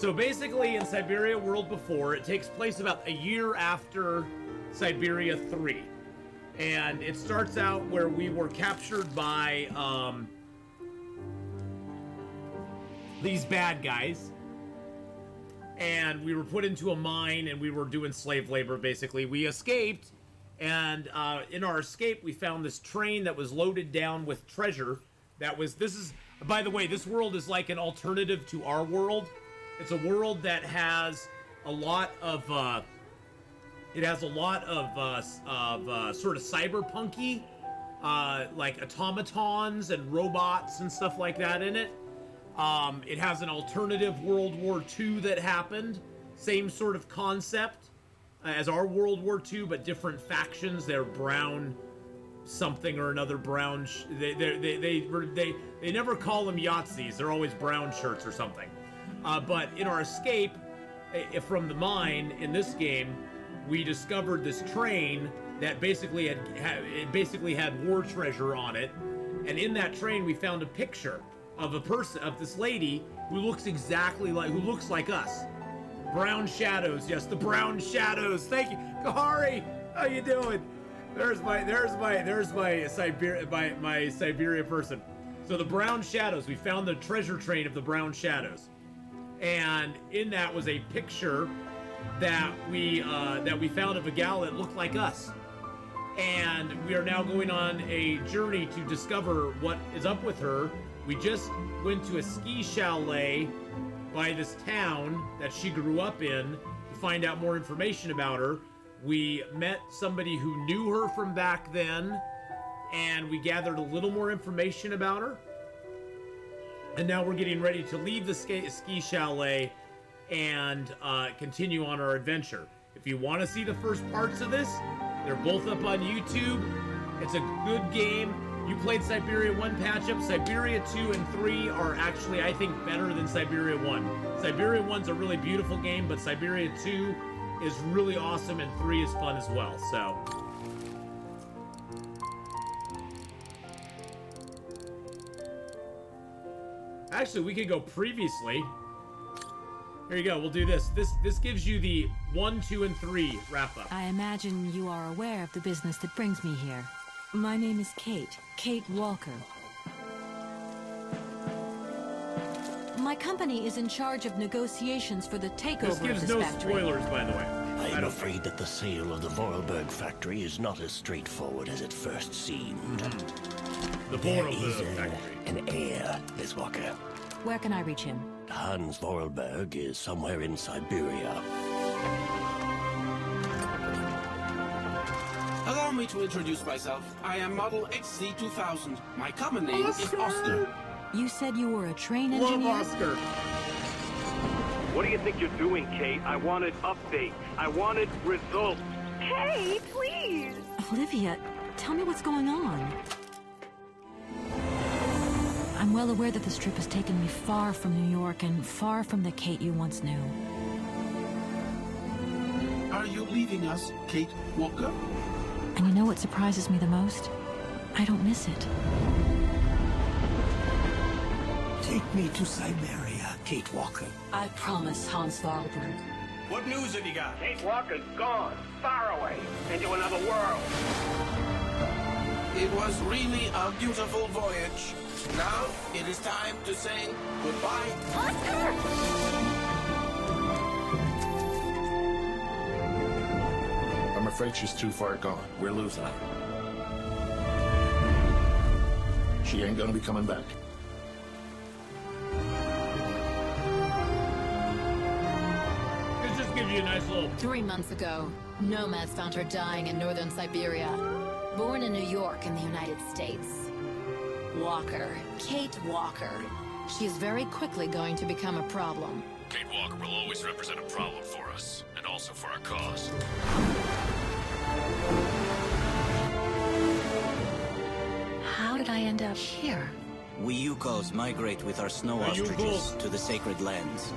So basically, in Syberia World before, it takes place about a year after Syberia 3. And it starts out where we were captured by these bad guys. And we were put into a mine and we were doing slave labor, basically. We escaped, and in our escape, we found this train that was loaded down with treasure. By the way, this world is like an alternative to our world. It's a world that has a lot of sort of cyberpunky, like automatons and robots and stuff like that in it. It has an alternative World War II that happened. Same sort of concept as our World War II, but different factions. They're brown something or another brown. They never call them Yahtzees. They're always brown shirts or something. But in our escape from the mine in this game, we discovered this train that basically had war treasure on it, and in that train we found a picture of this lady who looks like us. Brown shadows, yes, the brown shadows. Thank you, Kahari. How you doing? There's my Syberia person. So the brown shadows. We found the treasure train of the brown shadows, and in that was a picture that we found of a gal that looked like us. And we are now going on a journey to discover what is up with her. We just went to a ski chalet by this town that she grew up in to find out more information about her. We met somebody who knew her from back then, and we gathered a little more information about her. And now we're getting ready to leave the ski chalet and continue on our adventure. If you want to see the first parts of this, they're both up on YouTube. It's a good game. You played Syberia 1 patch-up. Syberia 2 and 3 are actually, I think, better than Syberia 1. Syberia 1's a really beautiful game, but Syberia 2 is really awesome, and 3 is fun as well, so. Actually, we could go previously. Here you go, we'll do this. This gives you the 1, 2, and 3 wrap-up. I imagine you are aware of the business that brings me here. My name is Kate Walker. My company is in charge of negotiations for the takeover of this gives no factory. Spoilers, by the way. I'm afraid that the sale of the Vorarlberg factory is not as straightforward as it first seemed. The There Vorarlberg is factory. an heir, Miss Walker. Where can I reach him? Hans Vorarlberg is somewhere in Syberia. Allow me to introduce myself. I am Model XC2000. My common name is Oscar. You said you were a train Love engineer? Oscar. What do you think you're doing, Kate? I wanted updates. I wanted results. Hey, please! Olivia, tell me what's going on. I'm well aware that this trip has taken me far from New York and far from the Kate you once knew. Are you leaving us, Kate Walker? And you know what surprises me the most? I don't miss it. Take me to Syberia, Kate Walker. I promise, Hans Vorarlberg. What news have you got? Kate Walker's gone, far away, into another world. It was really a beautiful voyage. Now it is time to say goodbye. Oscar! I'm afraid she's too far gone. We're losing her. She ain't gonna be coming back. This just gives you a nice little... 3 months ago, nomads found her dying in northern Syberia. Born in New York in the United States. Walker. Kate Walker. She is very quickly going to become a problem. Kate Walker will always represent a problem for us, and also for our cause. How did I end up here? We Yukos migrate with our snow ostriches to the sacred lands.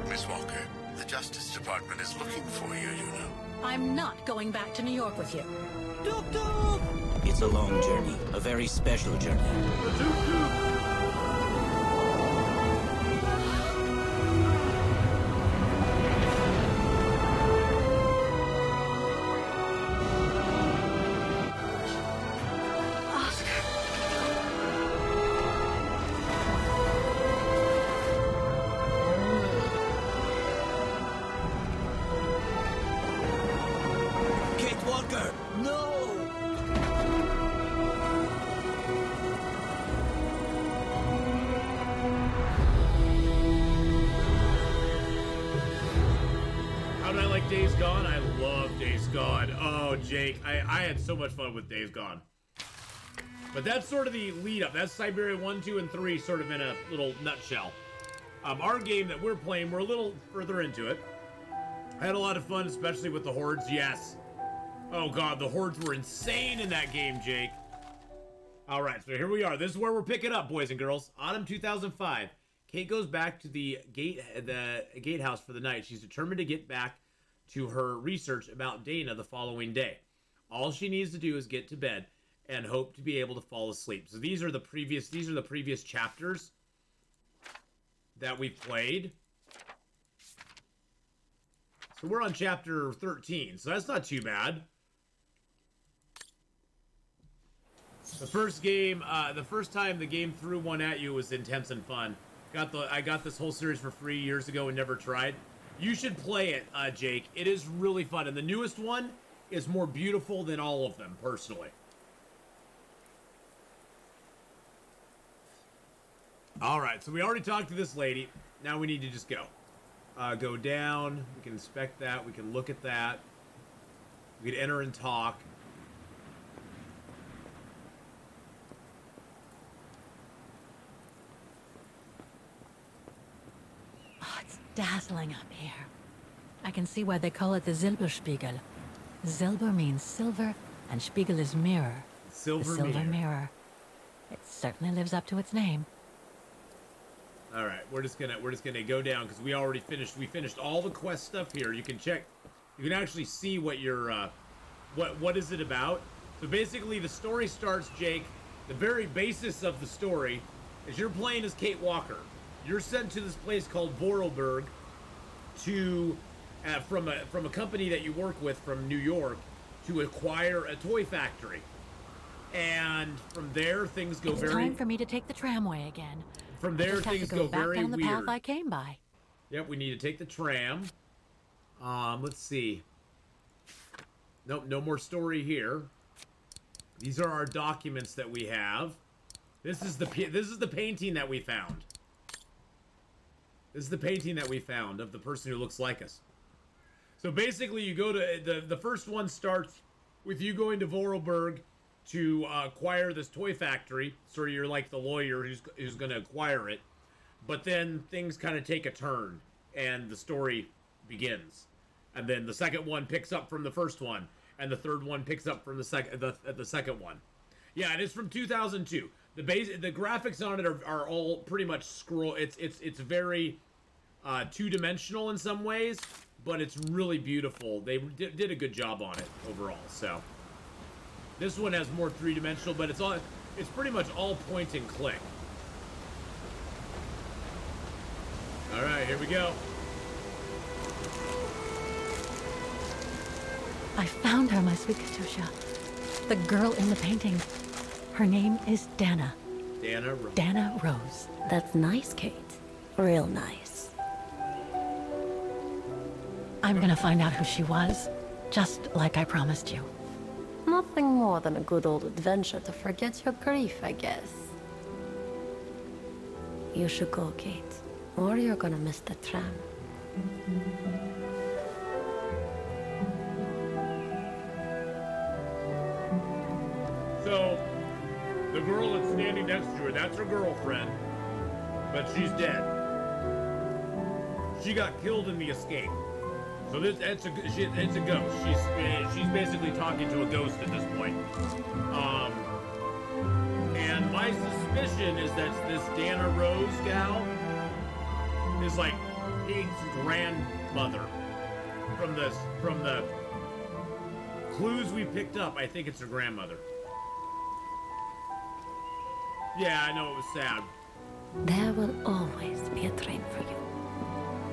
Miss Walker, the Justice Department is looking for you, you know. I'm not going back to New York with you. It's a long journey, a very special journey. Days Gone? I love Days Gone. Oh, Jake, I had so much fun with Days Gone. But that's sort of the lead up. That's Syberia 1, 2, and 3 sort of in a little nutshell. Our game that we're playing, we're a little further into it. I had a lot of fun, especially with the hordes, yes. Oh god, the hordes were insane in that game, Jake. Alright, so here we are. This is where we're picking up, boys and girls. Autumn 2005. Kate goes back to the gatehouse for the night. She's determined to get back to her research about Dana the following day. All she needs to do is get to bed and hope to be able to fall asleep. So these are the previous chapters that we've played. So we're on chapter 13, so that's not too bad. The first game, the first time the game threw one at you was intense and fun. I got this whole series for free years ago and never tried. You should play it, Jake. It is really fun, and the newest one is more beautiful than all of them, personally. Alright, so we already talked to this lady. Now we need to just go. Go down. We can inspect that. We can look at that. We can enter and talk. Oh, it's dazzling up here. I can see why they call it the Silberspiegel. Silber means silver, and Spiegel is mirror. Silver mirror. It certainly lives up to its name. All right, we're just gonna go down because we already finished. We finished all the quest stuff here. You can check. You can actually see what your what is it about. So basically, the story starts, Jake. The very basis of the story is you're playing as Kate Walker. You're sent to this place called Vorarlberg to from a company that you work with from New York to acquire a toy factory. And from there, things go very. It's time for me to take the tramway again. From there, things go very weird. Back down the path I came by. Yep, we need to take the tram. Let's see. Nope, no more story here. These are our documents that we have. This is the painting that we found. This is the painting that we found of the person who looks like us. So basically, you go to the first one starts with you going to Vorarlberg to acquire this toy factory. So you're like the lawyer who's going to acquire it. But then things kind of take a turn and the story begins. And then the second one picks up from the first one, and the third one picks up from the second one. Yeah, it is from 2002. The graphics on it are all pretty much scroll. It's very two-dimensional in some ways, but it's really beautiful. They did a good job on it overall. So this one has more three-dimensional, but it's pretty much all point and click. All right, here we go. I found her, my sweet Katusha. The girl in the painting. Her name is Dana. Dana Rose. Dana Rose. That's nice, Kate. Real nice. I'm gonna find out who she was, just like I promised you. Nothing more than a good old adventure to forget your grief, I guess. You should go, Kate, or you're gonna miss the tram. So, the girl that's standing next to her, that's her girlfriend, but she's dead. She got killed in the escape. So it's a ghost. She's basically talking to a ghost at this point. And my suspicion is that this Dana Rose gal is like Kate's grandmother. From the clues we picked up, I think it's her grandmother. Yeah, I know, it was sad. There will always be a train for you.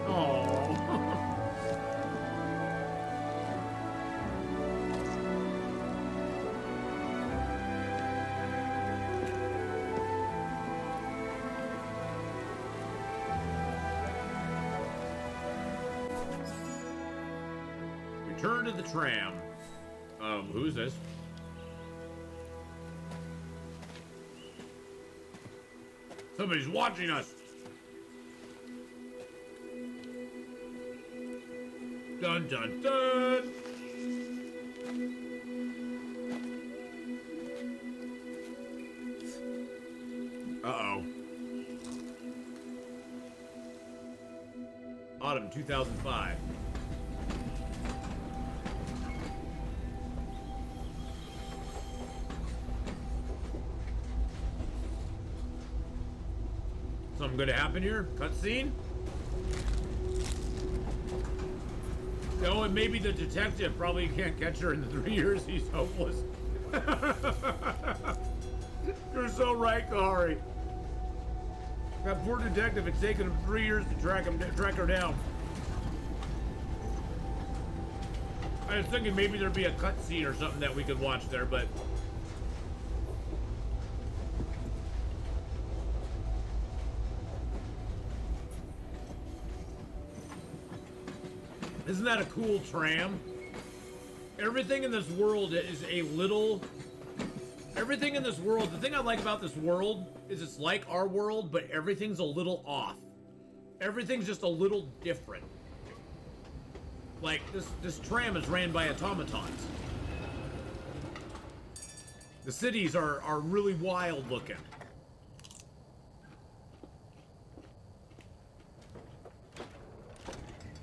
Oh. Return to the tram. Who's this? Somebody's watching us. Dun dun dun! Uh-oh. Autumn 2005. Something gonna happen here? Cutscene? No, and maybe the detective probably can't catch her in the 3 years he's hopeless. You're so right, Kahari. That poor detective, it's taken him 3 years to track her down. I was thinking maybe there'd be a cutscene or something that we could watch there, but isn't that a cool tram? Everything in this world is a little... Everything in this world, the thing I like about this world is it's like our world, but everything's a little off. Everything's just a little different. Like, this tram is ran by automatons. The cities are really wild looking.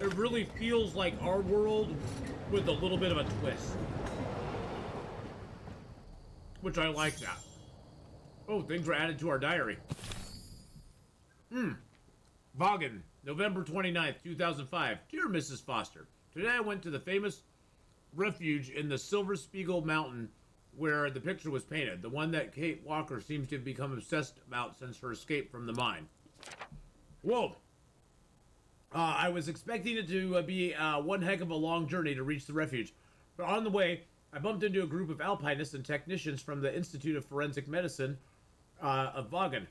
It really feels like our world with a little bit of a twist. Which I like that. Oh, things were added to our diary. Vaughan, November 29th, 2005. Dear Mrs. Foster, today I went to the famous refuge in the Silver Spiegel Mountain where the picture was painted. The one that Kate Walker seems to have become obsessed about since her escape from the mine. Whoa. I was expecting it to be one heck of a long journey to reach the refuge. But on the way, I bumped into a group of alpinists and technicians from the Institute of Forensic Medicine of Vaughan.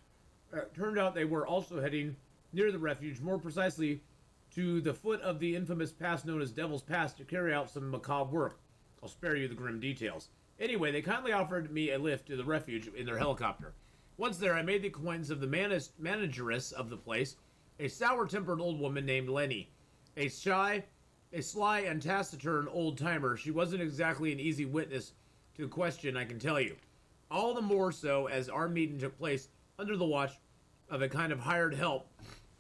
Turned out they were also heading near the refuge, more precisely to the foot of the infamous pass known as Devil's Pass, to carry out some macabre work. I'll spare you the grim details. Anyway, they kindly offered me a lift to the refuge in their helicopter. Once there, I made the acquaintance of the manageress of the place, a sour-tempered old woman named Lenny. A sly and taciturn old-timer, she wasn't exactly an easy witness to the question, I can tell you. All the more so as our meeting took place under the watch of a kind of hired help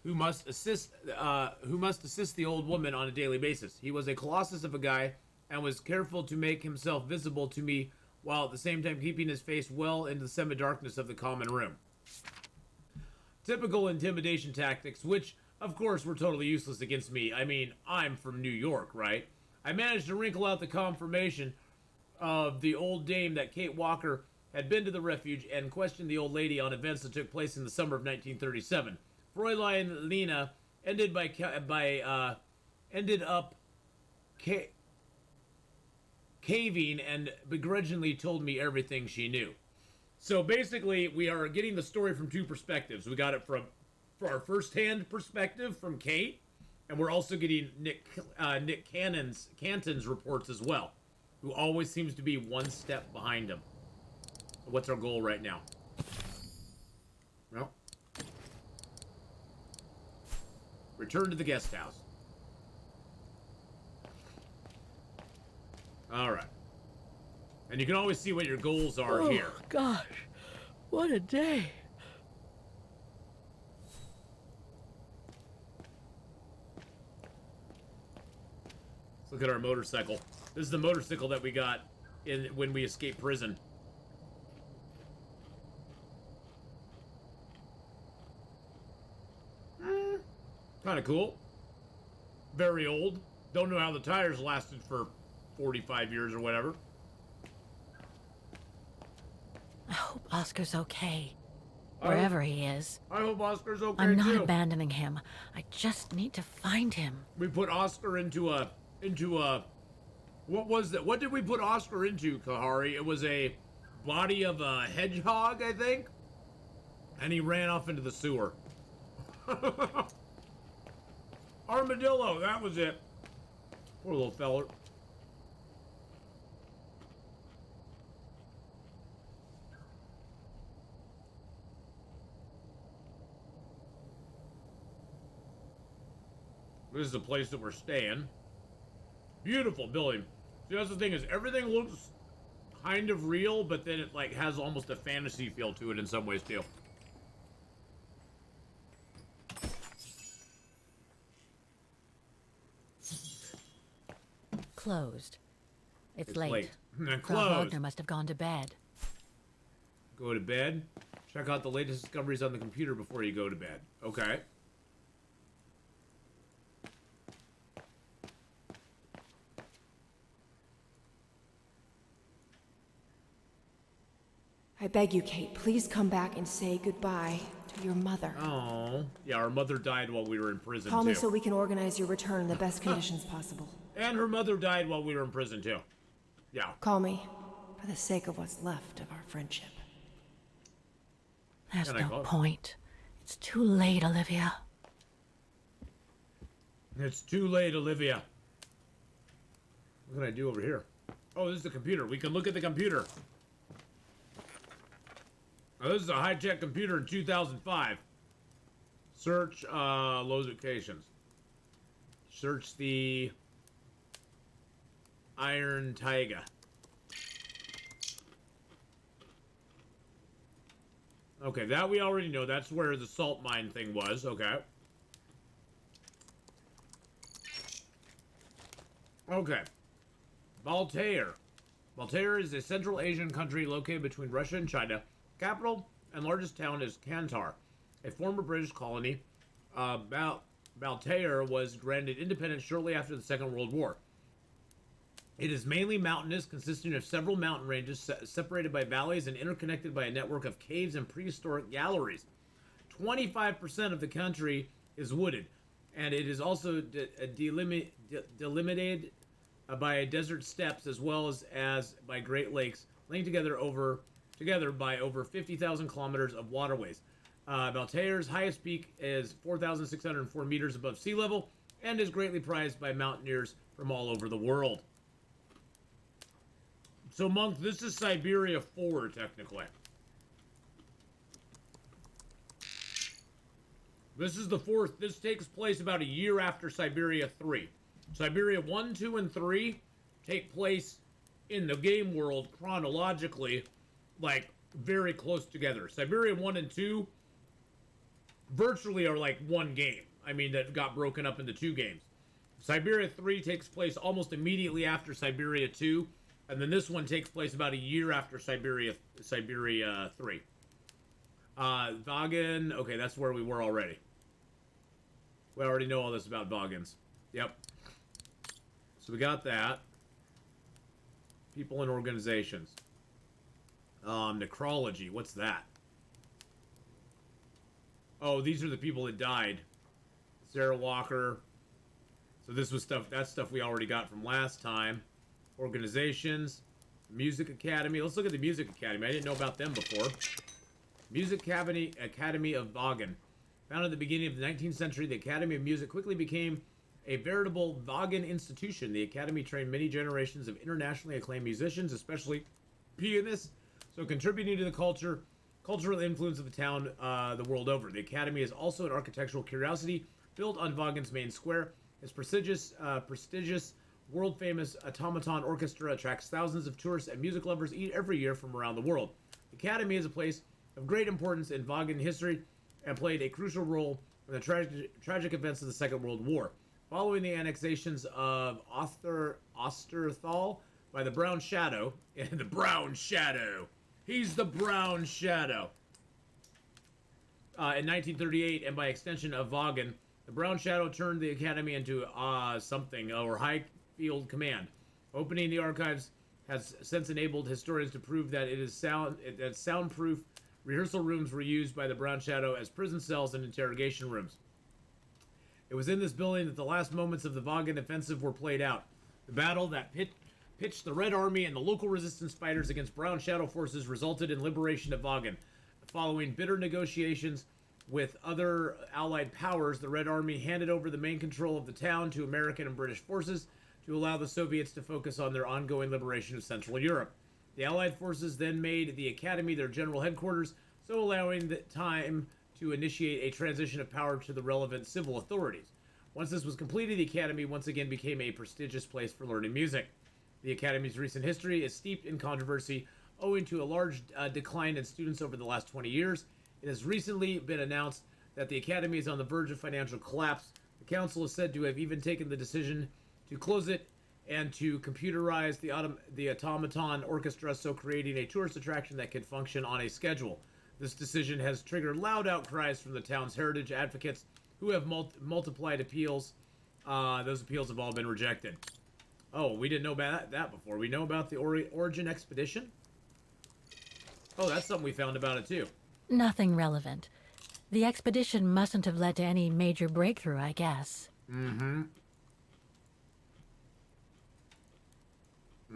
who must assist the old woman on a daily basis. He was a colossus of a guy and was careful to make himself visible to me while at the same time keeping his face well into the semi-darkness of the common room. Typical intimidation tactics, which, of course, were totally useless against me. I mean, I'm from New York, right? I managed to wrinkle out the confirmation of the old dame that Kate Walker had been to the refuge and questioned the old lady on events that took place in the summer of 1937. Fräulein Lena ended up caving and begrudgingly told me everything she knew. So basically, we are getting the story from two perspectives. We got it for our first-hand perspective from Kate, and we're also getting Nick Canton's reports as well, who always seems to be one step behind him. What's our goal right now? Well, return to the guest house. All right. And you can always see what your goals are here. Oh, gosh. What a day. Let's look at our motorcycle. This is the motorcycle that we got when we escaped prison. Kind of cool. Very old. Don't know how the tires lasted for 45 years or whatever. I hope Oscar's okay. Wherever he is. I hope Oscar's okay I'm not too. abandoning him. I just need to find him. We put Oscar into a what was that? What did we put Oscar into, Kahari? It was a body of a hedgehog, I think. And he ran off into the sewer. Armadillo, that was it. Poor little feller. This is the place that we're staying. Beautiful building. See, that's the thing is everything looks kind of real, but then it like has almost a fantasy feel to it in some ways too. Closed. It's It's late. late. Graf Closed. Wagner must have gone to bed. Go to bed. Check out the latest discoveries on the computer before you go to bed. Okay. I beg you, Kate, please come back and say goodbye to your mother. Oh. Yeah, our mother died while we were in prison, Call too. me so we can organize your return in the best conditions possible. And her mother died while we were in prison, too. Yeah. Call me, for the sake of what's left of our friendship. There's Can I no call? point. It's too late, Olivia. It's too late, Olivia. What can I do over here? Oh, this is the computer. We can look at the computer. Oh, this is a high-tech computer in 2005. Search locations. Search the Iron Taiga. Okay, that we already know. That's where the salt mine thing was. Okay. Okay. Baltair. Baltair is a Central Asian country located between Russia and China. Capital and largest town is Kantar, a former British colony. Baltair was granted independence shortly after the Second World War. It is mainly mountainous, consisting of several mountain ranges separated by valleys and interconnected by a network of caves and prehistoric galleries. 25% of the country is wooded, and it is also delimited by desert steppes as well as by Great Lakes, linked together by over 50,000 kilometers of waterways. Baltair's highest peak is 4,604 meters above sea level and is greatly prized by mountaineers from all over the world. So, Monk, this is Syberia 4, technically. This is the fourth. This takes place about a year after Syberia 3. Syberia 1, 2, and 3 take place in the game world chronologically, like, very close together. Syberia 1 and 2 virtually are like one game. I mean, that got broken up into two games. Syberia 3 takes place almost immediately after Syberia 2, and then this one takes place about a year after Syberia 3. Vagan, okay, that's where we were already. We already know all this about Vagans. Yep. So we got that. People and organizations. Necrology, what's that? Oh, these are the people that died. Sarah Walker. So this was stuff, that's stuff we already got from last time. Organizations. Music Academy. Let's look at the Music Academy. I didn't know about them before. Music Academy of Vagan. Founded at the beginning of the 19th century, the Academy of Music quickly became a veritable Vagan institution. The Academy trained many generations of internationally acclaimed musicians, especially pianists, so contributing to the cultural influence of the town the world over. The Academy is also an architectural curiosity built on Vagan's main square. Its prestigious world-famous automaton orchestra attracts thousands of tourists and music lovers every year from around the world. The Academy is a place of great importance in Vagan history and played a crucial role in the tragic events of the Second World War. Following the annexations of Osterthal by the Brown Shadow, the Brown Shadow, he's the Brown Shadow, in 1938, and by extension of Vagan, the Brown Shadow turned the Academy into High Field Command. Opening the archives has since enabled historians to prove that soundproof rehearsal rooms were used by the Brown Shadow as prison cells and interrogation rooms. It was in this building that the last moments of the Vagan offensive were played out. The battle that pitched the Red Army and the local resistance fighters against Brown Shadow forces resulted in liberation of Vagan. Following bitter negotiations with other Allied powers, the Red Army handed over the main control of the town to American and British forces to allow the Soviets to focus on their ongoing liberation of Central Europe. The Allied forces then made the Academy their general headquarters, so allowing the time to initiate a transition of power to the relevant civil authorities. Once this was completed, the Academy once again became a prestigious place for learning music. The Academy's recent history is steeped in controversy owing to a large decline in students over the last 20 years. It has recently been announced that the Academy is on the verge of financial collapse. The council is said to have even taken the decision to close it and to computerize the automaton orchestra, so creating a tourist attraction that can function on a schedule. This decision has triggered loud outcries from the town's heritage advocates, who have multiplied appeals. Those appeals have all been rejected. Oh, we didn't know about that before. We know about the Origin Expedition? Oh, that's something we found about it too. Nothing relevant. The expedition mustn't have led to any major breakthrough, I guess. Mm-hmm.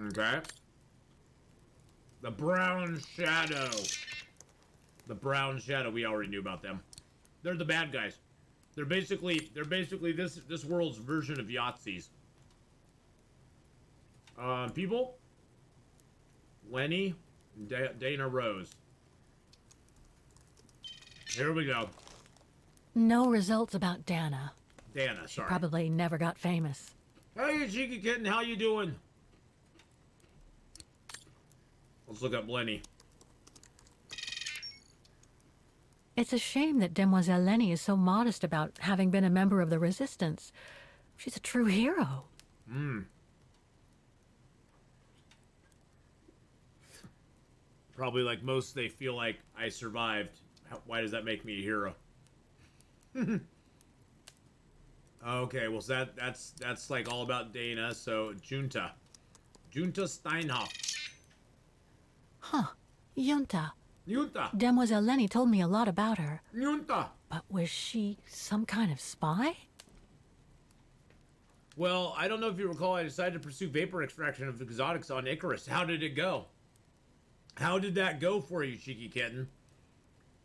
Okay. The Brown Shadow. The Brown Shadow, we already knew about them. They're the bad guys. They're basically this world's version of Yahtzees. People? Lenny, Dana Rose. Here we go. No results about Dana. Dana, She sorry. probably never got famous. Hey, cheeky kitten, how you doing? Let's look up Lenny. It's a shame that Demoiselle Lenny is so modest about having been a member of the Resistance. She's a true hero. Hmm. Probably like most, they feel like I survived. Why does that make me a hero? Okay, well, so that's like all about Dana. So Junta Steinhoff. Huh. Junta. Junta. Demoiselle Lenny told me a lot about her. Junta. But was she some kind of spy? Well, I don't know if you recall, I decided to pursue vapor extraction of exotics on Icarus. How did it go? How did that go for you, cheeky kitten?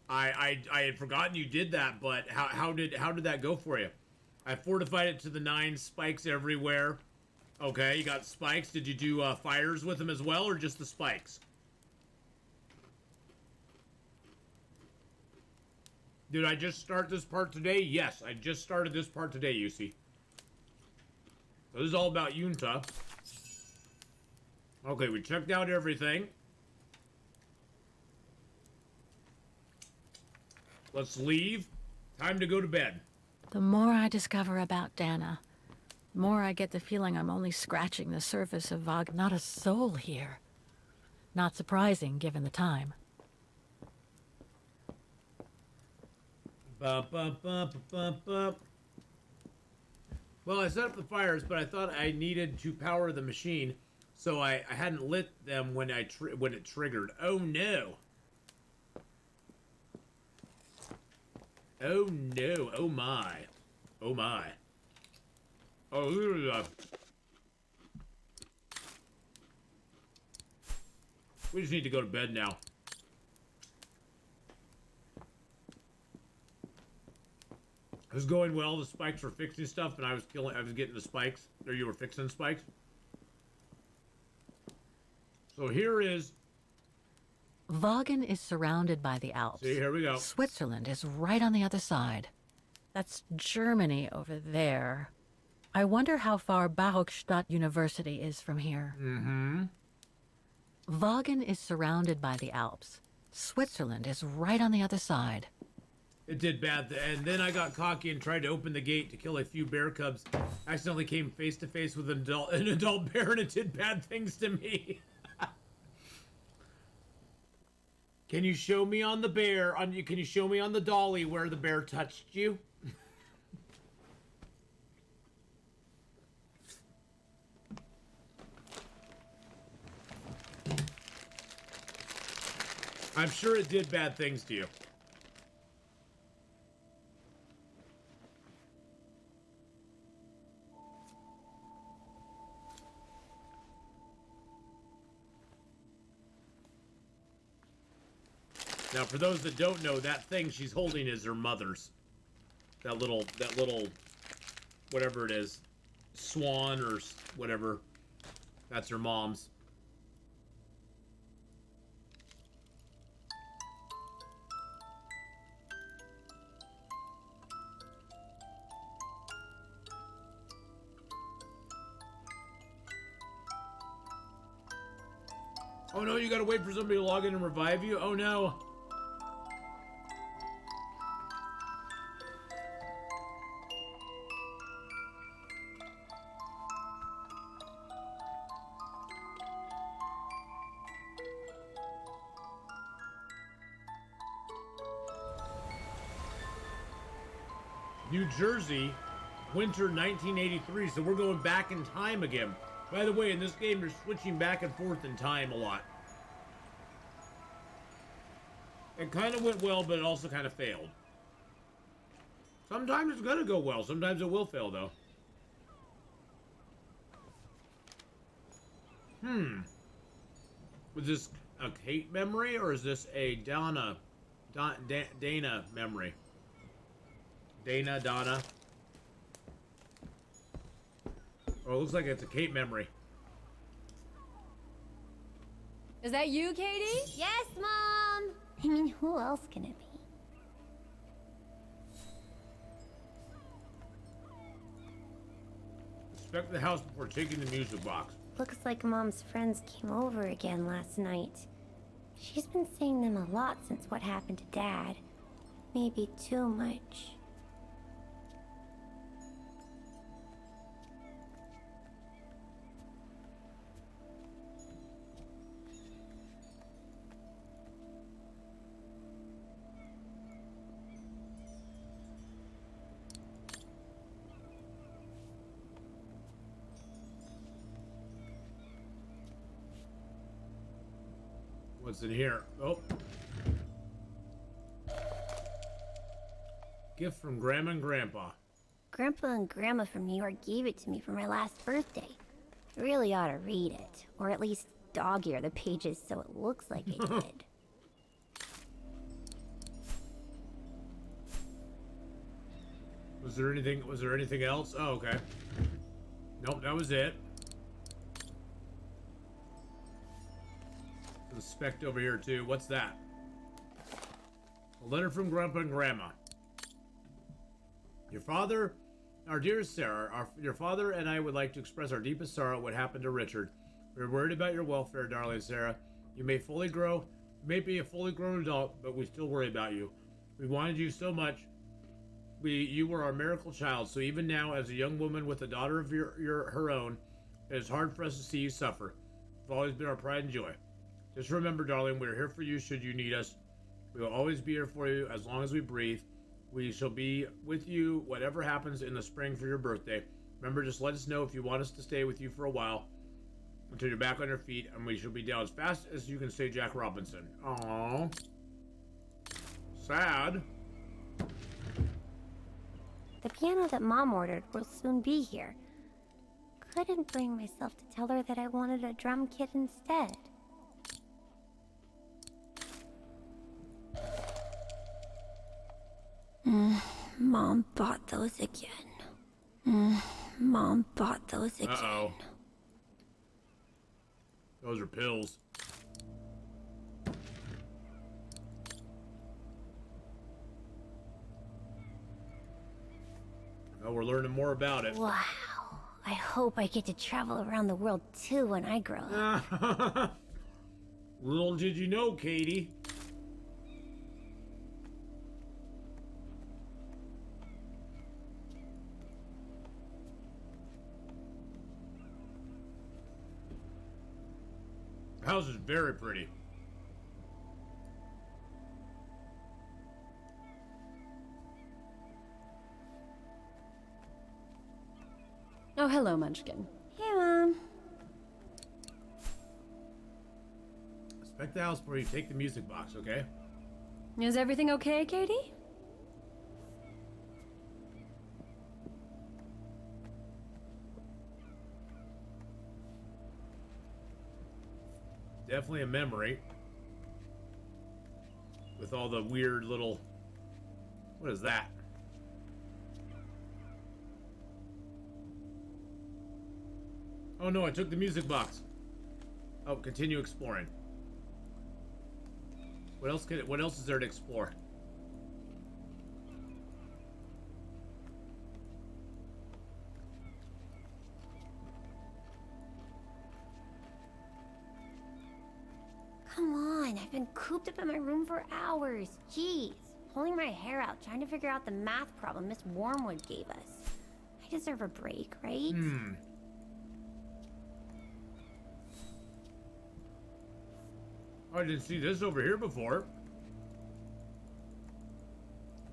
I had forgotten you did that, but how did that go for you? I fortified it to the 9 spikes everywhere. Okay, you got spikes. Did you do fires with them as well, or just the spikes? Did I just start this part today? Yes, I just started this part today, you see. So this is all about Junta. Okay, we checked out everything. Let's leave. Time to go to bed. The more I discover about Dana, the more I get the feeling I'm only scratching the surface of Vog. Not a soul here. Not surprising, given the time. Well, I set up the fires, but I thought I needed to power the machine, so I hadn't lit them when it triggered. Oh no! Oh no! Oh my! Oh my! Oh, we just need to go to bed now. It was going well. The spikes were fixing stuff, and I was getting the spikes. Or you were fixing spikes. So here is. Vaughan is surrounded by the Alps. See, here we go. Switzerland is right on the other side. That's Germany over there. I wonder how far Barockstadt University is from here. Mm-hmm. Vaughan is surrounded by the Alps. Switzerland is right on the other side. It did bad, and then I got cocky and tried to open the gate to kill a few bear cubs. Accidentally came face to face with an adult bear, and it did bad things to me. Can you show me on the bear? Can you show me on the dolly where the bear touched you? I'm sure it did bad things to you. Now, for those that don't know, that thing she's holding is her mother's. That little, whatever it is, swan or whatever. That's her mom's. Oh no, you gotta wait for somebody to log in and revive you? Oh no. New Jersey, winter 1983, so we're going back in time again. By the way, in this game, you're switching back and forth in time a lot. It kind of went well, but it also kind of failed. Sometimes it's gonna go well, sometimes it will fail, though. Was this a Kate memory, or is this a Dana memory? Donna. Oh, it looks like it's a Kate memory. Is that you, Katie? Yes, Mom! I mean, who else can it be? Inspect the house before taking the music box. Looks like Mom's friends came over again last night. She's been seeing them a lot since what happened to Dad. Maybe too much. What's in here? Oh. Gift from Grandma and Grandpa. Grandpa and Grandma from New York gave it to me for my last birthday. I really ought to read it, or at least dog-ear the pages so it looks like I did. Was there anything else? Oh, okay. Nope, that was it. Inspect over here too. What's that? A letter from Grandpa and Grandma. Your father, our dearest Sarah, your father and I would like to express our deepest sorrow at what happened to Richard. We're worried about your welfare, darling Sarah. You may be a fully grown adult, but we still worry about you. We wanted you so much. You were our miracle child, so even now, as a young woman with a daughter of her own, it is hard for us to see you suffer. You've always been our pride and joy. Just remember, darling, we are here for you should you need us. We will always be here for you as long as we breathe. We shall be with you whatever happens in the spring for your birthday. Remember, just let us know if you want us to stay with you for a while until you're back on your feet, and we shall be down as fast as you can say Jack Robinson. Aww. Sad. The piano that Mom ordered will soon be here. Couldn't bring myself to tell her that I wanted a drum kit instead. Mom bought those again. Mom bought those again. Uh-oh. Those are pills. Oh, we're learning more about it. Wow. I hope I get to travel around the world too when I grow up. Little did you know, Katie. The house is very pretty. Oh, hello, Munchkin. Hey, Mom. Inspect the house before you take the music box, okay? Is everything okay, Katie? Definitely a memory. With all the weird little... What is that? Oh no, I took the music box. Oh, continue exploring. What else is there to explore? been cooped up in my room for hours. Jeez. Pulling my hair out, trying to figure out the math problem Miss Wormwood gave us. I deserve a break, right? I didn't see this over here before.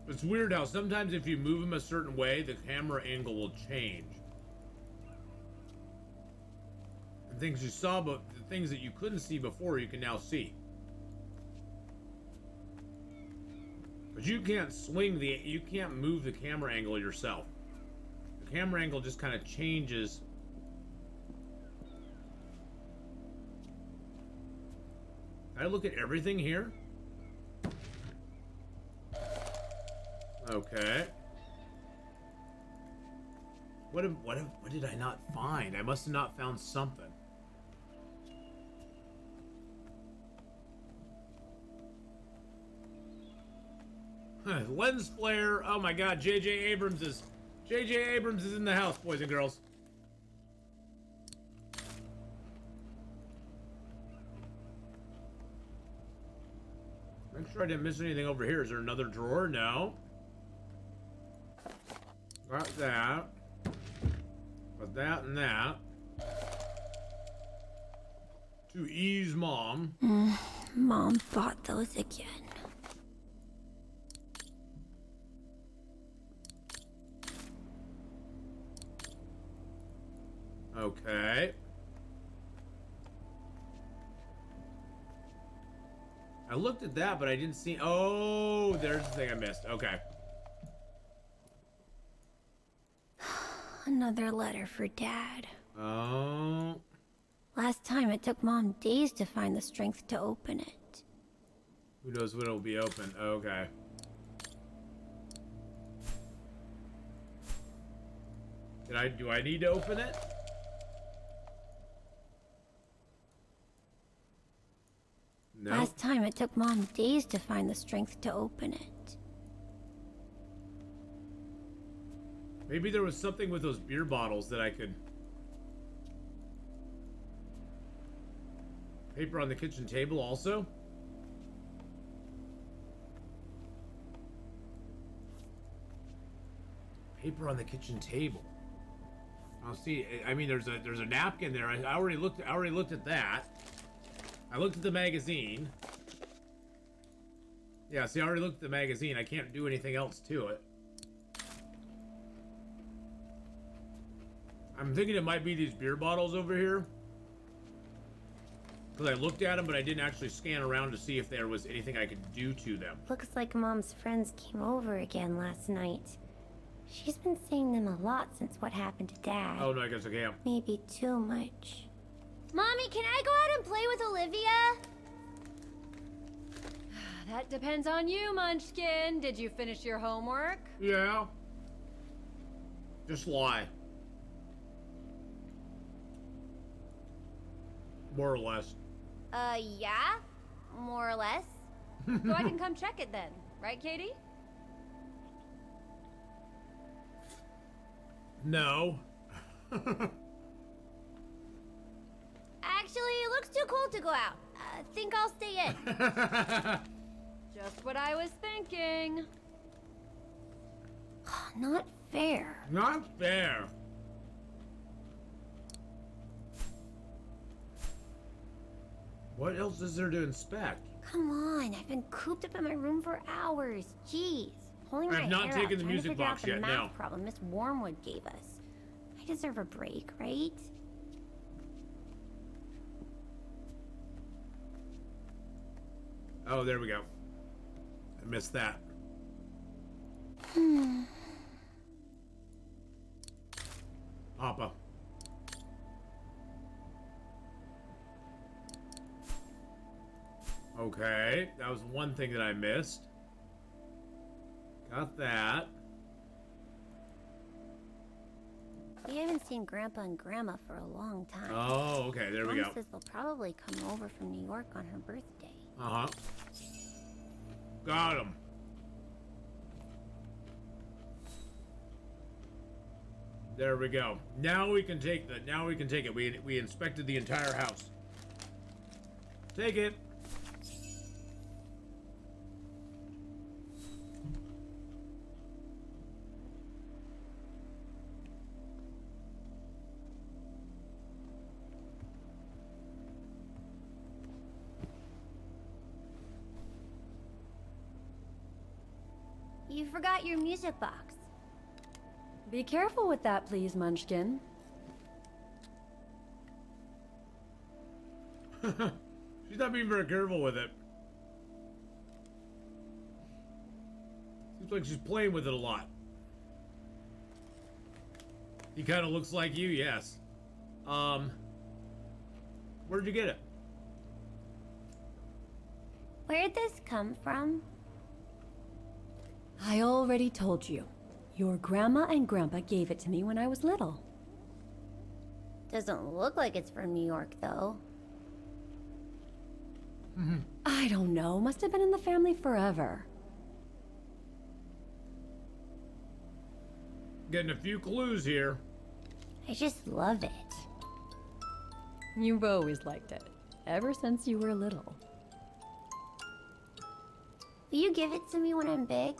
It's weird how sometimes if you move them a certain way, the camera angle will change. And things you saw, but the things that you couldn't see before, you can now see. But you can't you can't move the camera angle yourself. The camera angle just kind of changes. Can I look at everything here? Okay. What did I not find? I must have not found something. Lens flare. Oh my god, J.J. Abrams is in the house, boys and girls. Make sure I didn't miss anything over here. Is there another drawer? No. Got that. Got that and that. To ease Mom. Mom bought those again. Okay. I looked at that, but I didn't see. Oh, there's the thing I missed. Okay. Another letter for Dad. Oh. Last time it took Mom days to find the strength to open it. Who knows when it'll be open? Okay. Do I need to open it? No. Last time it took Mom days to find the strength to open it. Maybe there was something with those beer bottles that I could... Paper on the kitchen table also? Paper on the kitchen table. I'll see. I mean, there's a napkin there. I already looked at that. I looked at the magazine. Yeah, see, I already looked at the magazine. I can't do anything else to it. I'm thinking it might be these beer bottles over here. Because I looked at them, but I didn't actually scan around to see if there was anything I could do to them. Looks like Mom's friends came over again last night. She's been saying them a lot since what happened to Dad. Oh, no, I guess I can't. Maybe too much. Mommy, can I go out and play with Olivia? That depends on you, Munchkin. Did you finish your homework? Yeah. Just lie. More or less. Yeah. More or less. So I can come check it then. Right, Katie? No. Actually, it looks too cold to go out. Think I'll stay in. Just what I was thinking. Not fair. Not fair. What else is there to inspect? Come on, I've been cooped up in my room for hours. Jeez. Pulling my I've not hair taken out, the trying music to figure box out the yet, math no. problem Miss Wormwood gave us. I deserve a break, right? Oh, there we go. I missed that. Papa. Okay, that was one thing that I missed. Got that. We haven't seen Grandpa and Grandma for a long time. Oh, okay, there we Mom go. says they'll probably come over from New York on her birthday. Uh-huh. Got him. There we go. Now we can take it. We inspected the entire house. Take it. forgot your music box. Be careful with that, please, Munchkin. She's not being very careful with it. Seems like she's playing with it a lot. He kind of looks like you, yes. Where'd you get it? Where'd this come from? I already told you. Your grandma and grandpa gave it to me when I was little. Doesn't look like it's from New York, though. I don't know. Must have been in the family forever. Getting a few clues here. I just love it. You've always liked it. Ever since you were little. Will you give it to me when I'm big?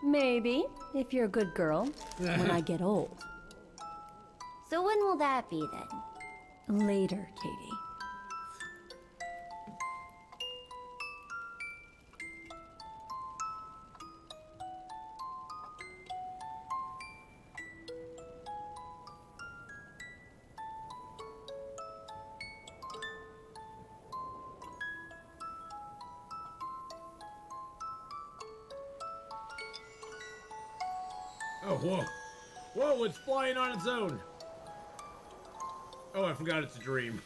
Maybe, if you're a good girl. When I get old. So when will that be, then? Later, Katie. Oh, whoa. Whoa, it's flying on its own. Oh, I forgot it's a dream.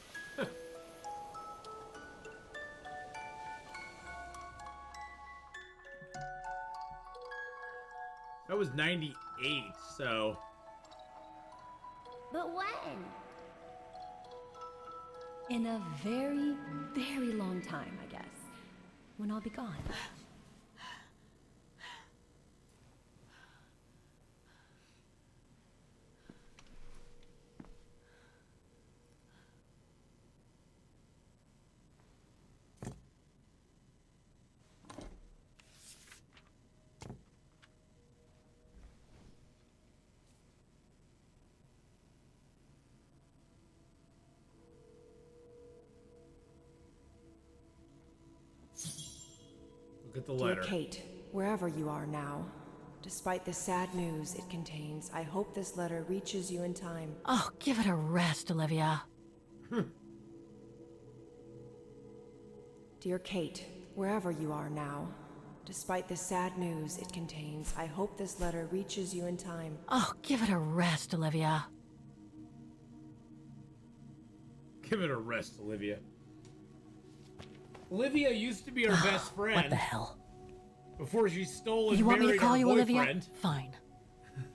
That was 98, so... But when? In a very, very long time, I guess. When I'll be gone. Look at the letter. Dear Kate, wherever you are now, despite the sad news it contains, I hope this letter reaches you in time. Oh, give it a rest, Olivia. Dear Kate, wherever you are now, despite the sad news it contains, I hope this letter reaches you in time. Oh, give it a rest, Olivia. Give it a rest, Olivia. Olivia used to be our best friend. What the hell? Before she stole and You want me to married call our you boyfriend. Olivia? Fine.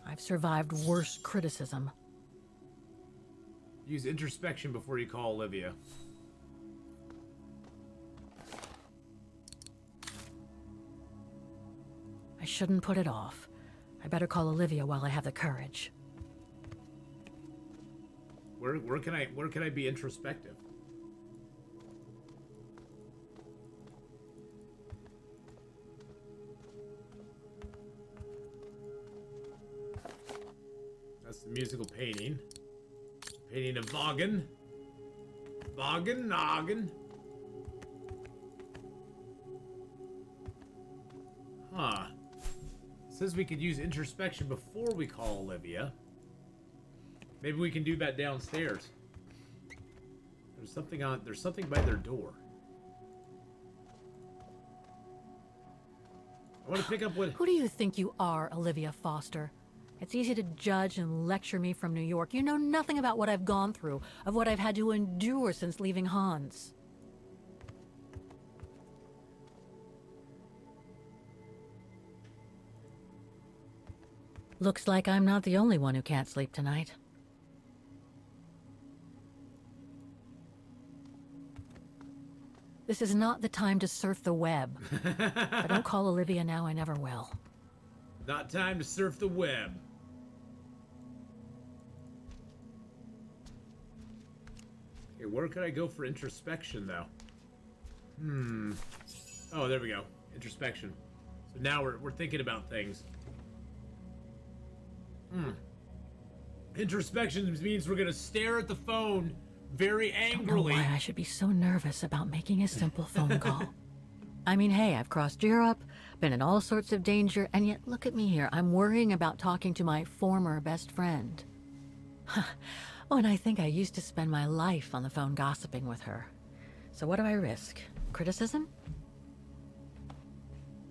I've survived worse criticism. Use introspection before you call Olivia. I shouldn't put it off. I better call Olivia while I have the courage. Where can I be introspective? That's the musical painting. Painting of Vaughan. Vaughan, Noggin. Huh. Says we could use introspection before we call Olivia. Maybe we can do that downstairs. There's something by their door. I want to pick up what... Who do you think you are, Olivia Foster? It's easy to judge and lecture me from New York. You know nothing about what I've gone through, of what I've had to endure since leaving Hans. Looks like I'm not the only one who can't sleep tonight. This is not the time to surf the web. If I don't call Olivia now, I never will. Not time to surf the web. Okay, where could I go for introspection, though? Oh, there we go. Introspection. So now we're thinking about things. Introspection means we're gonna stare at the phone very angrily. I don't know why I should be so nervous about making a simple phone call. I mean, hey, I've crossed Europe, been in all sorts of danger, and yet look at me here. I'm worrying about talking to my former best friend. Oh, and I think I used to spend my life on the phone gossiping with her. So what do I risk? Criticism?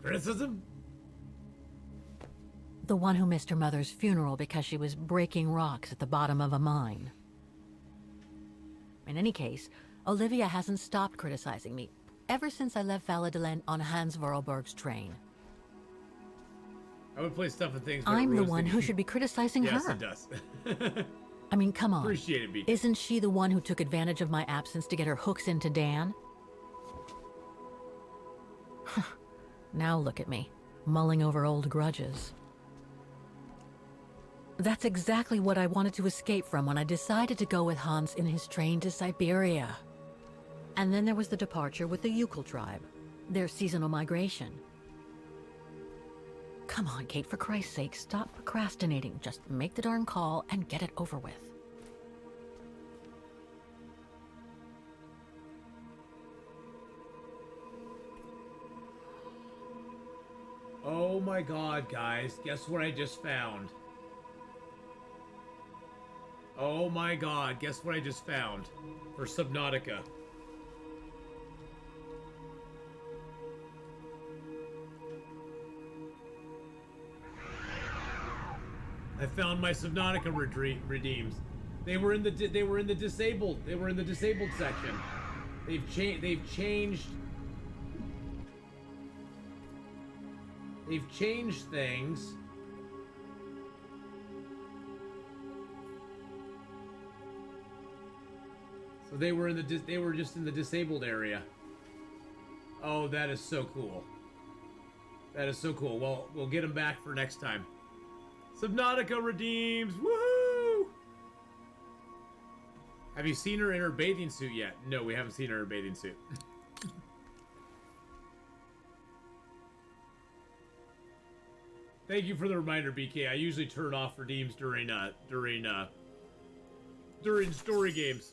Criticism? The one who missed her mother's funeral because she was breaking rocks at the bottom of a mine. In any case, Olivia hasn't stopped criticizing me ever since I left Valladolid on Hans Vorarlberg's train. I would play stuff and things. I'm the one who should be criticizing her. Yes, it does. I mean, come on. Appreciate it, BK. Isn't she the one who took advantage of my absence to get her hooks into Dan? Now look at me, mulling over old grudges. That's exactly what I wanted to escape from when I decided to go with Hans in his train to Syberia. And then there was the departure with the Yukon tribe, their seasonal migration. Come on, Kate, for Christ's sake, stop procrastinating. Just make the darn call and get it over with. Oh my god, guys. Guess what I just found? Oh my god, guess what I just found? For Subnautica. I found my Subnautica redeems. They were in the disabled section. They've changed things. So they were just in the disabled area. Oh, that is so cool. That is so cool. Well, we'll get them back for next time. Subnautica redeems! Woohoo! Have you seen her in her bathing suit yet? No, we haven't seen her in her bathing suit. Thank you for the reminder, BK. I usually turn off redeems during story games.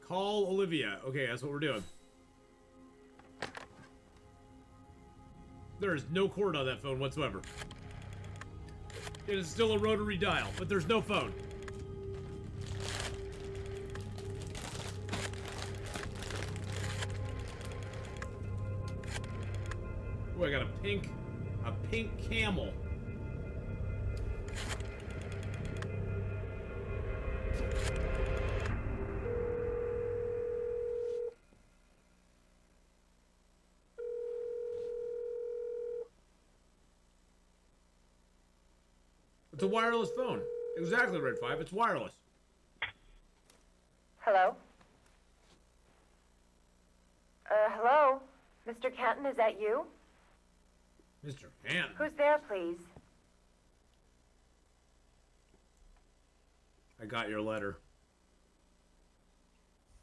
Call Olivia. Okay, that's what we're doing. There is no cord on that phone whatsoever. It is still a rotary dial, but there's no phone. Oh, I got a pink camel. It's a wireless phone. Exactly, Red 5. It's wireless. Hello? Hello? Mr. Canton, is that you? Mr. Canton? Who's there, please? I got your letter.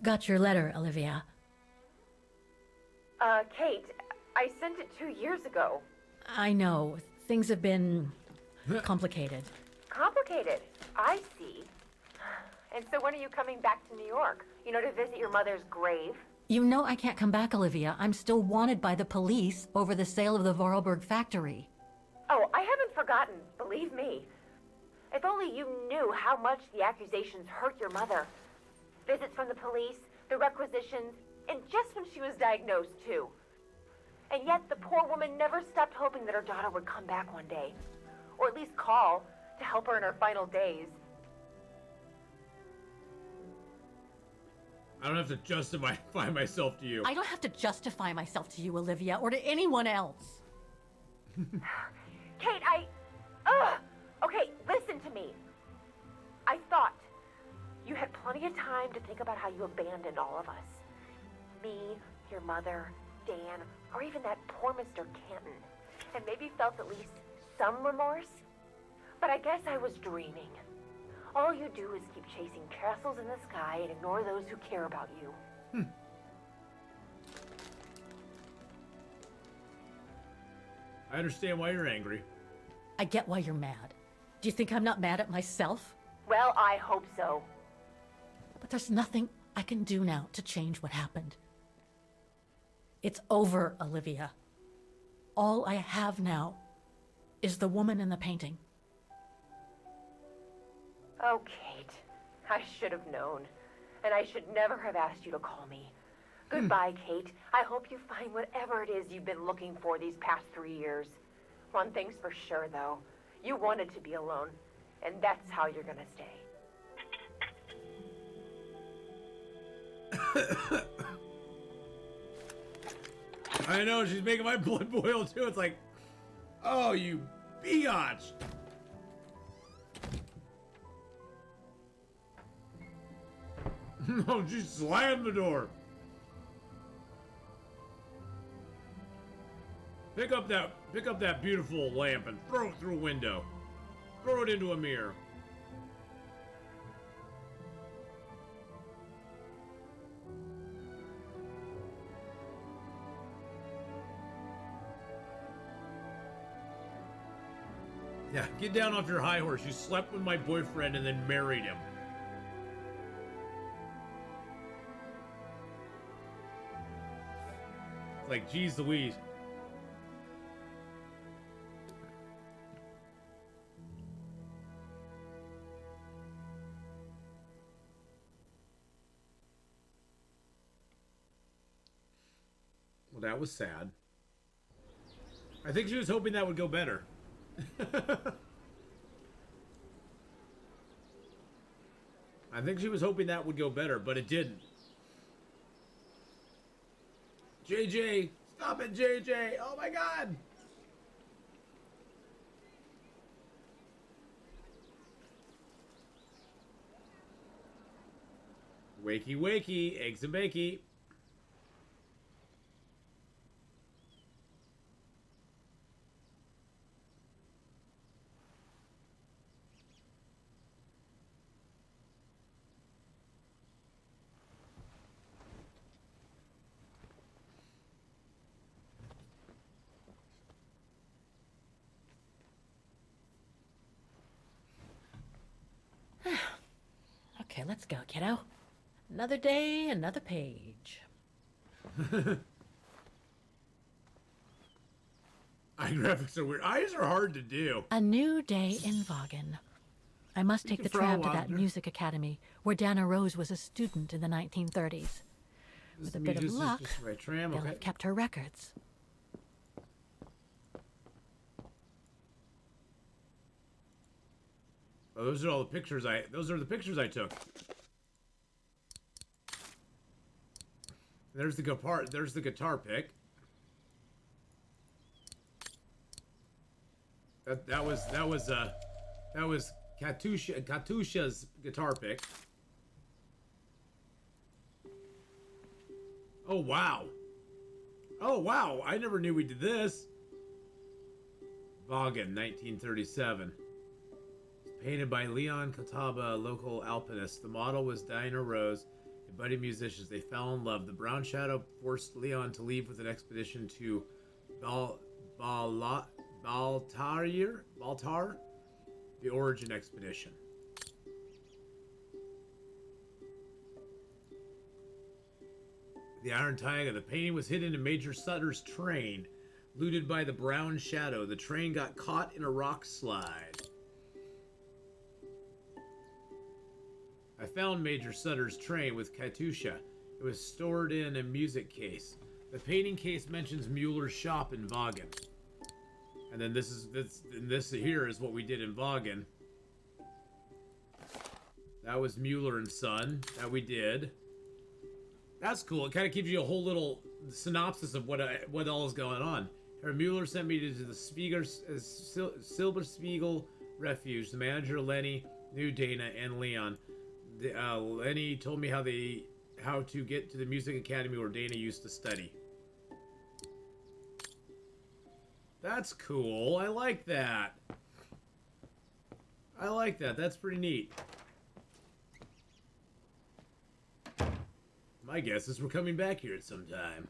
Got your letter, Olivia. Kate, I sent it 2 years ago. I know. Things have been complicated. Complicated? I see. And so when are you coming back to New York? You know, to visit your mother's grave? You know I can't come back, Olivia. I'm still wanted by the police over the sale of the Vorarlberg factory. Oh, I haven't forgotten, believe me. If only you knew how much the accusations hurt your mother. Visits from the police, the requisitions, and just when she was diagnosed, too. And yet the poor woman never stopped hoping that her daughter would come back one day. Or at least call to help her in her final days. I don't have to justify myself to you. I don't have to justify myself to you, Olivia, or to anyone else. Kate, okay, listen to me. I thought you had plenty of time to think about how you abandoned all of us. Me, your mother, Dan, or even that poor Mr. Canton. And maybe felt at least some remorse. But I guess I was dreaming. All you do is keep chasing castles in the sky and ignore those who care about you. I understand why you're angry. I get why you're mad. Do you think I'm not mad at myself? Well, I hope so. But there's nothing I can do now to change what happened. It's over, Olivia. All I have now is the woman in the painting. Oh, Kate. I should have known. And I should never have asked you to call me. Goodbye, Kate. I hope you find whatever it is you've been looking for these past 3 years. One thing's for sure, though. You wanted to be alone. And that's how you're gonna stay. I know, she's making my blood boil too. It's like, oh, you biatch. No, she slammed the door. Pick up that beautiful lamp and throw it through a window. Throw it into a mirror. Yeah, get down off your high horse. You slept with my boyfriend and then married him. It's like, geez Louise. Well, that was sad. I think she was hoping that would go better. I think she was hoping that would go better, but it didn't. JJ! Stop it, JJ! Oh my god! Wakey wakey, eggs and bakey. Okay, let's go, kiddo. Another day, another page. Eye graphics are weird. Eyes are hard to do. A new day in Vaughan. I must take the tram to that music academy where Dana Rose was a student in the 1930s. With a bit of luck, they'll have kept her records. Oh, those are all the pictures those are the pictures I took. There's the guitar pick. That was Katusha's guitar pick. Oh wow. Oh wow, I never knew we did this. Vaughan, 1937. Painted by Leon Catawba, a local alpinist. The model was Dinah Rose, a budding musician. They fell in love. The brown shadow forced Leon to leave with an expedition to Baltar, the origin expedition. The Iron Tiger. The painting was hidden in Major Sutter's train, looted by the brown shadow. The train got caught in a rock slide. I found Major Sutter's train with Katusha. It was stored in a music case. The painting case mentions Mueller's shop in Vaughan. And then this here is what we did in Vaughan. That was Mueller and Son that we did. That's cool. It kind of gives you a whole little synopsis of what all is going on. Herr Mueller sent me to the Silberspiegel refuge. The manager Lenny knew Dana and Leon. Lenny told me how to get to the music academy where Dana used to study. That's cool. I like that. I like that. That's pretty neat. My guess is we're coming back here at some time.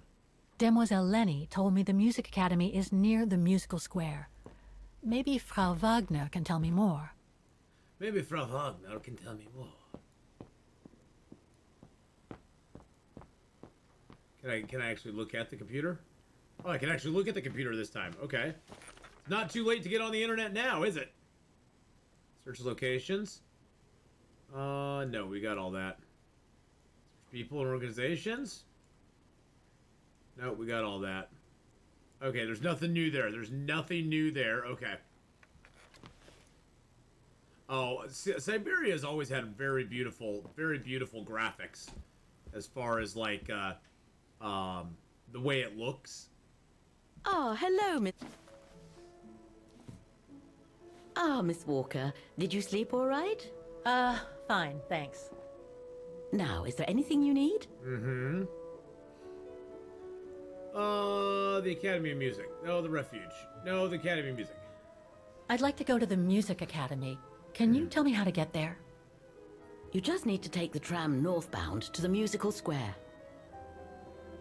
Demoiselle Lenny told me the music academy is near the musical square. Maybe Frau Wagner can tell me more. Maybe Frau Wagner can tell me more. Can I actually look at the computer? Oh, I can actually look at the computer this time. Okay. It's not too late to get on the internet now, is it? Search locations. No, we got all that. Search people and organizations. No, we got all that. Okay, there's nothing new there. There's nothing new there. Okay. Oh, Syberia has always had very beautiful graphics, as far as like the way it looks. Oh, hello, Miss. Ah, Miss Walker, did you sleep all right? Fine, thanks. Now, is there anything you need? Mm-hmm. The Academy of Music. No, the Refuge. No, the Academy of Music. I'd like to go to the Music Academy. Can you tell me how to get there? You just need to take the tram northbound to the musical square.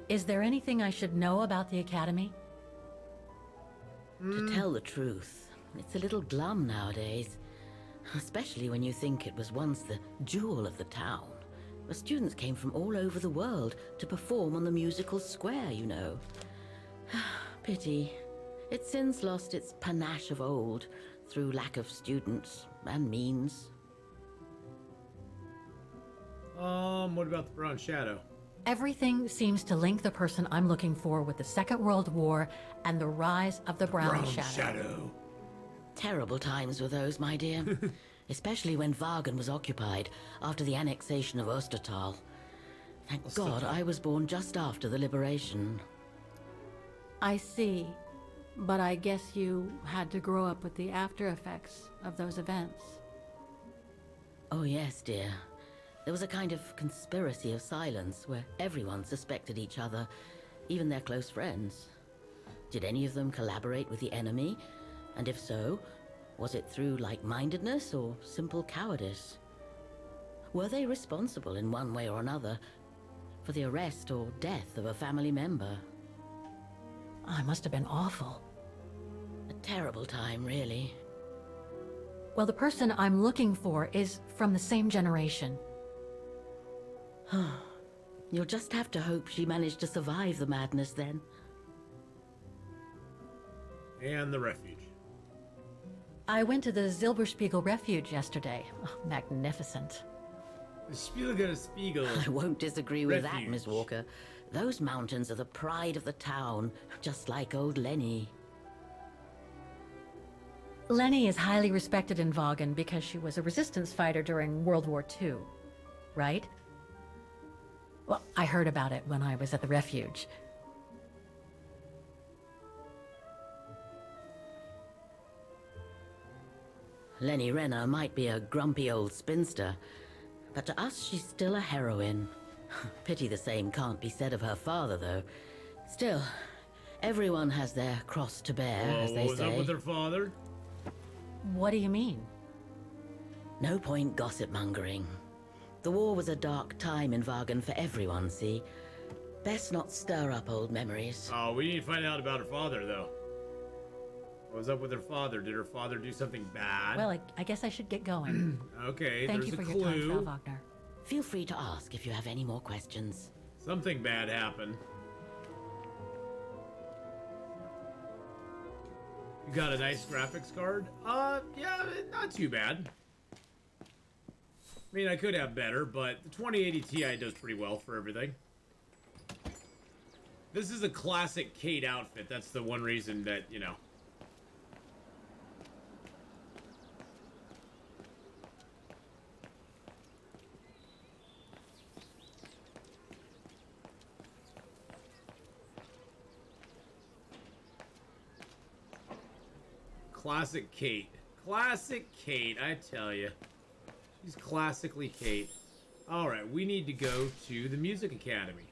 Is there anything I should know about the Academy? To tell the truth, it's a little glum nowadays. Especially when you think it was once the jewel of the town. The students came from all over the world to perform on the musical square, you know. Pity. It's since lost its panache of old through lack of students and means. What about the Brown Shadow? Everything seems to link the person I'm looking for with the Second World War and the rise of the Brown Shadow. Terrible times were those, my dear. Especially when Vagan was occupied after the annexation of Ostertal. Thank God I was born just after the liberation. I see. But I guess you had to grow up with the after effects of those events. Oh yes, dear. There was a kind of conspiracy of silence where everyone suspected each other, even their close friends. Did any of them collaborate with the enemy? And if so, was it through like-mindedness or simple cowardice? Were they responsible in one way or another for the arrest or death of a family member? Oh, it must have been awful. A terrible time, really. Well, the person I'm looking for is from the same generation. You'll just have to hope she managed to survive the madness then. And the Refuge. I went to the Silberspiegel Refuge yesterday. Oh, magnificent. The Spiegel. I won't disagree with that, Miss Walker. Those mountains are the pride of the town, just like old Lenny. Lenny is highly respected in Vagan because she was a resistance fighter during World War II, right? Well, I heard about it when I was at the refuge. Lenny Renner might be a grumpy old spinster, but to us she's still a heroine. Pity the same can't be said of her father, though. Still, everyone has their cross to bear, as they say. What was up with her father? What do you mean? No point gossip-mongering. The war was a dark time in Vagan for everyone, see? Best not stir up old memories. Oh, we need to find out about her father, though. What was up with her father? Did her father do something bad? Well, I guess I should get going. Okay, Thank there's you a for clue. your time, Frau Wagner. Feel free to ask if you have any more questions. Something bad happened. You got a nice graphics card? Yeah, not too bad. I mean, I could have better, but the 2080 Ti does pretty well for everything. This is a classic Kate outfit. That's the one reason that, you know. Classic Kate. Classic Kate, I tell you. She's classically Kate. Alright, we need to go to the Music Academy.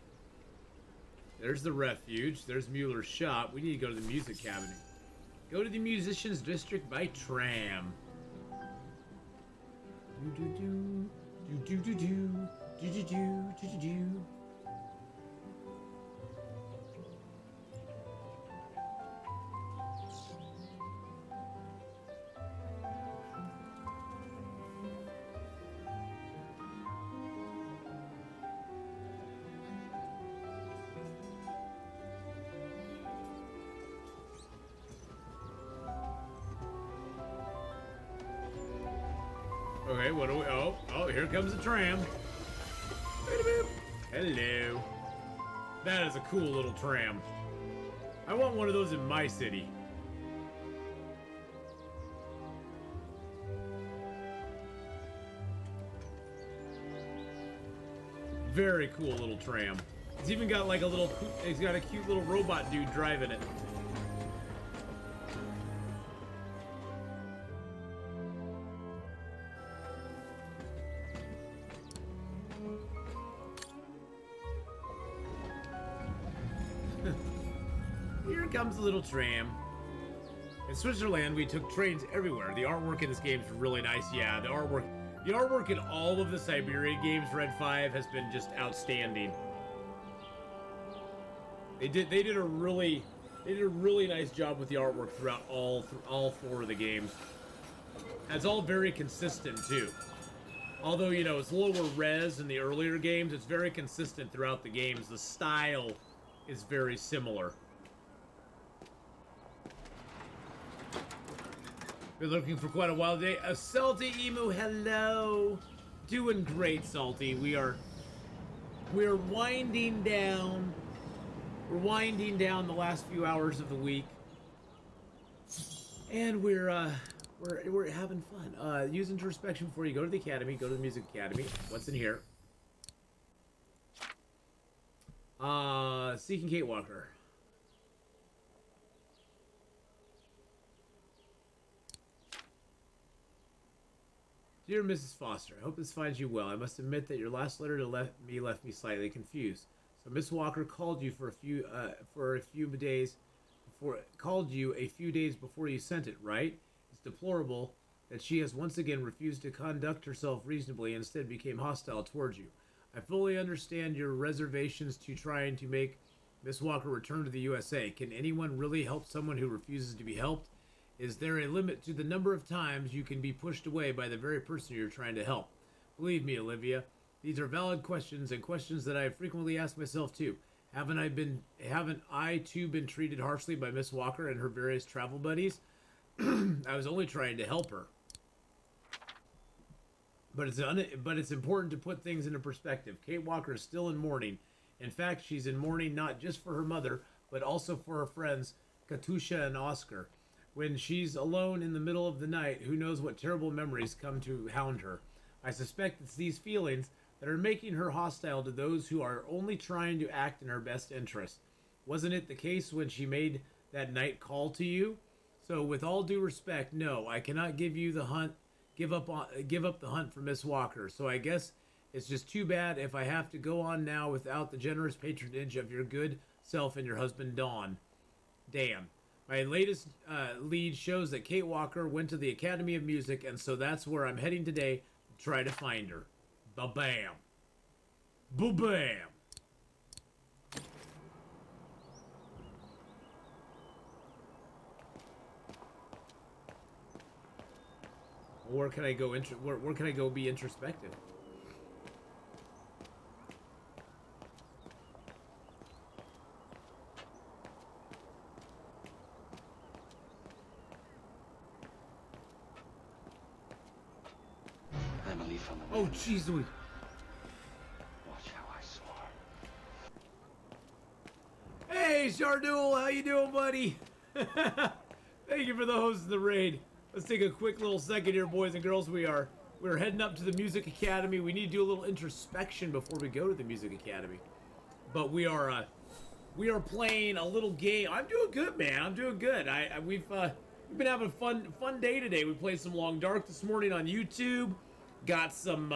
There's the Refuge. There's Mueller's shop. We need to go to the Music Academy. Go to the Musicians District by tram. Do-do-do. Do-do-do-do. Do-do-do. Do-do-do. Okay, what do we... Oh, here comes the tram. Hello. That is a cool little tram. I want one of those in my city. Very cool little tram. It's even got like a little... It's got a cute little robot dude driving it. Here comes the little tram. In Switzerland, we took trains everywhere. The artwork in this game is really nice. Yeah, the artwork in all of the Syberia games, Red 5, has been just outstanding. They did a really nice job with the artwork throughout all 4 of the games. And it's all very consistent too. Although, you know, it's lower res in the earlier games, it's very consistent throughout the games. The style is very similar. Been looking for quite a while today. A Salty Emu, hello. Doing great, Salty. We're winding down. We're winding down the last few hours of the week, and we're having fun. Use introspection before you go to the academy. Go to the music academy. What's in here? Seeking Kate Walker. Dear Mrs. Foster, I hope this finds you well. I must admit that your last letter left me slightly confused. So Miss Walker called you a few days before you sent it, right? It's deplorable that she has once again refused to conduct herself reasonably and instead became hostile towards you. I fully understand your reservations to trying to make Miss Walker return to the USA. Can anyone really help someone who refuses to be helped? Is there a limit to the number of times you can be pushed away by the very person you're trying to help? Believe me, Olivia, these are valid questions and questions that I have frequently asked myself too. Haven't I too been treated harshly by Miss Walker and her various travel buddies? I was only trying to help her. But it's important to put things into perspective. Kate Walker is still in mourning. In fact, she's in mourning not just for her mother, but also for her friends, Katusha and Oscar. When she's alone in the middle of the night, who knows what terrible memories come to hound her. I suspect it's these feelings that are making her hostile to those who are only trying to act in her best interest. Wasn't it the case when she made that night call to you? So with all due respect, no, I cannot give up the hunt for Miss Walker. So I guess it's just too bad if I have to go on now without the generous patronage of your good self and your husband, Dawn. Dan. My latest lead shows that Kate Walker went to the Academy of Music, and so that's where I'm heading today to try to find her. Ba-bam. Ba-bam. Where can I go? Where can I go be introspective? Oh, jeez, Louis. Watch how I swore. Hey, Shardul, how you doing, buddy? Thank you for the host of the raid. Let's take a quick little second here, boys and girls. We're heading up to the Music Academy. We need to do a little introspection before we go to the Music Academy. But we are playing a little game. I'm doing good, man. I'm doing good. We've been having a fun day today. We played some Long Dark this morning on YouTube. Got some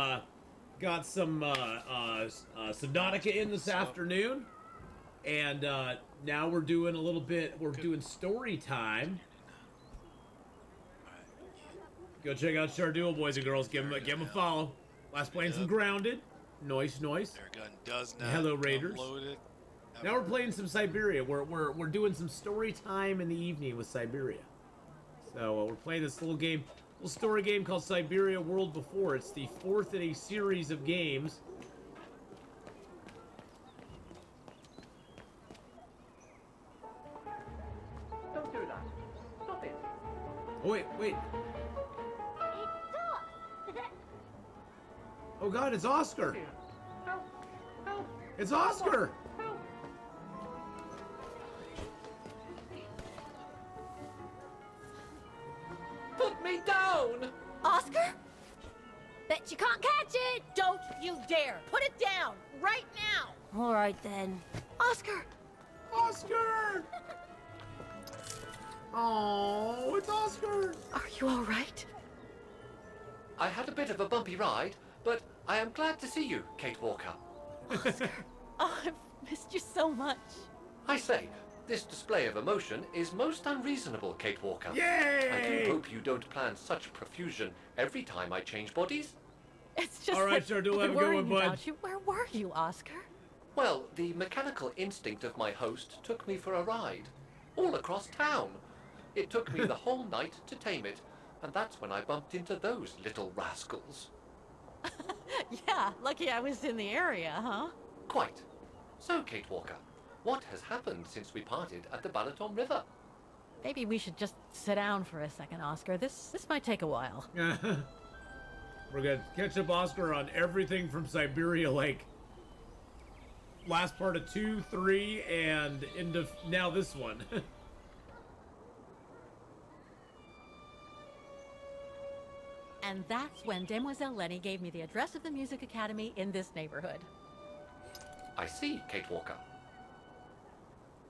Subnautica in this afternoon, and now we're doing we're doing story time. Go check out Shardul, boys and girls. Give him a follow. Last playing some Grounded. Noise. Airgun does not. Hello, Raiders. Loaded. Now we're playing some Syberia. We're doing some story time in the evening with Syberia. So we're playing this little story game called Syberia World Before. It's the 4th in a series of games. Don't do that. Stop it. Oh, wait. Oh God, it's Oscar. Help! Help! It's Oscar. Help! Put me down! Oscar? Bet you can't catch it! Don't you dare! Put it down! Right now! All right then. Oscar! Oscar! Oh, it's Oscar! Are you all right? I had a bit of a bumpy ride, but I am glad to see you, Kate Walker. Oscar. Oh, I've missed you so much. I say, this display of emotion is most unreasonable, Kate Walker. Yay! I do hope you don't plan such profusion every time I change bodies. It's just all right, that sir, do I've have been a good worrying one, bud. about you. Where were you, Oscar? Well, the mechanical instinct of my host took me for a ride, all across town. It took me the whole night to tame it, and that's when I bumped into those little rascals. Yeah, lucky I was in the area, huh? Quite. So, Kate Walker, what has happened since we parted at the Balaton River? Maybe we should just sit down for a second, Oscar. This might take a while. We're gonna catch up Oscar on everything from Syberia, like last part of 2, 3, and into now this one. And that's when Demoiselle Lenny gave me the address of the Music Academy in this neighborhood. I see, Kate Walker.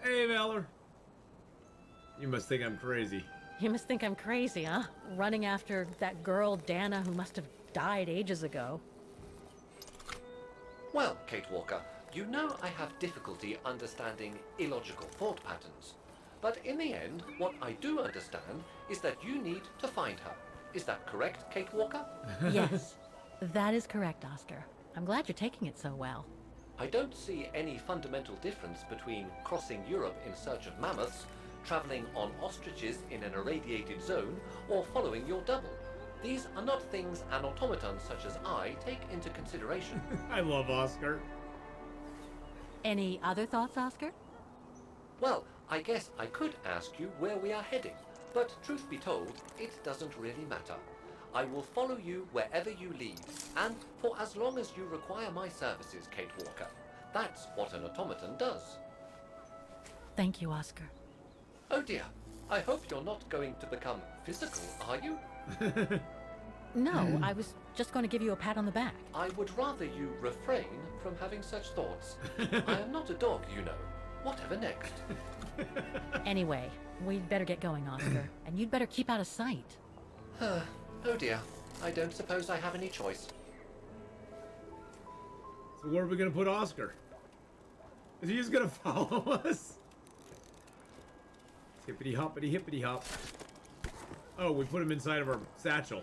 Hey, Valor. You must think I'm crazy. You must think I'm crazy, huh? Running after that girl, Dana, who must have died ages ago. Well, Kate Walker, you know I have difficulty understanding illogical thought patterns. But in the end, what I do understand is that you need to find her. Is that correct, Kate Walker? Yes, that is correct, Oscar. I'm glad you're taking it so well. I don't see any fundamental difference between crossing Europe in search of mammoths, traveling on ostriches in an irradiated zone, or following your double. These are not things an automaton such as I take into consideration. I love Oscar. Any other thoughts, Oscar? Well, I guess I could ask you where we are heading, but truth be told, it doesn't really matter. I will follow you wherever you lead, and for as long as you require my services, Kate Walker. That's what an automaton does. Thank you, Oscar. Oh dear, I hope you're not going to become physical, are you? No, I was just going to give you a pat on the back. I would rather you refrain from having such thoughts. I am not a dog, you know. Whatever next? Anyway, we'd better get going, Oscar. And you'd better keep out of sight. Oh dear, I don't suppose I have any choice. So where are we gonna put Oscar? Is he just gonna follow us? Hippity hoppity hippity hop. Oh, we put him inside of our satchel.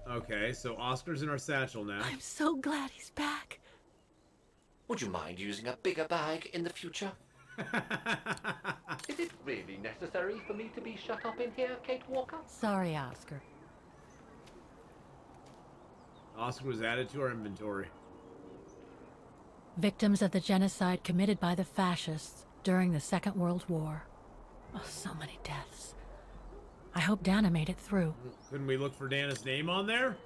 Okay, so Oscar's in our satchel now. I'm so glad he's back. Would you mind using a bigger bag in the future? Is it really necessary for me to be shut up in here, Kate Walker? Sorry, Oscar. Oscar was added to our inventory. Victims of the genocide committed by the fascists during the Second World War. Oh, so many deaths. I hope Dana made it through. Couldn't we look for Dana's name on there?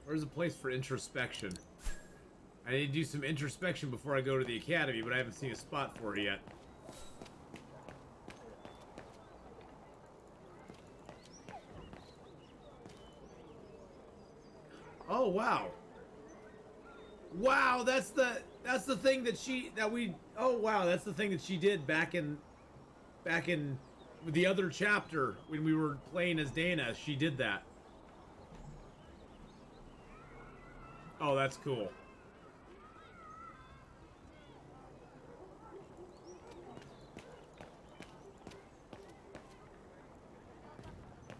Where's a place for introspection? I need to do some introspection before I go to the academy, but I haven't seen a spot for it yet. Oh wow. Wow, that's the thing that oh wow, that's the thing that she did back in the other chapter when we were playing as Dana. She did that. Oh, that's cool.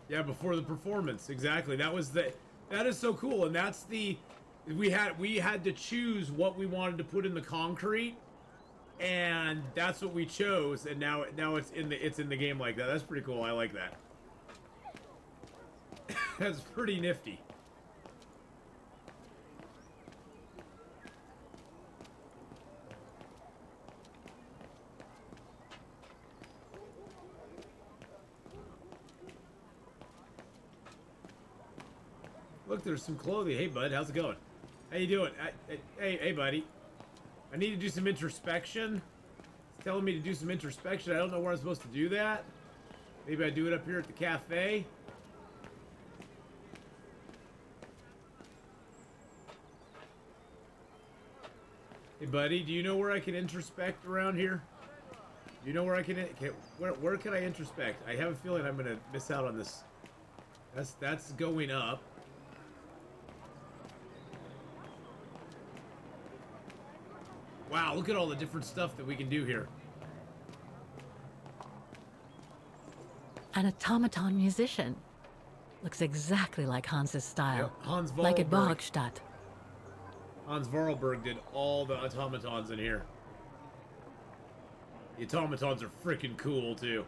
Yeah, before the performance, exactly. That is so cool, and that's we had to choose what we wanted to put in the concrete, and that's what we chose, and now it's in the game like that. That's pretty cool. I like that. That's pretty nifty. Look, there's some clothing. Hey, bud, how's it going? How you doing? Hey, buddy. I need to do some introspection. It's telling me to do some introspection. I don't know where I'm supposed to do that. Maybe I do it up here at the cafe. Hey, buddy, do you know where I can introspect around here? Do you know where I can where can I introspect? I have a feeling I'm gonna miss out on this. That's going up. Wow, look at all the different stuff that we can do here. An automaton musician. Looks exactly like Hans's style. Yep, Hans like at Vorarlberg. Bogstadt. Hans Vorarlberg did all the automatons in here. The automatons are freaking cool, too.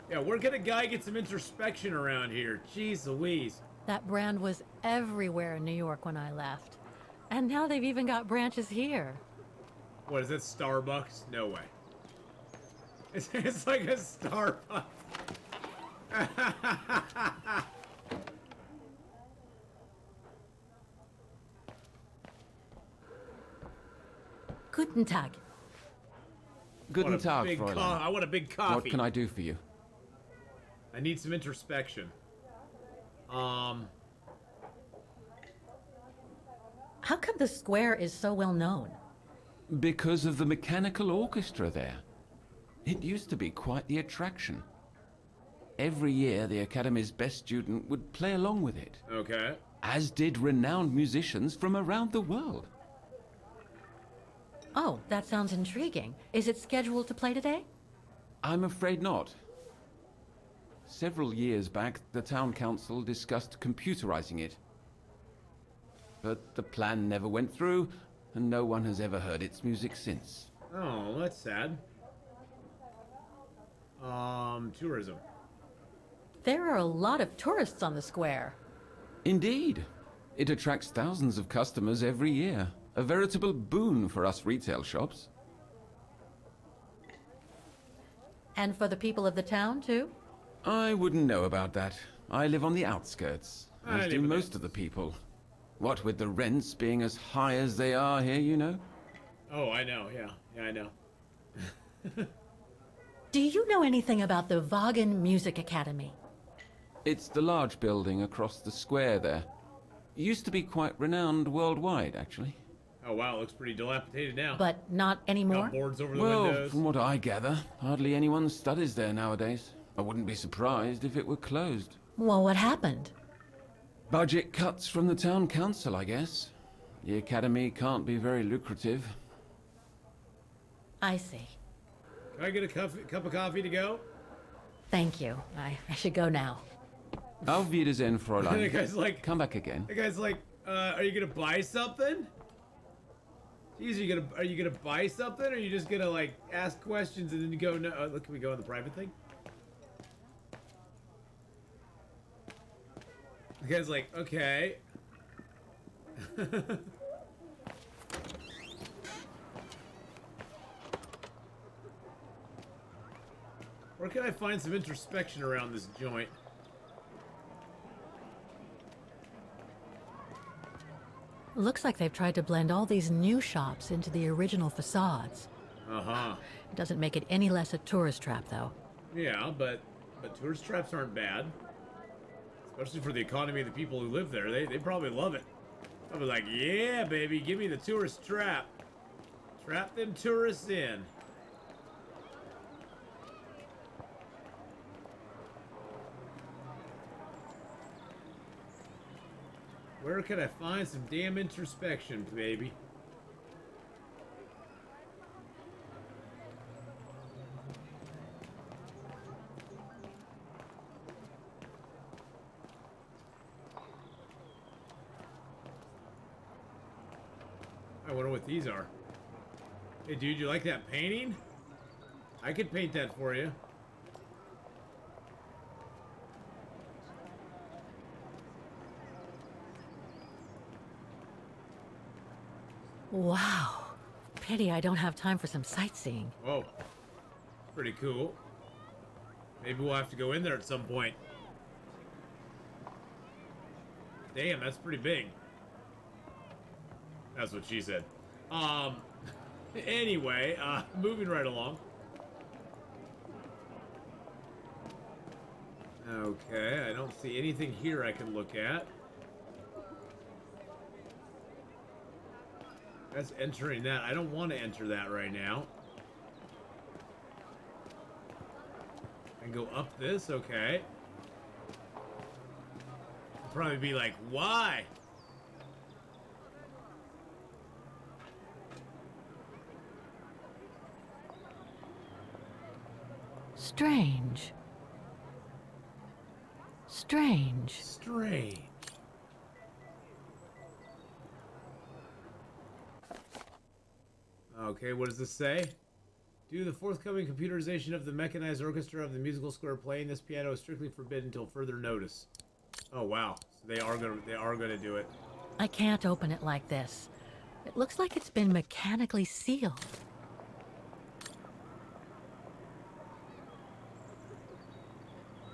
Yeah, where can a guy get some introspection around here? Jeez Louise. That brand was everywhere in New York when I left. And now they've even got branches here. What, is that Starbucks? No way. It's like a Starbucks. Guten Tag. Guten Tag, big Fräulein. I want a big coffee. What can I do for you? I need some introspection. How come the square is so well known? Because of the mechanical orchestra there. It used to be quite the attraction. Every year, the Academy's best student would play along with it. Okay. As did renowned musicians from around the world. Oh, that sounds intriguing. Is it scheduled to play today? I'm afraid not. Several years back, the town council discussed computerizing it. But the plan never went through, and no one has ever heard its music since. Oh, that's sad. Tourism. There are a lot of tourists on the square. Indeed. It attracts thousands of customers every year. A veritable boon for us retail shops. And for the people of the town, too? I wouldn't know about that. I live on the outskirts, as do most of the people. What with the rents being as high as they are here, you know? Oh, I know, yeah. Yeah, I know. Do you know anything about the Wagen Music Academy? It's the large building across the square there. Used to be quite renowned worldwide, actually. Oh, wow, it looks pretty dilapidated now. But not anymore? Got boards over the Well, windows. from what I gather, hardly anyone studies there nowadays. I wouldn't be surprised if it were closed. Well, what happened? Budget cuts from the town council, I guess. The academy can't be very lucrative. I see. Can I get a cup of coffee to go? Thank you. I should go now. Auf Wiedersehen, Fräulein. The guy's like, come back again. The guy's like, are you gonna buy something? Jeez, are you gonna buy something, or are you just gonna like ask questions and then you go? No, look, can we go on the private thing? The guy's like, okay. Where can I find some introspection around this joint? Looks like they've tried to blend all these new shops into the original facades. Uh-huh. It doesn't make it any less a tourist trap, though. Yeah, but tourist traps aren't bad. Especially for the economy of the people who live there. They probably love it. I'll be like, yeah, baby, give me the tourist trap. Trap them tourists in. Where can I find some damn introspection, baby? I wonder what these are. Hey, dude, you like that painting? I could paint that for you. Wow. Pity I don't have time for some sightseeing. Whoa. Pretty cool. Maybe we'll have to go in there at some point. Damn, that's pretty big. That's what she said. Anyway, moving right along. Okay, I don't see anything here I can look at. That's entering that. I don't want to enter that right now. And go up this, okay. I'll probably be like, why? Strange. Strange. Strange. Okay, what does this say? Due to the forthcoming computerization of the mechanized orchestra of the musical square, playing this piano is strictly forbidden until further notice. Oh wow, so they are gonna do it. I can't open it like this. It looks like it's been mechanically sealed.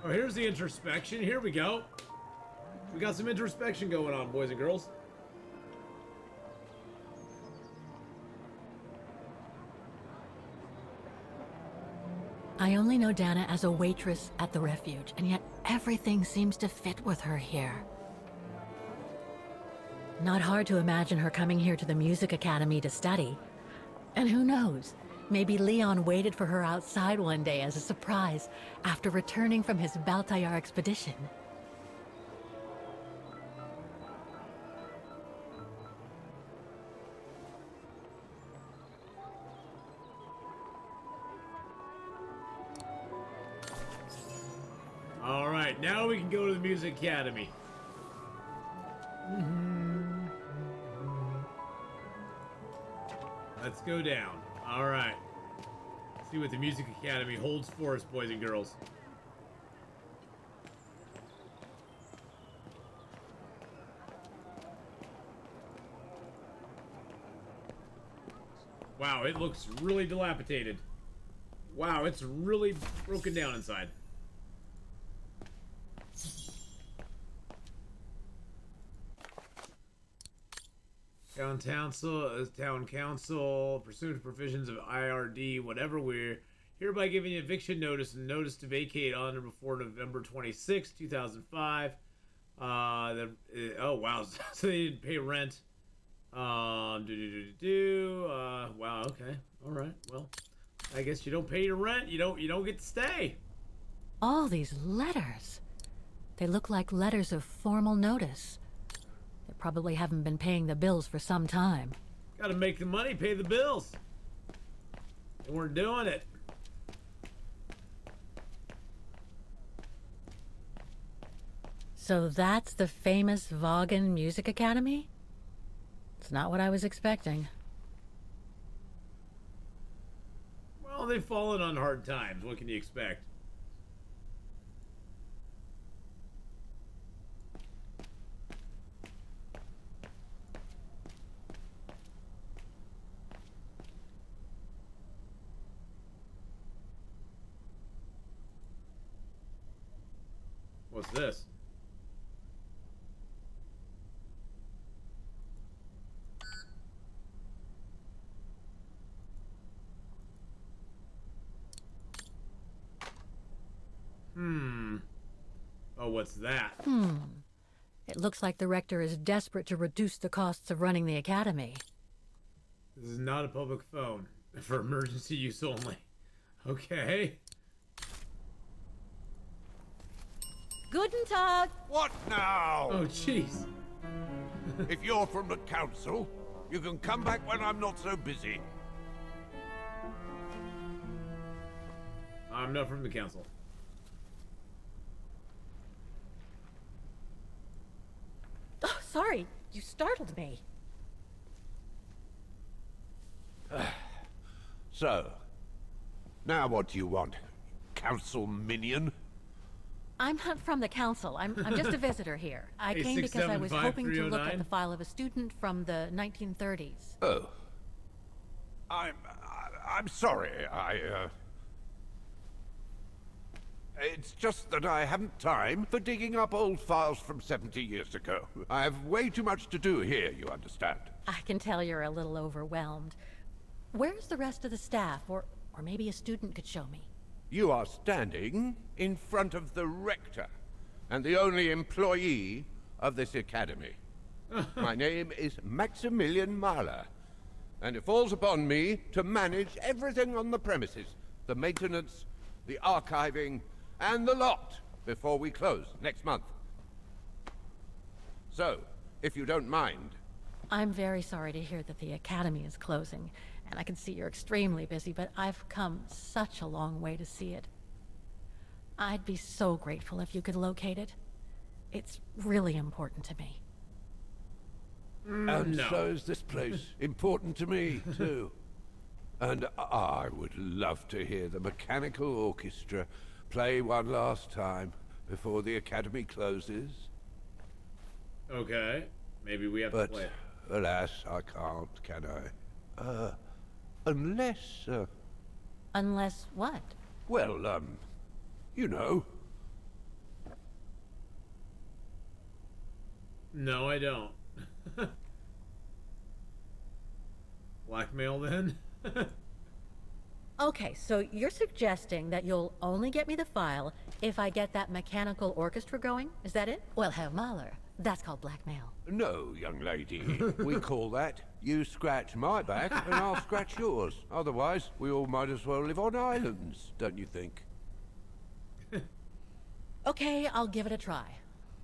Oh, here's the introspection. Here we go. We got some introspection going on, boys and girls. I only know Dana as a waitress at the refuge, and yet everything seems to fit with her here. Not hard to imagine her coming here to the music academy to study. And who knows, maybe Leon waited for her outside one day as a surprise after returning from his Baltayar expedition. All right, now we can go to the music academy. Let's go down. All right. See what the music academy holds for us, boys and girls. Wow, it looks really dilapidated. Wow, it's really broken down inside. Town council, pursuant to provisions of IRD, whatever, we're hereby giving eviction notice and notice to vacate on or before November 26, 2005. Oh wow, so they didn't pay rent. Wow, okay, all right. Well, I guess you don't pay your rent, you don't get to stay. All these letters. They look like letters of formal notice. They probably haven't been paying the bills for some time. Gotta make the money, pay the bills. And we're doing it. So that's the famous Vaughan Music Academy? It's not what I was expecting. Well, they've fallen on hard times. What can you expect? What's this? Oh, what's that? It looks like the rector is desperate to reduce the costs of running the academy. This is not a public phone. For emergency use only. Okay. Guten Tag! What now? Oh, jeez. If you're from the council, you can come back when I'm not so busy. I'm not from the council. Oh, sorry, you startled me. So, now what do you want? Council minion? I'm not from the council. I'm just a visitor here. I came because I was hoping to look at the file of a student from the 1930s. Oh. I'm sorry, It's just that I haven't time for digging up old files from 70 years ago. I have way too much to do here, you understand. I can tell you're a little overwhelmed. Where's the rest of the staff? Or maybe a student could show me. You are standing in front of the rector, and the only employee of this academy. My name is Maximilian Mahler, and it falls upon me to manage everything on the premises. The maintenance, the archiving, and the lot before we close next month. So, if you don't mind... I'm very sorry to hear that the academy is closing, and I can see you're extremely busy, but I've come such a long way to see it. I'd be so grateful if you could locate it. It's really important to me. And so is this place important to me, too. And I would love to hear the mechanical orchestra play one last time before the academy closes. Okay, maybe we have to play it. But, alas, I can't, can I? Unless, Unless what? Well, you know. No, I don't. Blackmail, then? Okay, so you're suggesting that you'll only get me the file if I get that mechanical orchestra going? Is that it? Well, Herr Mahler, that's called blackmail. No, young lady. We call that you scratch my back and I'll scratch yours. Otherwise, we all might as well live on islands, don't you think? Okay, I'll give it a try.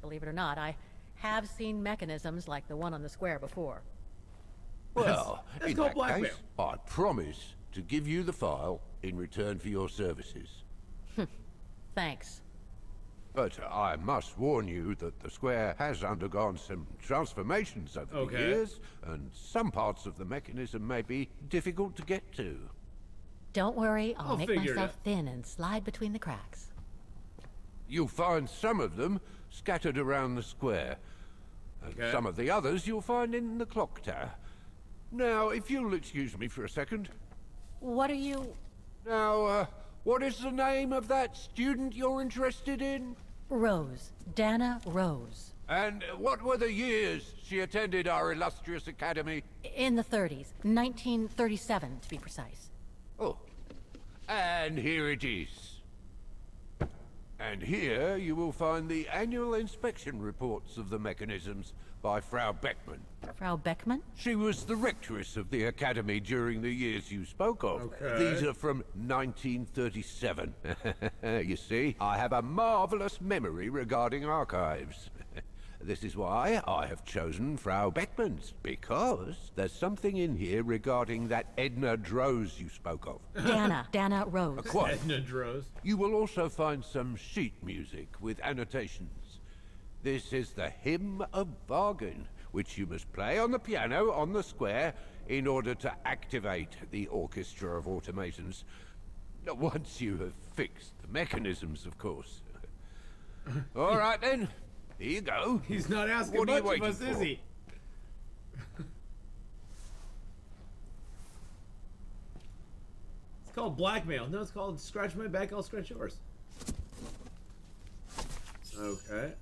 Believe it or not, I have seen mechanisms like the one on the square before. Well, that's in called that blackmail. case, I promise to give you the file in return for your services. Thanks. But I must warn you that the square has undergone some transformations over the years, and some parts of the mechanism may be difficult to get to. Don't worry, I'll make figure it myself out. thin and slide between the cracks. You'll find some of them scattered around the square, and some of the others you'll find in the clock tower. Now, if you'll excuse me for a second. What are you... Now, what is the name of that student you're interested in? Rose. Dana Rose. And what were the years she attended our illustrious academy? In the 30s. 1937, to be precise. Oh. And here it is. And here you will find the annual inspection reports of the mechanisms by Frau Beckmann. Frau Beckmann? She was the rectress of the academy during the years you spoke of. Okay. These are from 1937. You see, I have a marvelous memory regarding archives. This is why I have chosen Frau Beckmann's, because there's something in here regarding that Edna Droz you spoke of. Dana Rose. Quite. Edna Droz. You will also find some sheet music with annotations. This is the Hymn of Bargain, which you must play on the piano on the square in order to activate the Orchestra of Automatons. Once you have fixed the mechanisms, of course. All right, then. Here you go. He's not asking What are you much of waiting us, is for? he? It's called blackmail. No, it's called scratch my back, I'll scratch yours. Okay.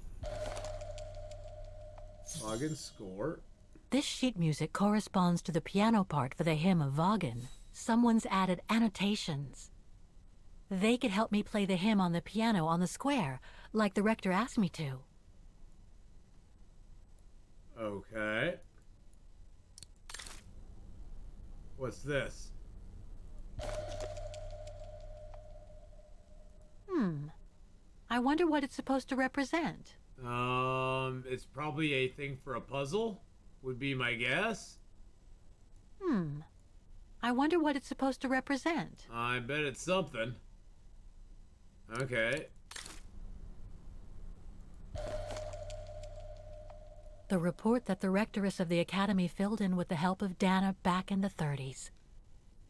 Login score. This sheet music corresponds to the piano part for the Hymn of Vaughan. Someone's added annotations. They could help me play the hymn on the piano on the square, like the rector asked me to. Okay. What's this? I wonder what it's supposed to represent. It's probably a thing for a puzzle, would be my guess. I wonder what it's supposed to represent. I bet it's something. Okay. The report that the rectoress of the academy filled in with the help of Dana back in the 30s.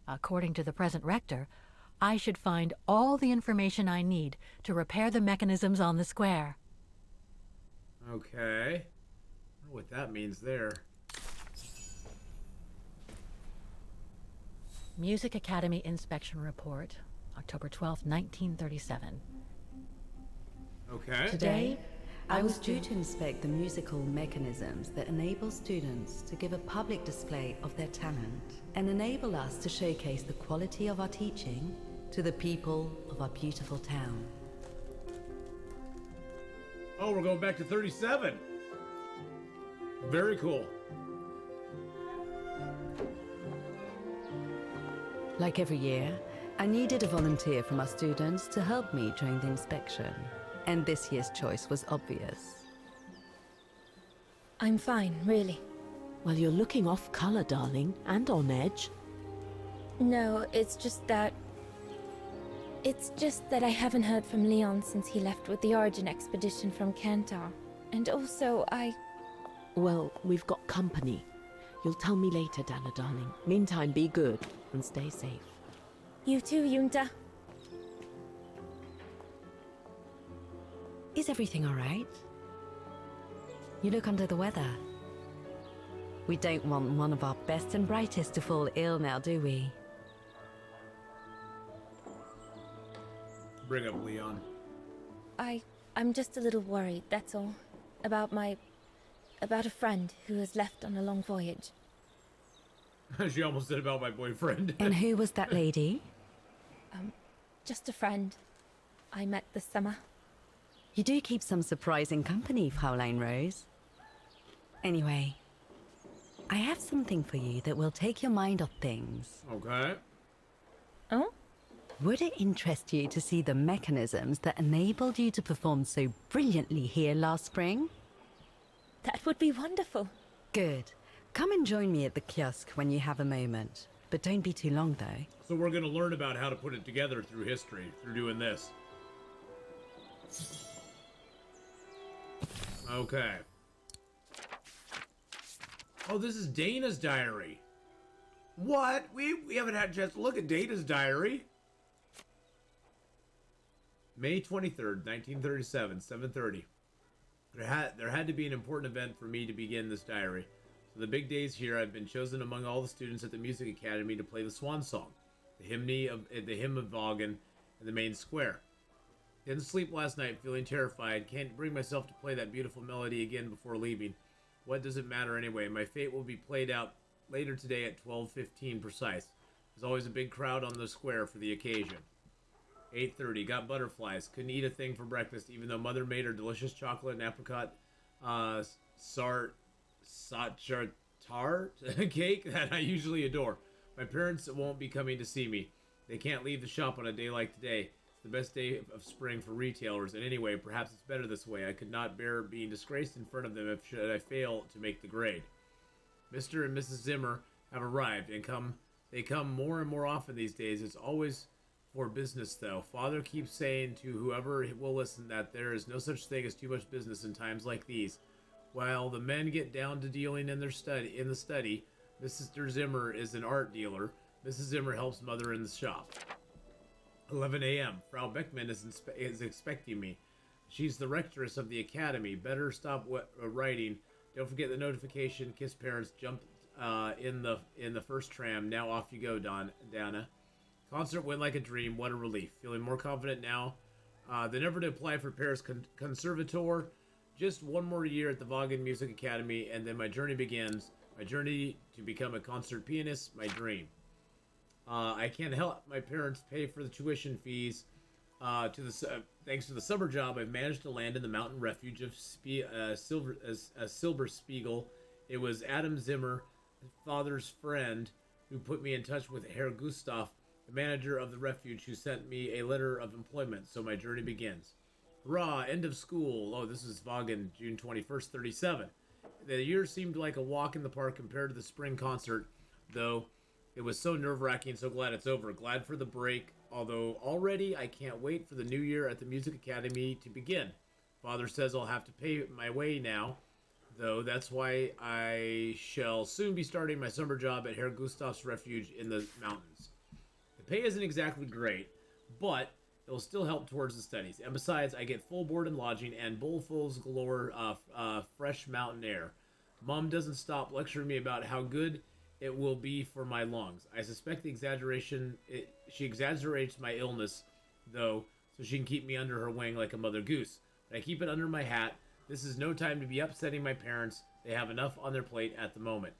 According to the present rector, I should find all the information I need to repair the mechanisms on the square. Okay. I wonder what that means there. Music Academy Inspection Report, October 12th, 1937. Okay. Today, I was due to inspect the musical mechanisms that enable students to give a public display of their talent and enable us to showcase the quality of our teaching to the people of our beautiful town. Oh, we're going back to 37. Very cool. Like every year, I needed a volunteer from our students to help me during the inspection, and this year's choice was obvious. I'm fine, really. Well, you're looking off color, darling, and on edge. No, it's just that I haven't heard from Leon since he left with the Origin expedition from Kantar. And also, Well, we've got company. You'll tell me later, Dana, darling. Meantime, be good and stay safe. You too, Yunta. Is everything all right? You look under the weather. We don't want one of our best and brightest to fall ill now, do we? Bring up Leon. I'm just a little worried, that's all. About a friend who has left on a long voyage. She almost said about my boyfriend. And who was that lady? Just a friend I met this summer. You do keep some surprising company, Fraulein Rose. Anyway, I have something for you that will take your mind off things. Okay. Oh? Would it interest you to see the mechanisms that enabled you to perform so brilliantly here last spring? That would be wonderful. Good. Come and join me at the kiosk when you have a moment. But don't be too long, though. So we're going to learn about how to put it together through history, through doing this. Okay. Oh, this is Dana's diary. What? We haven't had a chance to look at Dana's diary. May 23rd, 1937, 7:30. There had to be an important event for me to begin this diary. So the big day's here. I've been chosen among all the students at the Music Academy to play the Swan Song, the hymn of Vaughan, in the main square. Didn't sleep last night, feeling terrified. Can't bring myself to play that beautiful melody again before leaving. What does it matter anyway? My fate will be played out later today at 12:15 precise. There's always a big crowd on the square for the occasion. 8:30. Got butterflies. Couldn't eat a thing for breakfast, even though Mother made her delicious chocolate and apricot tart cake that I usually adore. My parents won't be coming to see me. They can't leave the shop on a day like today. It's the best day of spring for retailers, and anyway, perhaps it's better this way. I could not bear being disgraced in front of them if should I fail to make the grade. Mr. and Mrs. Zimmer have arrived and they come more and more often these days. It's always for business, though. Father keeps saying to whoever will listen that there is no such thing as too much business in times like these. While the men get down to dealing in the study, Mr. Zimmer is an art dealer. Mrs. Zimmer helps Mother in the shop. 11 a.m. Frau Beckman is expecting me. She's the rectress of the academy. Better stop writing. Don't forget the notification. Kiss parents. Jump in the first tram. Now off you go, Dana. Concert went like a dream. What a relief. Feeling more confident now than ever to apply for Paris Conservatoire. Just one more year at the Vaughan Music Academy, and then my journey begins. My journey to become a concert pianist, my dream. I can't help my parents pay for the tuition fees. Thanks to the summer job, I've managed to land in the mountain refuge of Silberspiegel. It was Adam Zimmer, father's friend, who put me in touch with Herr Gustav, the manager of the refuge, who sent me a letter of employment. So my journey begins. Hurrah, end of school. Oh, this is Vaughan, June 21st, 37. The year seemed like a walk in the park compared to the spring concert, though it was so nerve-wracking, so glad it's over. Glad for the break, although already I can't wait for the new year at the Music Academy to begin. Father says I'll have to pay my way now, though that's why I shall soon be starting my summer job at Herr Gustav's refuge in the mountains. The pay isn't exactly great, but it will still help towards the studies. And besides, I get full board and lodging and bowlfuls galore fresh mountain air. Mom doesn't stop lecturing me about how good it will be for my lungs. I suspect she exaggerates my illness, though, so she can keep me under her wing like a mother goose. but I keep it under my hat. This is no time to be upsetting my parents. They have enough on their plate at the moment.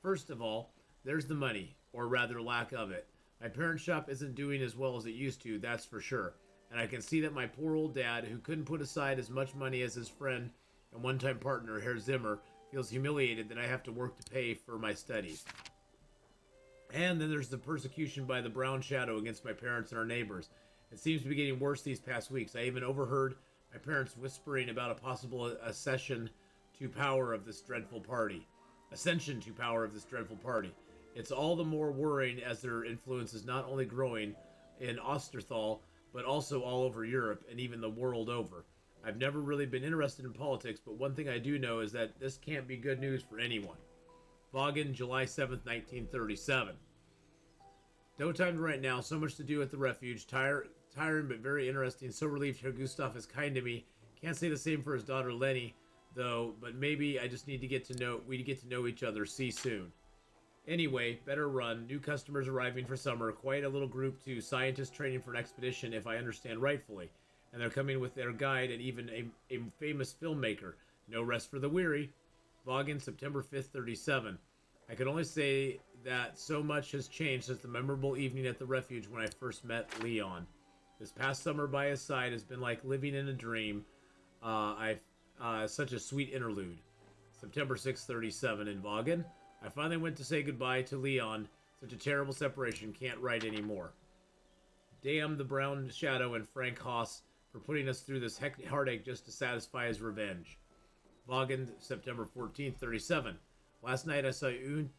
First of all, there's the money, or rather lack of it. My parents' shop isn't doing as well as it used to, that's for sure. And I can see that my poor old dad, who couldn't put aside as much money as his friend and one-time partner, Herr Zimmer, feels humiliated that I have to work to pay for my studies. And then there's the persecution by the Brown Shadow against my parents and our neighbors. It seems to be getting worse these past weeks. I even overheard my parents whispering about a possible ascension to power of this dreadful party. It's all the more worrying as their influence is not only growing in Osterthal, but also all over Europe and even the world over. I've never really been interested in politics, but one thing I do know is that this can't be good news for anyone. Vaughan, July 7th, 1937. No time to write now. So much to do at the refuge. Tiring but very interesting. So relieved Herr Gustav is kind to me. Can't say the same for his daughter Lenny, though, but maybe I just need to get to know each other. See soon. Anyway, better run. New customers arriving for summer. Quite a little group too. Scientists training for an expedition, if I understand rightfully. And they're coming with their guide and even a famous filmmaker. No rest for the weary. Vaughan, September 5th, 37. I can only say that so much has changed since the memorable evening at the refuge when I first met Leon. This past summer by his side has been like living in a dream. Such a sweet interlude. September 6th, 37 in Vaughan. I finally went to say goodbye to Leon. Such a terrible separation, can't write anymore. Damn the Brown Shadow and Frank Haas for putting us through this heartache just to satisfy his revenge. Vaughan, September 14th, 37. Last night I saw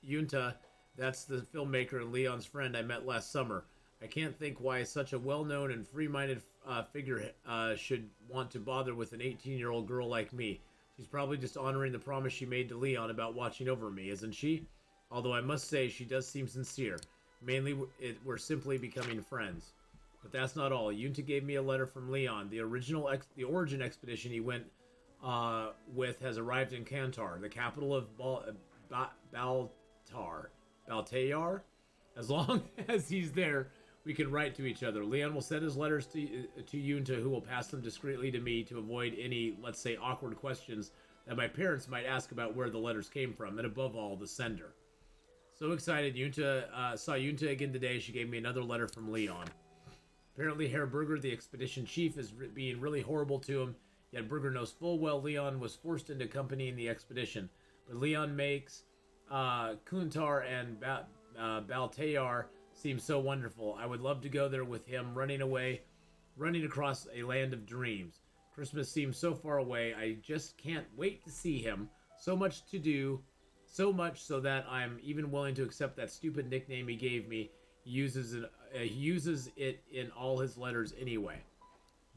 Junta, that's the filmmaker and Leon's friend I met last summer. I can't think why such a well-known and free-minded figure should want to bother with an 18-year-old girl like me. She's probably just honoring the promise she made to Leon about watching over me, isn't she? Although I must say she does seem sincere. Mainly we're simply becoming friends. But that's not all. Junta gave me a letter from Leon. The origin expedition he went with has arrived in Kantar, the capital of Baltayar. As long as he's there, we can write to each other. Leon will send his letters to Junta, who will pass them discreetly to me to avoid any, let's say, awkward questions that my parents might ask about where the letters came from, and above all, the sender. So excited. Saw Junta again today. She gave me another letter from Leon. Apparently, Herr Berger, the expedition chief, is being really horrible to him, yet Berger knows full well Leon was forced into accompanying the expedition. But Leon makes Kuntar and Baltayar seem so wonderful. I would love to go there with him, running across a land of dreams. Christmas seems so far away. I just can't wait to see him. So much to do, so much so that I'm even willing to accept that stupid nickname he gave me. He uses it in all his letters anyway.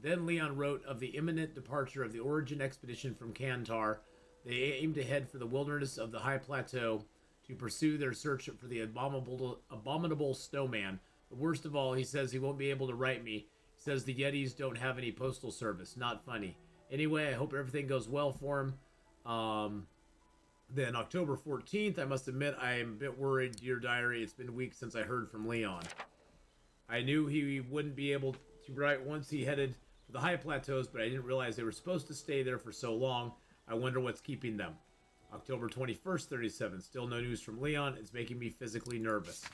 Then Leon wrote of the imminent departure of the origin expedition from Kantar. They aim to head for the wilderness of the high plateau to pursue their search for the abominable snowman. But worst of all, he says he won't be able to write me. He says the Yetis don't have any postal service. Not funny. Anyway, I hope everything goes well for him. Then October 14th, I must admit I am a bit worried, dear diary. It's been weeks since I heard from Leon. I knew he wouldn't be able to write once he headed for the high plateaus, but I didn't realize they were supposed to stay there for so long. I wonder what's keeping them. October 21st, 37. Still no news from Leon. It's making me physically nervous.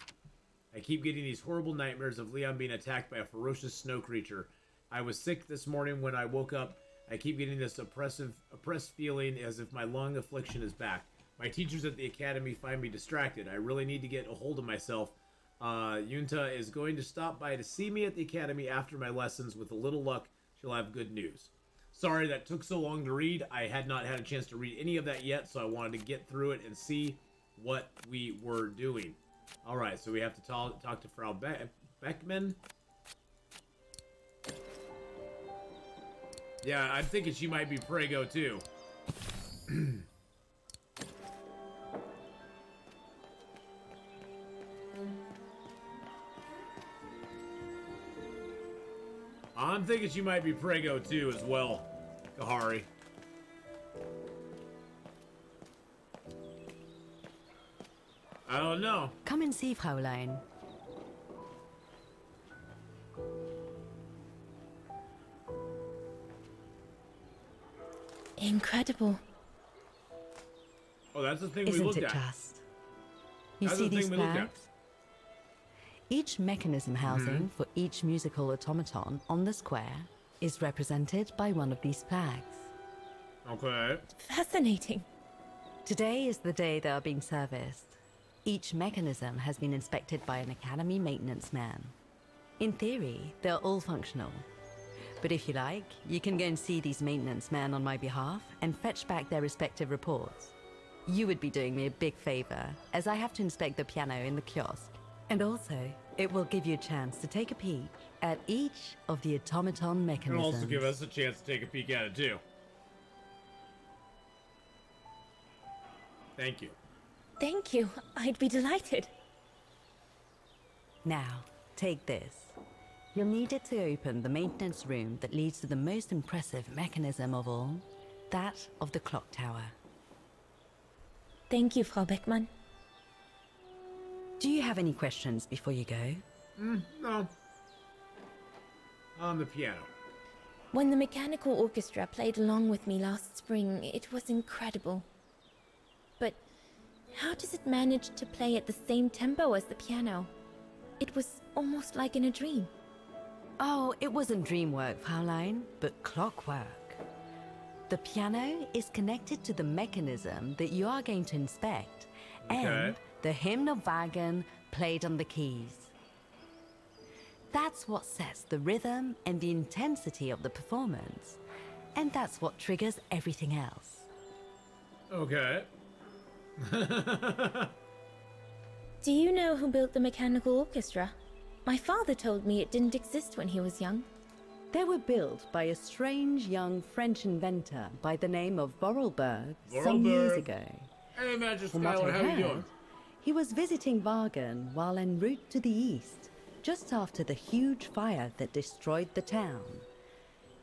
I keep getting these horrible nightmares of Leon being attacked by a ferocious snow creature. I was sick this morning when I woke up. I keep getting this oppressed feeling as if my lung affliction is back. My teachers at the academy find me distracted. I really need to get a hold of myself. Junta is going to stop by to see me at the academy after my lessons. With a little luck, she'll have good news. Sorry that took so long to read. I had not had a chance to read any of that yet, so I wanted to get through it and see what we were doing. Alright, so we have to talk to Frau Beckman. Yeah, I'm thinking she might be Prego too. I'm thinking she might be Prego too as well, Kahari. I don't know. Come and see, Fraulein. incredible. Oh, that's the thing we Isn't looked it at. just? You That's see the these thing we looked at. flags? Each mechanism housing for each musical automaton on the square is represented by one of these flags. Okay. Fascinating. Today is the day they are being serviced. Each mechanism has been inspected by an Academy maintenance man. In theory, they're all functional. But if you like, you can go and see these maintenance men on my behalf and fetch back their respective reports. You would be doing me a big favor, as I have to inspect the piano in the kiosk. And also, it will give you a chance to take a peek at each of the automaton mechanisms. It'll also give us a chance to take a peek at it too. Thank you. Thank you. I'd be delighted. Now, take this. You'll need it to open the maintenance room that leads to the most impressive mechanism of all, that of the clock tower. Thank you, Frau Beckmann. Do you have any questions before you go? No. On the piano. When the mechanical orchestra played along with me last spring, it was incredible. But how does it manage to play at the same tempo as the piano? It was almost like in a dream. Oh, it wasn't dream work, Fraulein, but clockwork. The piano is connected to the mechanism that you are going to inspect, and the hymn of Wagen played on the keys. That's what sets the rhythm and the intensity of the performance, and that's what triggers everything else. Okay. Do you know who built the mechanical orchestra? My father told me it didn't exist when he was young. They were built by a strange young French inventor by the name of Vorarlberg some years ago. Hey, Magic From what Skylar, I how you heard, doing? he was visiting Wagen while en route to the east, just after the huge fire that destroyed the town.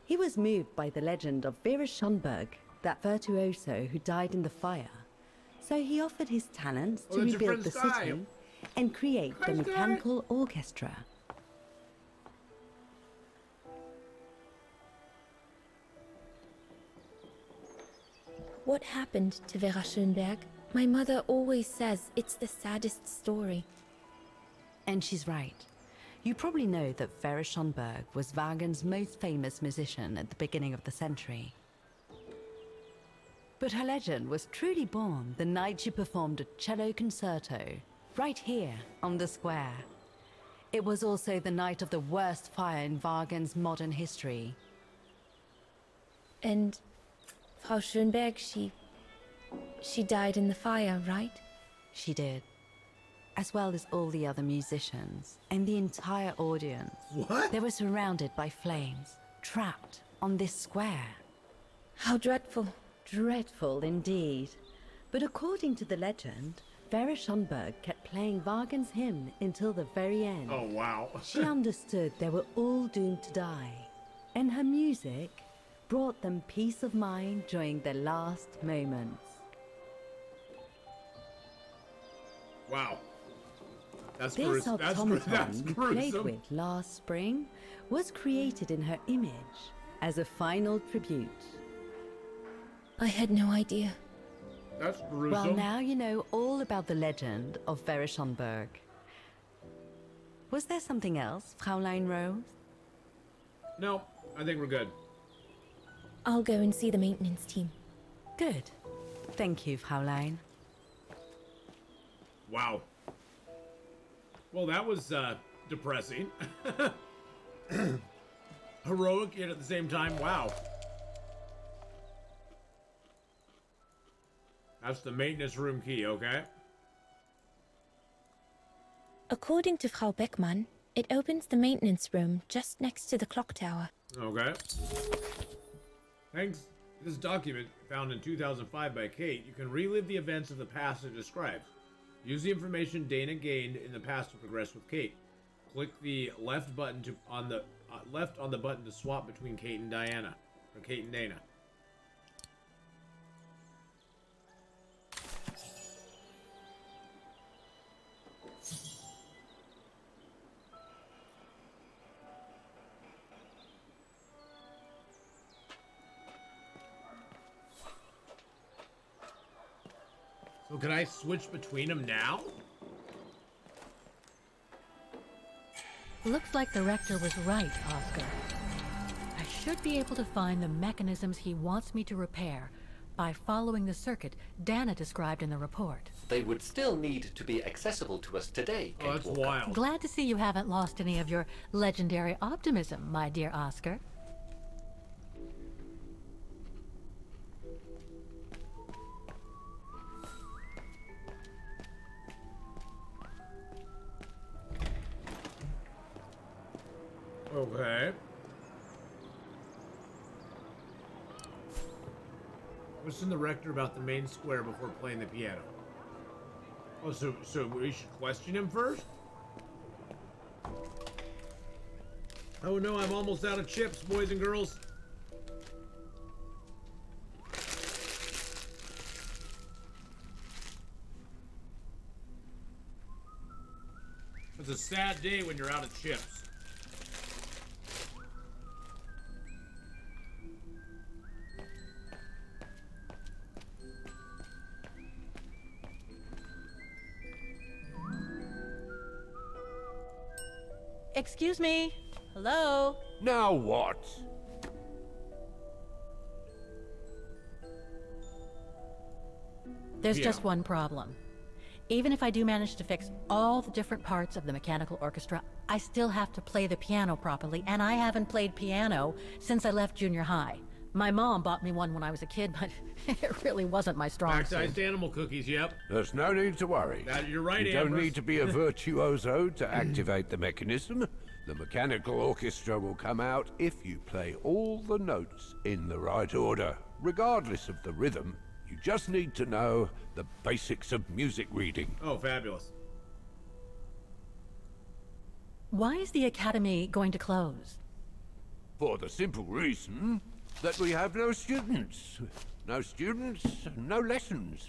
He was moved by the legend of Vera Schönberg, that virtuoso who died in the fire. So he offered his talents to that's your rebuild friend the Sky. city and create Hi, the Sky. mechanical orchestra. What happened to Vera Schönberg? My mother always says it's the saddest story. And she's right. You probably know that Vera Schönberg was Wagen's most famous musician at the beginning of the century. But her legend was truly born the night she performed a cello concerto, right here on the square. It was also the night of the worst fire in Wagen's modern history. And Frau Schönberg, she died in the fire, right? She did. As well as all the other musicians and the entire audience. What? They were surrounded by flames, trapped on this square. How dreadful. Dreadful indeed. But according to the legend, Vera Schönberg kept playing Wagen's hymn until the very end. Oh, wow. She understood they were all doomed to die, and her music brought them peace of mind during their last moments. Wow. That's This automaton that's you played gruesome. with last spring was created in her image as a final tribute. I had no idea. That's gruesome. Well, now you know all about the legend of Vera Schönberg. Was there something else, Fraulein Rose? No, I think we're good. I'll go and see the maintenance team. Good. Thank you, Fraulein. Wow. Well, that was depressing. Heroic, yet at the same time, wow. That's the maintenance room key, okay? According to Frau Beckmann, it opens the maintenance room just next to the clock tower. Okay. Thanks to this document found in 2005 by Kate, you can relive the events of the past it describes. Use the information Dana gained in the past to progress with Kate. Click the left button on the button to swap between Kate and Diana, or Kate and Dana. So can I switch between them now? Looks like the rector was right, Oscar. I should be able to find the mechanisms he wants me to repair by following the circuit Dana described in the report. They would still need to be accessible to us today, Kate that's Walker. wild. Glad to see you haven't lost any of your legendary optimism, my dear Oscar. Okay. Question the rector about the main square before playing the piano. Oh, so we should question him first? Oh no, I'm almost out of chips, boys and girls. It's a sad day when you're out of chips. Excuse me. Hello? Now what? There's just one problem. Even if I do manage to fix all the different parts of the mechanical orchestra, I still have to play the piano properly, and I haven't played piano since I left junior high. My mom bought me one when I was a kid, but it really wasn't my strong suit. Baptized animal cookies, yep. There's no need to worry. You're right, You don't Ambrose. need to be a virtuoso to activate the mechanism. The mechanical orchestra will come out if you play all the notes in the right order, regardless of the rhythm. You just need to know the basics of music reading. Oh, fabulous. Why is the academy going to close? For the simple reason that we have no students. No students, no lessons.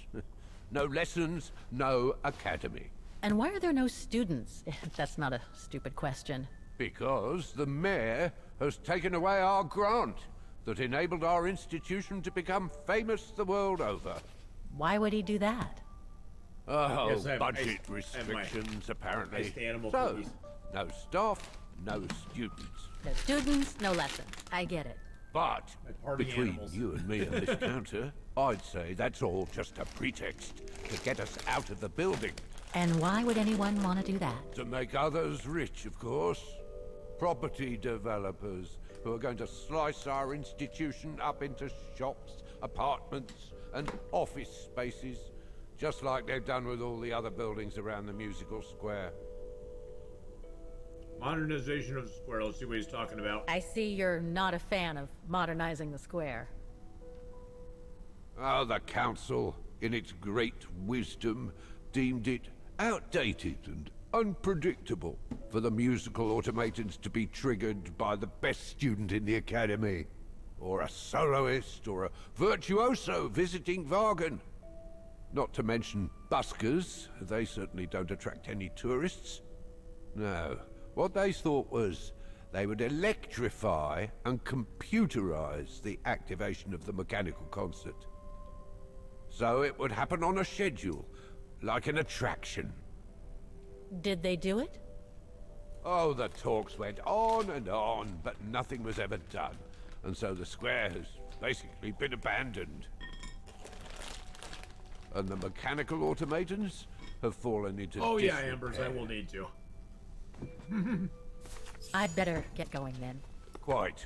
No lessons, no academy. And why are there no students? That's not a stupid question. Because the mayor has taken away our grant that enabled our institution to become famous the world over. Why would he do that? Oh, Yes, I have budget iced- restrictions, apparently. iced animal So, cookies. no staff, no students. No students, no lessons. I get it. But party between animals. you and me and this counter, I'd say that's all just a pretext to get us out of the building. And why would anyone want to do that? To make others rich, of course. Property developers who are going to slice our institution up into shops, apartments, and office spaces, just like they've done with all the other buildings around the musical square. Modernization of the square. Let's see what he's talking about. I see you're not a fan of modernizing the square. Oh, the council, in its great wisdom, deemed it outdated and unpredictable for the musical automatons to be triggered by the best student in the academy, or a soloist, or a virtuoso visiting Vargan. Not to mention buskers, they certainly don't attract any tourists. No, what they thought was they would electrify and computerize the activation of the mechanical concert. So it would happen on a schedule, like an attraction. Did they do it? Oh, the talks went on, but nothing was ever done. And so the square has basically been abandoned. And the mechanical automatons have fallen into Oh yeah, disrepair. Ambers, I will need to. I'd better get going then. Quite.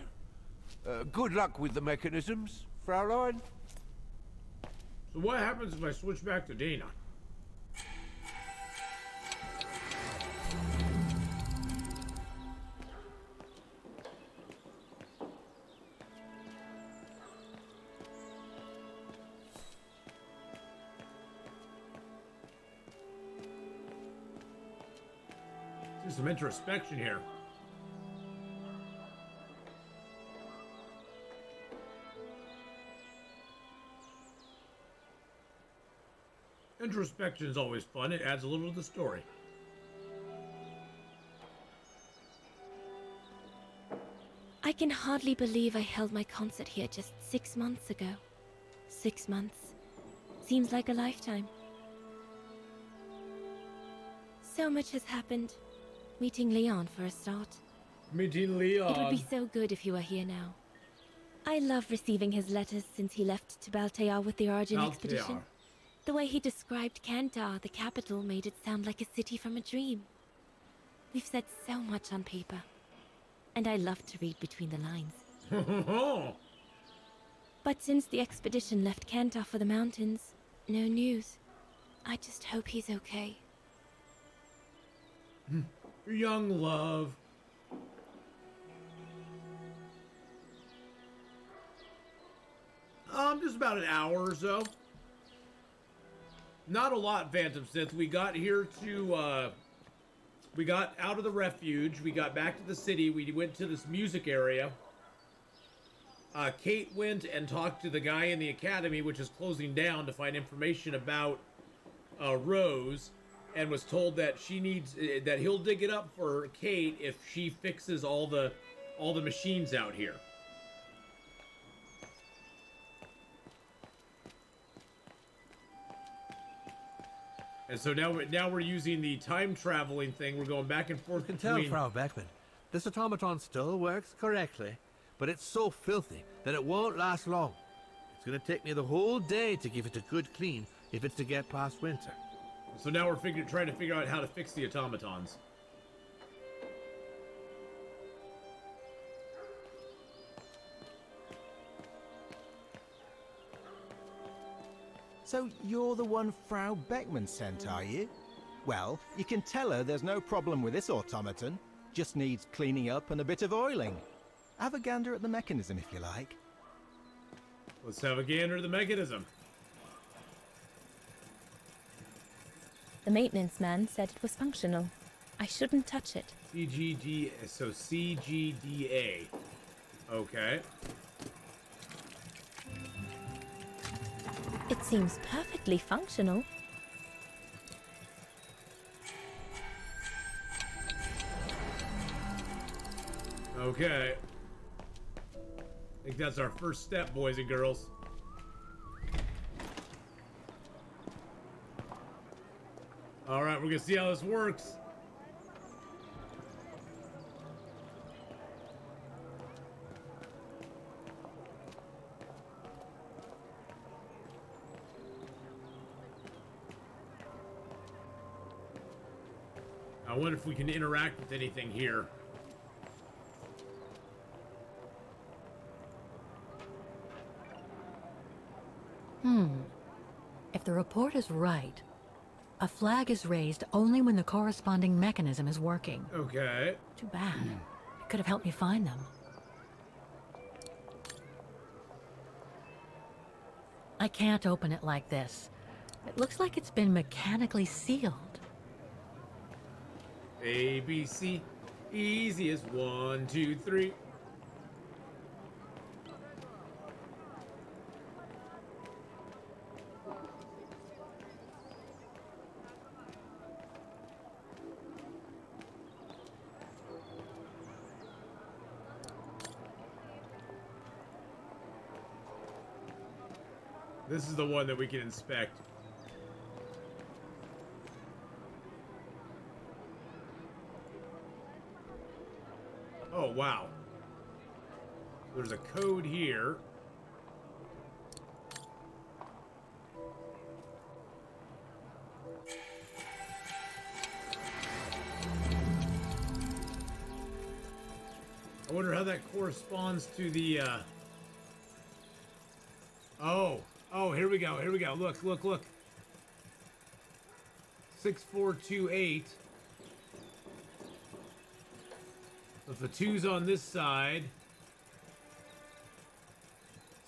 Good luck with the mechanisms, Fraulein. So what happens if I switch back to Dana? Do some introspection here. Introspection is always fun. It adds a little to the story. I can hardly believe I held my concert here just 6 months ago. 6 months. Seems like a lifetime. So much has happened. Meeting Leon for a start. Meeting Leon. It would be so good if he were here now. I love receiving his letters since he left to Baltear with the Origin expedition. The way he described Kantar, the capital, made it sound like a city from a dream. We've said so much on paper. And I love to read between the lines. But since the expedition left Kantar for the mountains, no news. I just hope he's okay. Young love. Just about an hour or so. Not a lot, Phantom Sith. We got here to, we got out of the refuge. We got back to the city. We went to this music area. Kate went and talked to the guy in the academy, which is closing down, to find information about Rose, and was told that she needs that he'll dig it up for Kate if she fixes all the machines out here. And so now we're using the time traveling thing. We're going back and forth. You can tell, Frau Beckman, this automaton still works correctly, but it's so filthy that it won't last long. It's going to take me the whole day to give it a good clean if it's to get past winter. So now we're trying to figure out how to fix the automatons. So you're the one Frau Beckman sent, are you? Well, you can tell her there's no problem with this automaton. Just needs cleaning up and a bit of oiling. Have a gander at the mechanism if you like. Let's have a gander at the mechanism. The maintenance man said it was functional. I shouldn't touch it. So CGDA. Okay. It seems perfectly functional. Okay. I think that's our first step, boys and girls. All right, we're gonna see how this works. I wonder if we can interact with anything here. If the report is right, a flag is raised only when the corresponding mechanism is working. Okay. Too bad. It could have helped me find them. I can't open it like this. It looks like it's been mechanically sealed. A, B, C. Easy as 1, 2, 3. This is the one that we can inspect. Oh, wow. There's a code here. I wonder how that corresponds to the, Oh, here we go. Here we go. Look, look, look. 6428. So if the 2's on this side.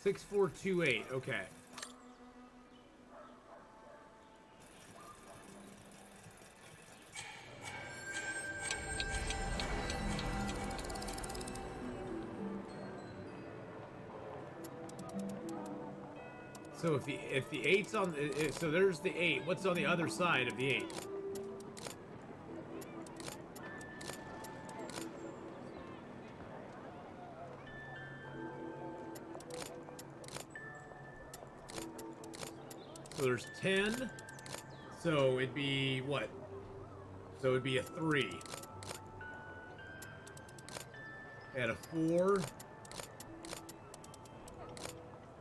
6428. Okay. So if the 8's on, so there's the 8. What's on the other side of the 8? So there's 10. So it'd be what? So it would be a 3. And a 4.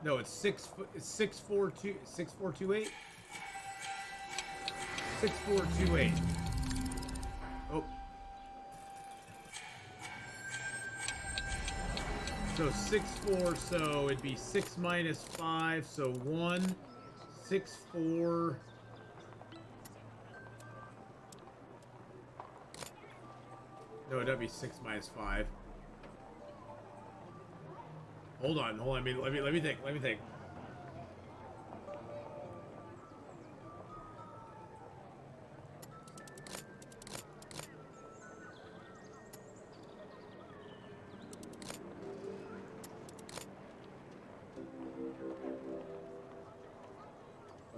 No, it's 6428. 6428. Oh. So 6-4, so it'd be 6 minus 5, so 1, 6, 4. No, that'd be 6 minus 5. Hold on. Let me think.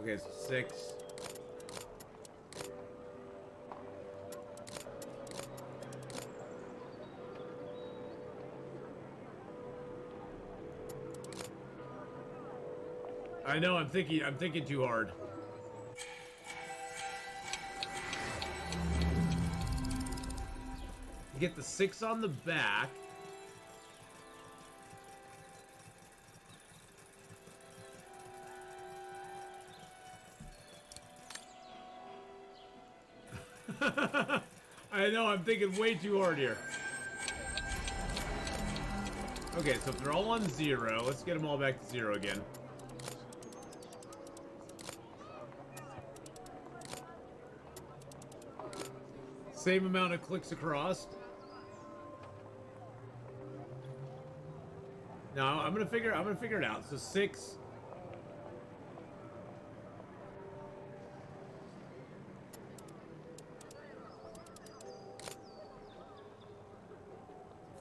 Okay, so 6. I know, I'm thinking too hard. You get the 6 on the back. I know, I'm thinking way too hard here. Okay, so if they're all on 0, let's get them all back to 0 again. Same amount of clicks across. No, I'm gonna figure it out. So 6.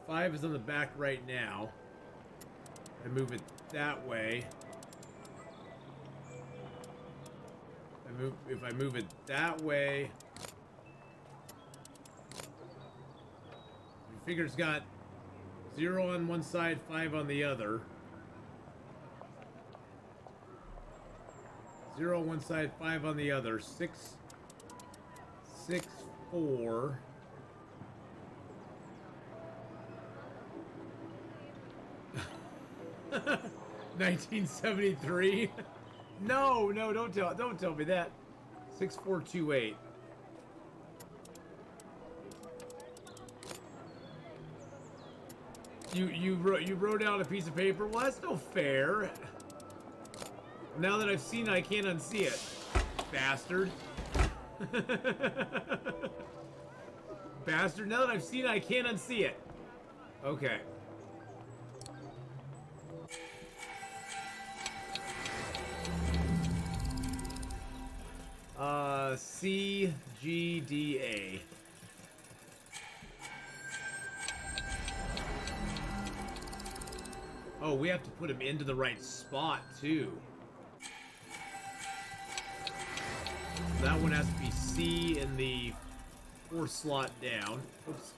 Five is on the back right now. I move it that way. If I move it that way. You figure it's got 0 on one side, 5 on the other. 0 on one side, 5 on the other. 6, 6, 4. $1973. No, don't tell me that. 6428. You wrote out a piece of paper. Well, that's no fair. Now that I've seen it, I can't unsee it. Bastard. Bastard. Now that I've seen it, I can't unsee it. Okay. CGDA. Oh, we have to put him into the right spot, too. That one has to be C in the 4th slot down. Oops.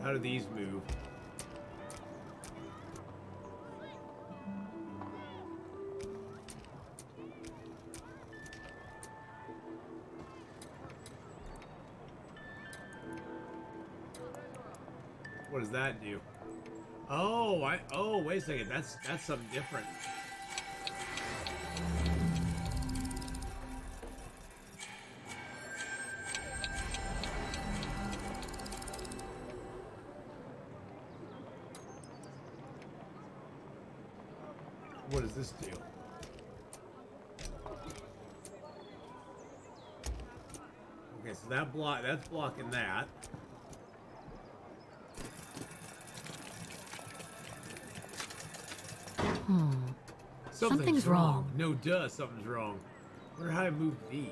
How do these move? What does that do? Oh, wait a second. That's something different. What does this do? Okay, so that's blocking that. Something's wrong. No, duh, something's wrong. I wonder how I move these.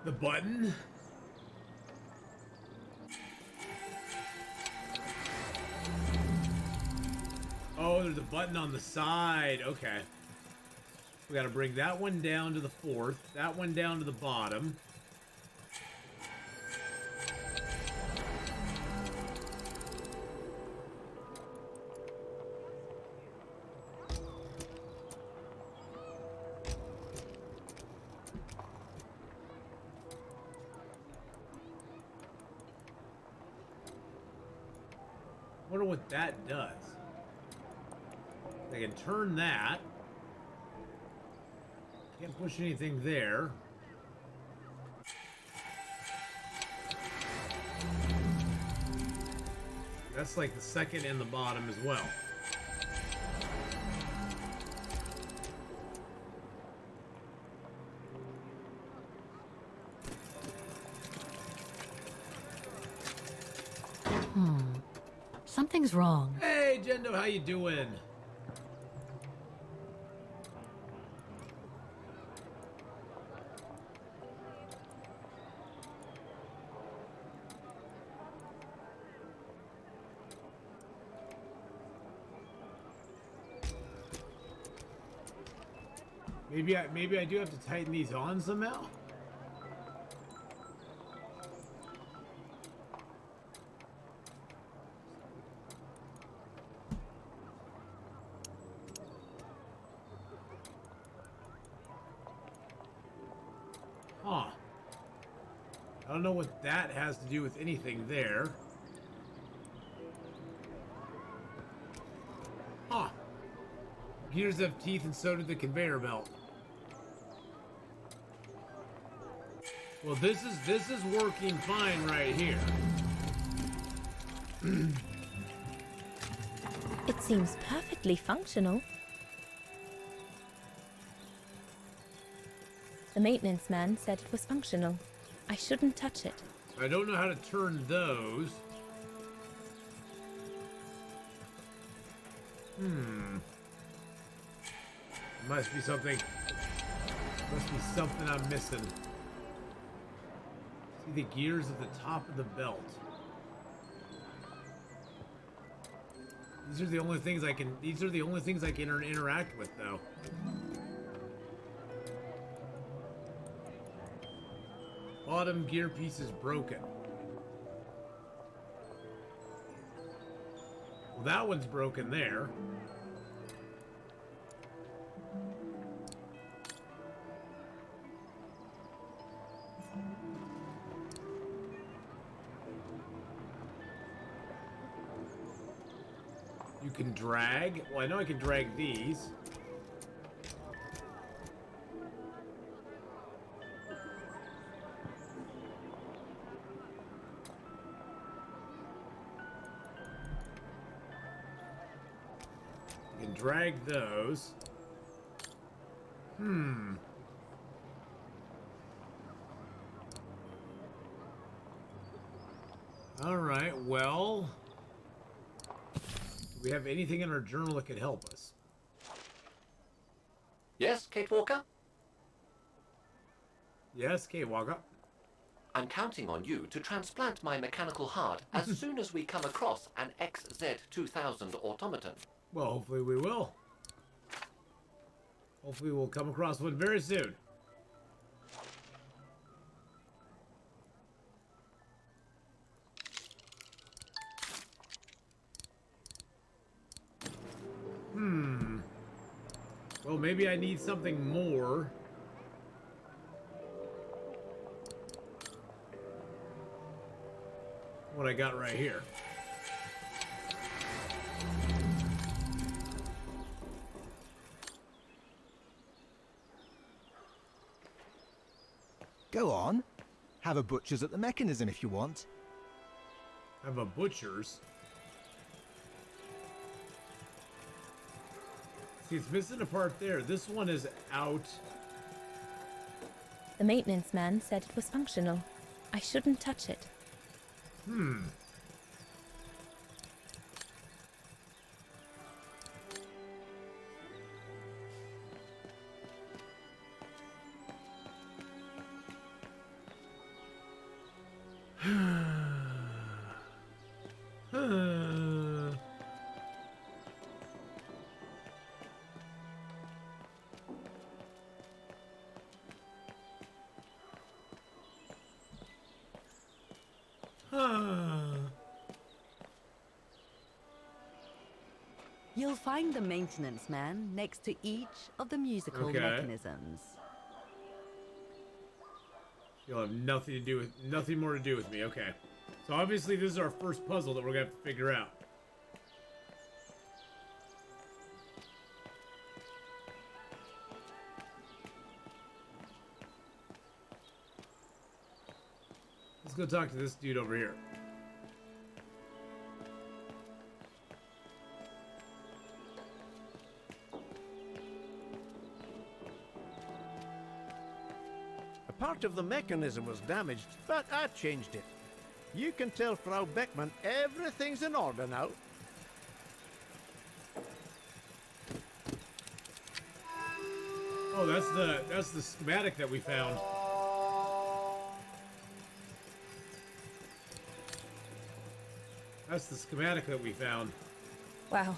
The button? Oh, Oh, there's a button on the side. Okay. We gotta bring that one down to the 4th, that one down to the bottom. Wonder what that does. I can turn that. Can't push anything there. That's like the second and the bottom as well. Something's wrong. Hey, Jendo, how you doing? Maybe I do have to tighten these on somehow. Huh. I don't know what that has to do with anything there. Huh. Gears have teeth and so did the conveyor belt. Well, this is working fine right here. It seems perfectly functional. The maintenance man said it was functional. I shouldn't touch it. I don't know how to turn those. Must be something I'm missing. See the gears at the top of the belt. These are the only things I can interact with though. Bottom gear piece is broken. Well, that one's broken there. You can drag. Well, I know I can drag these. You can drag those. All right, well, do we have anything in our journal that could help us? Yes, Kate Walker? Yes, Kate Walker. I'm counting on you to transplant my mechanical heart as soon as we come across an XZ2000 automaton. Well, hopefully we will. Hopefully we'll come across one very soon. Well, maybe I need something more. What I got right here. Go on. Have a butcher's at the mechanism if you want. Have a butcher's? See, it's missing a part there. This one is out. The maintenance man said it was functional. I shouldn't touch it. You'll find the maintenance man next to each of the musical mechanisms. You'll have nothing more to do with me. Okay. So obviously this is our first puzzle that we're gonna have to figure out. Let's go talk to this dude over here. A part of the mechanism was damaged, but I changed it. You can tell Frau Beckman everything's in order now. Oh, that's the schematic that we found. That's the schematic that we found. Wow.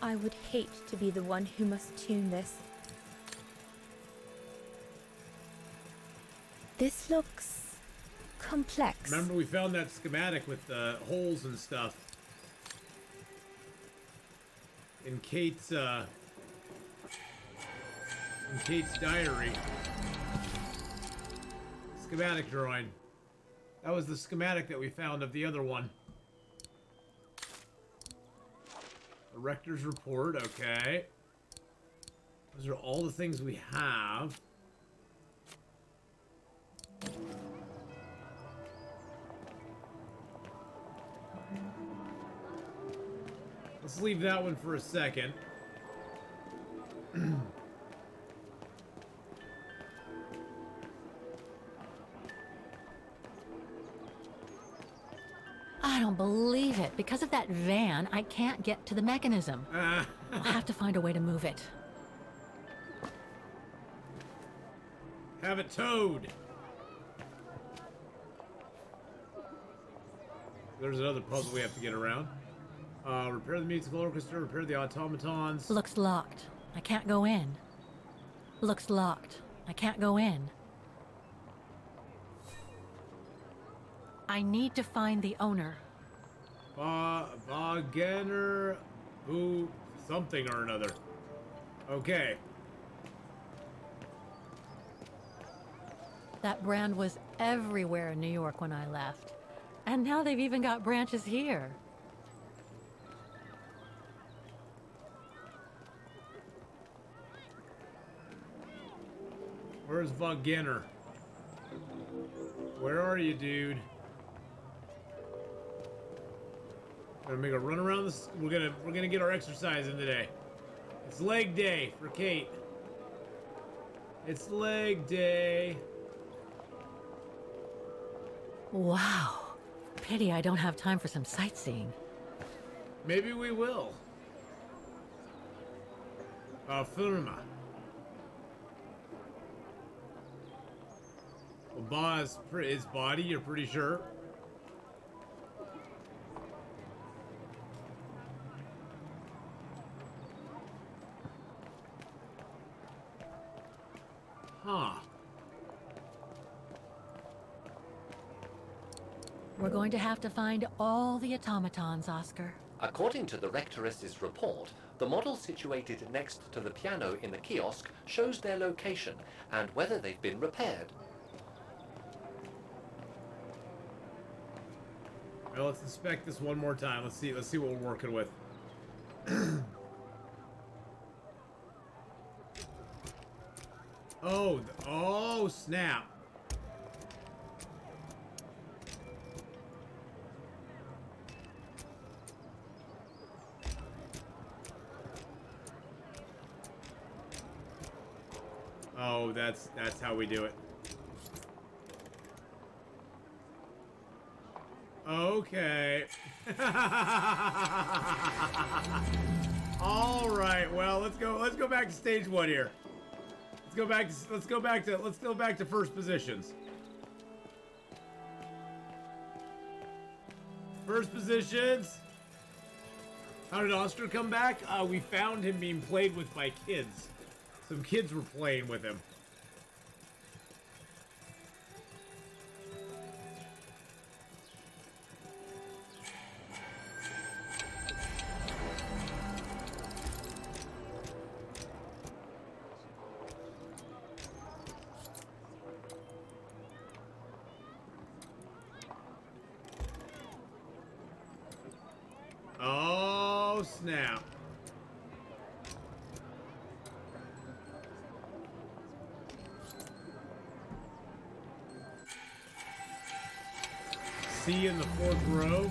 I would hate to be the one who must tune this. This looks complex. Remember, we found that schematic with the holes and stuff in Kate's diary. Schematic drawing. That was the schematic that we found of the other one. The rector's report, okay. Those are all the things we have. Let's leave that one for a second. I don't believe it. Because of that van, I can't get to the mechanism. I'll have to find a way to move it. Have it towed. There's another puzzle we have to get around. Repair the musical orchestra, repair the automatons. Looks locked. I can't go in. Looks locked. I can't go in. I need to find the owner. Wagener, who, something or another. Okay. That brand was everywhere in New York when I left. And now they've even got branches here. Where's Wagener? Where are you, dude? Gonna make a run around this. We're gonna get our exercise in today. It's leg day for Kate. It's leg day. Wow. Pity I don't have time for some sightseeing. Maybe we will. Firma. Well, his body, you're pretty sure? Huh. We're going to have to find all the automatons, Oscar. According to the Rectoress's report, the model situated next to the piano in the kiosk shows their location and whether they've been repaired. Well, let's inspect this one more time. Let's see what we're working with. Oh, snap. Oh, that's how we do it. Okay. All right. Well, let's go back to stage one here. Let's go back to first positions. First positions. How did Oscar come back? We found him being played with by kids. Some kids were playing with him. snap. C in the 4th row.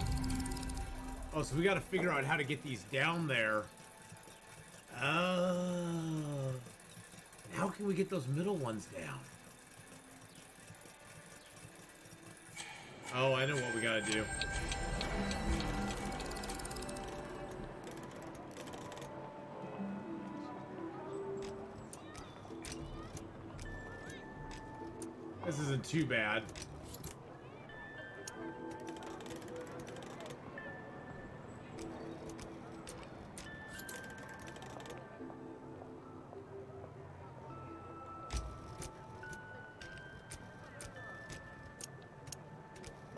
Oh, so we got to figure out how to get these down there. Oh. How can we get those middle ones down? Oh, I know what we got to do. This isn't too bad.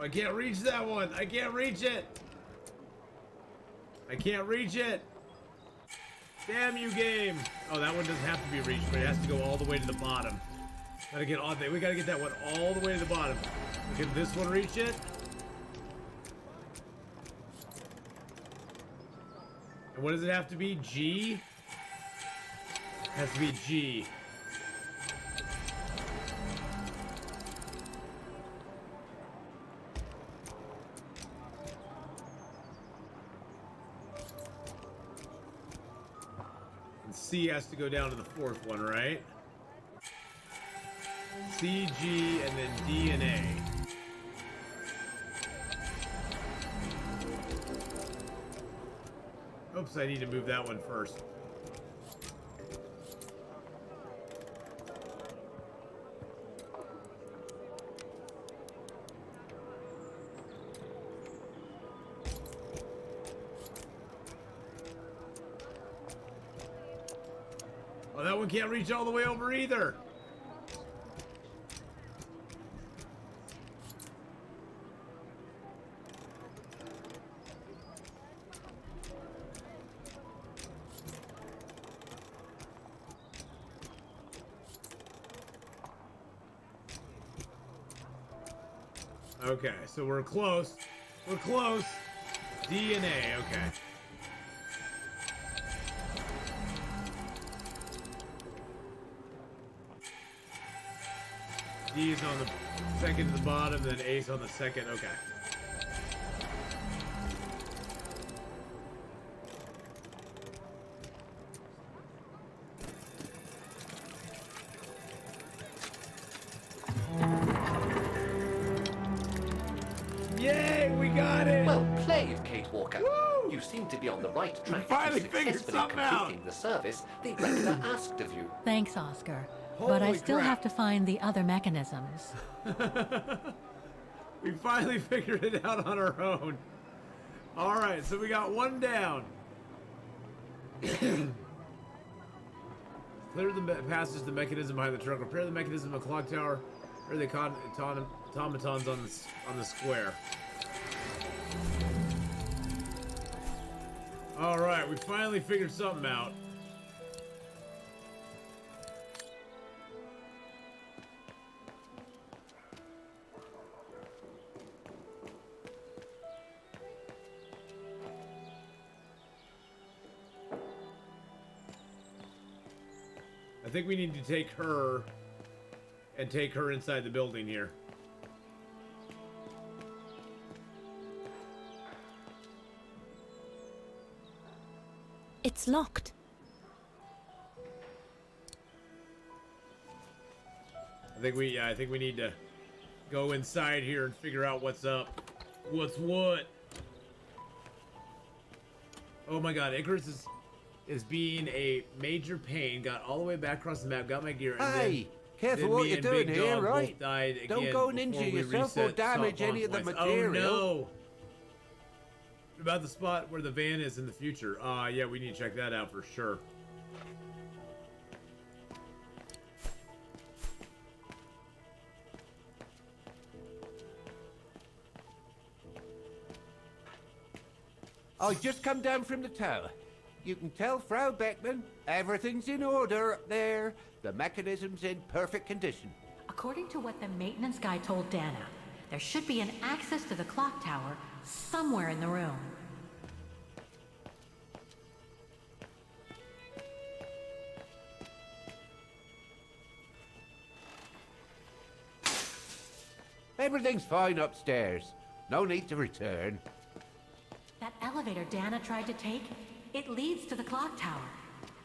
I can't reach that one. I can't reach it. I can't reach it. Damn you, game. Oh, that one doesn't have to be reached, but it has to go all the way to the bottom. Gotta get on there. We gotta get that one all the way to the bottom. Can this one reach it? And what does it have to be? G? It has to be G. And C has to go down to the 4th one, right? C, G, and then D and A. Oops, I need to move that one first. Oh, that one can't reach all the way over either. Okay, so we're close. We're close. D and A, okay. D is on the second to the bottom, then A's on the second, okay. Yay, we got it! Well played, Kate Walker. Woo! You seem to be on the right track finally to figured successfully something out. completing the service the rector asked of you. Thanks, Oscar. But I Holy still crap. have to find the other mechanisms. We finally figured it out on our own. Alright, so we got one down. Clear the passage, the mechanism behind the truck. Repair the mechanism of the clock tower. Repair the automatons on the square. Alright, we finally figured something out. I think we need to take her and take her inside the building here. It's locked. I think we need to go inside here and figure out what's up. What's what? Oh my god, Icarus is being a major pain. Got all the way back across the map, got my gear, and Hey, careful then what me you're and doing Big here, Dog both right? died again Don't go and injure before we yourself or reset damage spot any of the points. material. Oh no! About the spot where the van is in the future. Yeah, we need to check that out for sure. I just come down from the tower. You can tell Frau Beckman everything's in order up there. The mechanism's in perfect condition. According to what the maintenance guy told Dana, there should be an access to the clock tower somewhere in the room. Everything's fine upstairs. No need to return. That elevator Dana tried to take, it leads to the clock tower.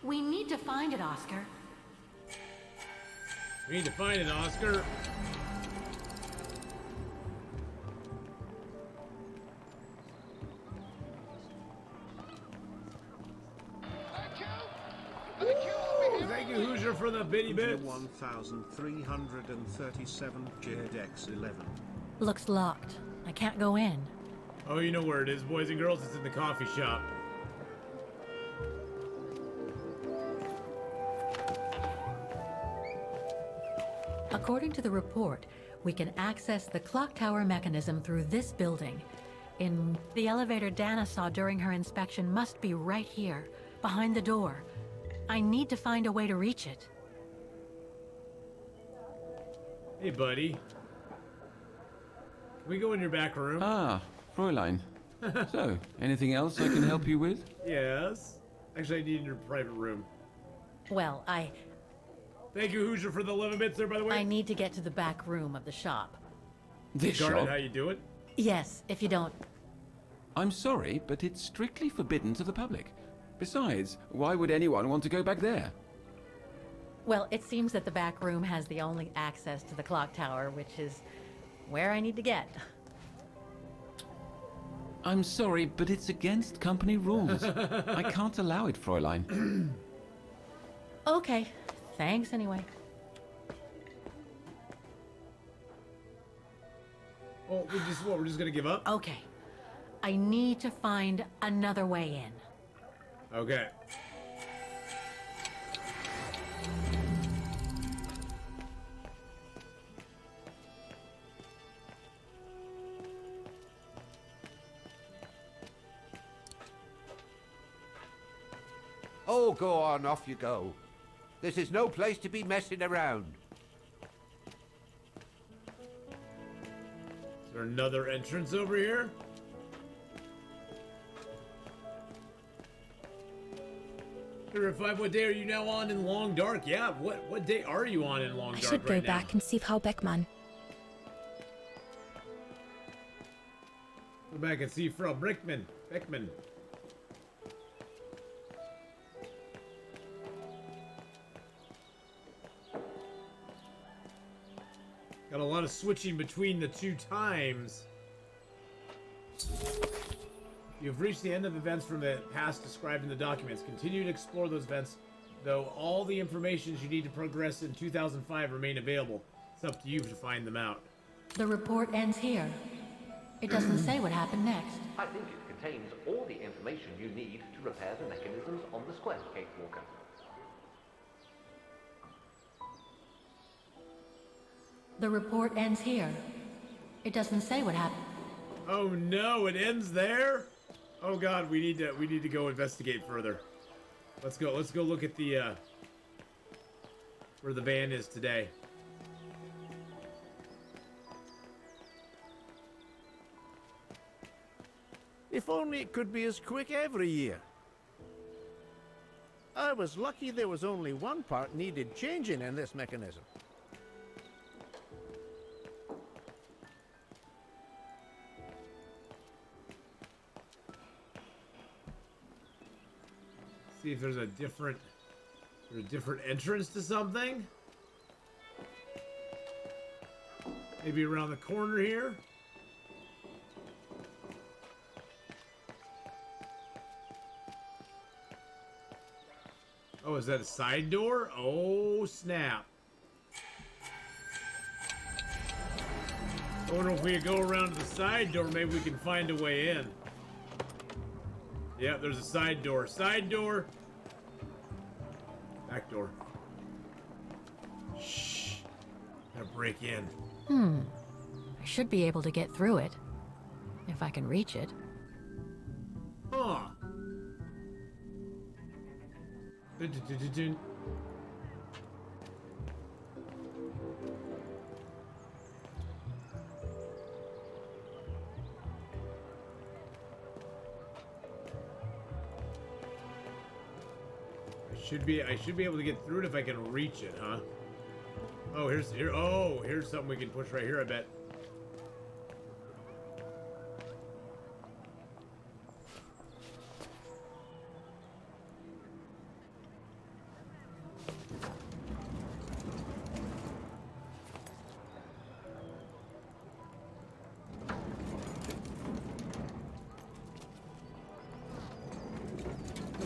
We need to find it, Oscar. We need to find it, Oscar. Thank you, Hoosier, for the bitty bits. 1337 JDX 11. Looks locked. I can't go in. Oh, you know where it is, boys and girls. It's in the coffee shop. According to the report, we can access the clock tower mechanism through this building. The elevator Dana saw during her inspection must be right here, behind the door. I need to find a way to reach it. Hey, buddy. Can we go in your back room? Ah, Fräulein. So, anything else I can help you with? Yes. Actually, I need your private room. Well, Thank you, Hoosier, for the 11 bits there, by the way. I need to get to the back room of the shop. This Garnet, shop? how you do it? Yes, if you don't... I'm sorry, but it's strictly forbidden to the public. Besides, why would anyone want to go back there? Well, it seems that the back room has the only access to the clock tower, which is where I need to get. I'm sorry, but it's against company rules. I can't allow it, Fräulein. Okay, thanks anyway. Well, we're just gonna give up? Okay. I need to find another way in. Okay. Oh, go on, off you go. This is no place to be messing around. Is there another entrance over here? Five, what day are you now on in Long Dark? Yeah, what day are you on in Long Dark I should go right now? back and see Frau Beckmann. Go back and see Frau Beckmann. Got a lot of switching between the two times. You've reached the end of events from the past described in the documents. Continue to explore those events, though all the information you need to progress in 2005 remain available. It's up to you to find them out. The report ends here. It doesn't say what happened next. I think it contains all the information you need to repair the mechanisms on the square, Kate Walker. The report ends here. It doesn't say what happened. Oh no, it ends there? Oh god, we need to go investigate further. Let's go look at the where the van is today. If only it could be as quick every year. I was lucky there was only one part needed changing in this mechanism. See if there's a different entrance to something. Maybe around the corner here. Oh, is that a side door? Oh, snap. I wonder if we go around to the side door, maybe we can find a way in. Yeah, there's a side door. Side door. Back door. Shh. Gotta break in. I should be able to get through it. If I can reach it. Huh. Dun-dun-dun-dun-dun. I should be able to get through it if I can reach it, huh? Oh, here's something we can push right here, I bet.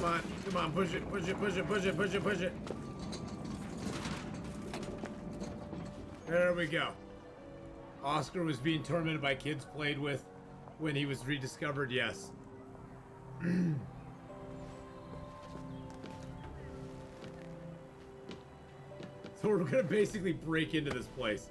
on, come on, push it, push it, push it, push it, push it, push it. There we go. Oscar was being tormented by kids played with when he was rediscovered, yes. So we're gonna basically break into this place.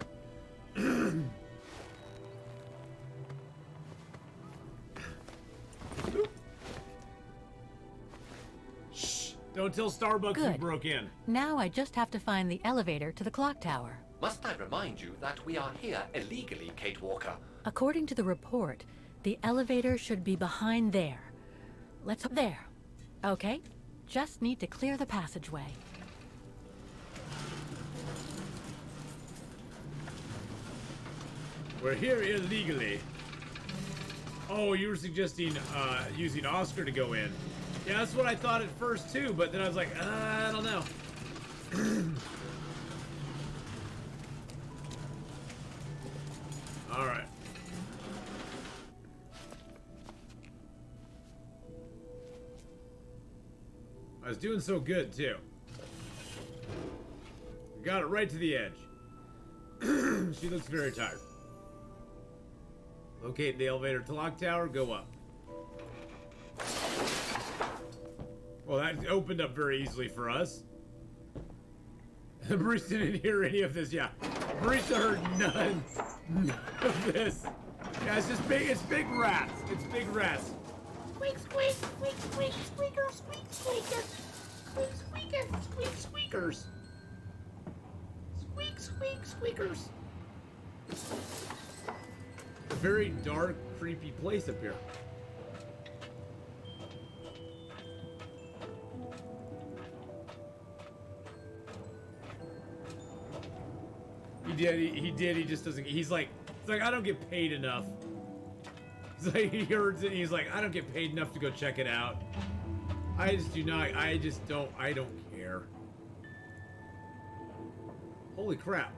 Shh! Don't tell Starbucks we Good. broke in. Now I just have to find the elevator to the clock tower. Must I remind you that we are here illegally, Kate Walker? According to the report, the elevator should be behind there. Let's up there. Okay, just need to clear the passageway. We're here illegally. Oh, you were suggesting using Oscar to go in. Yeah, that's what I thought at first too, but then I was like, I don't know. All right. I was doing so good too. Got it right to the edge. She looks very tired. Locate the elevator to lock tower, go up. Well, that opened up very easily for us. The barista didn't hear any of this, yeah. Barista heard none of this. Yeah, it's just big, it's big rats. It's big rats. Squeak, squeak, squeak, squeak, squeaker, squeak, squeaker. Squeak, squeaker, squeak, squeakers. Squeak, squeak, squeakers. A very dark, creepy place up here. He did, he just doesn't, he's like, I don't get paid enough. He's like, he hears it, he's like, I don't get paid enough to go check it out. I just do not, I don't care. Holy crap.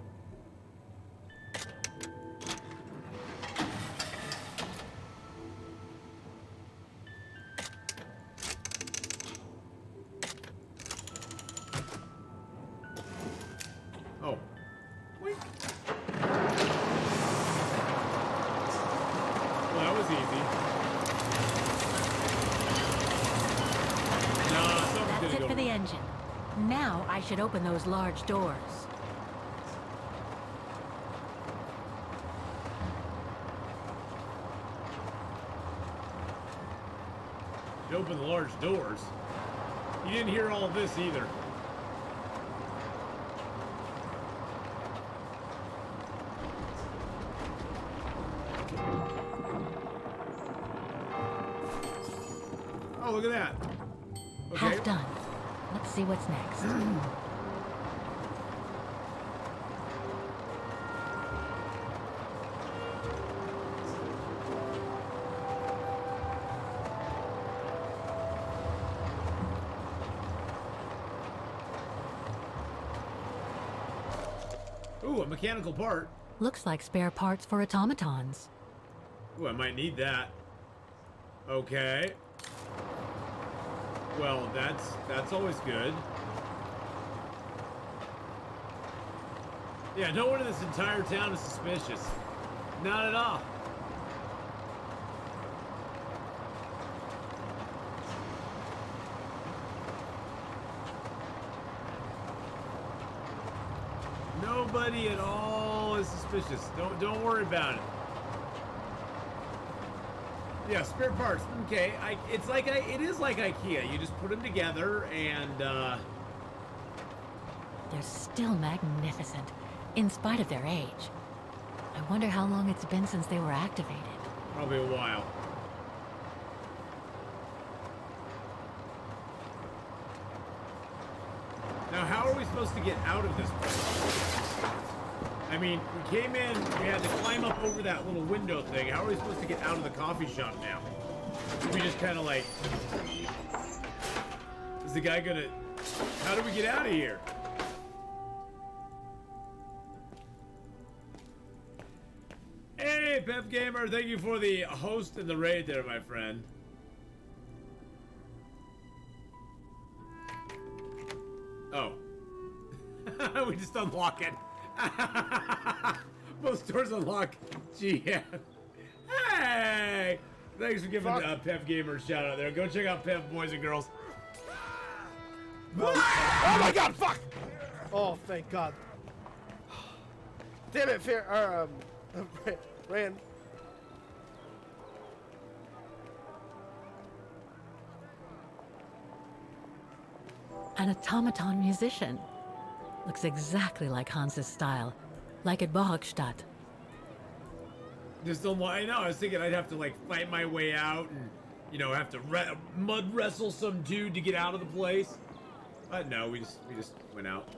Oh. Wait. Well, that was easy. Nah, something's That's gonna it go for the wrong. engine. Now I should open those large doors. You open the large doors. You didn't hear all of this either. Oh, look at that. Okay. Half done. Let's see what's next. Ooh, a mechanical part. Looks like spare parts for automatons. Ooh, I might need that. Okay. Well, that's always good. Yeah, no one in this entire town is suspicious. Not at all. Nobody at all is suspicious. Don't worry about it. Yeah, spare parts. Okay, it is like IKEA. You just put them together and They're still magnificent, in spite of their age. I wonder how long it's been since they were activated. Probably a while. Now, how are we supposed to get out of this place? I mean, we came in, we had to climb up over that little window thing. How are we supposed to get out of the coffee shop now? We just kind of like... Is the guy gonna... How do we get out of here? Hey, Pep Gamer, thank you for the host and the raid there, my friend. Oh. We just unlock it. Most doors unlock. GM. Hey! Thanks for giving Pep Gamer a shout out there. Go check out Pep, boys and girls. Oh my god, fuck! Oh, thank god. Damn it, Rand. An automaton musician. Looks exactly like Hans's style. Like at Bohogstadt. Just don't. I know. I was thinking I'd have to like fight my way out and, you know, have to mud wrestle some dude to get out of the place. But no, we just went out.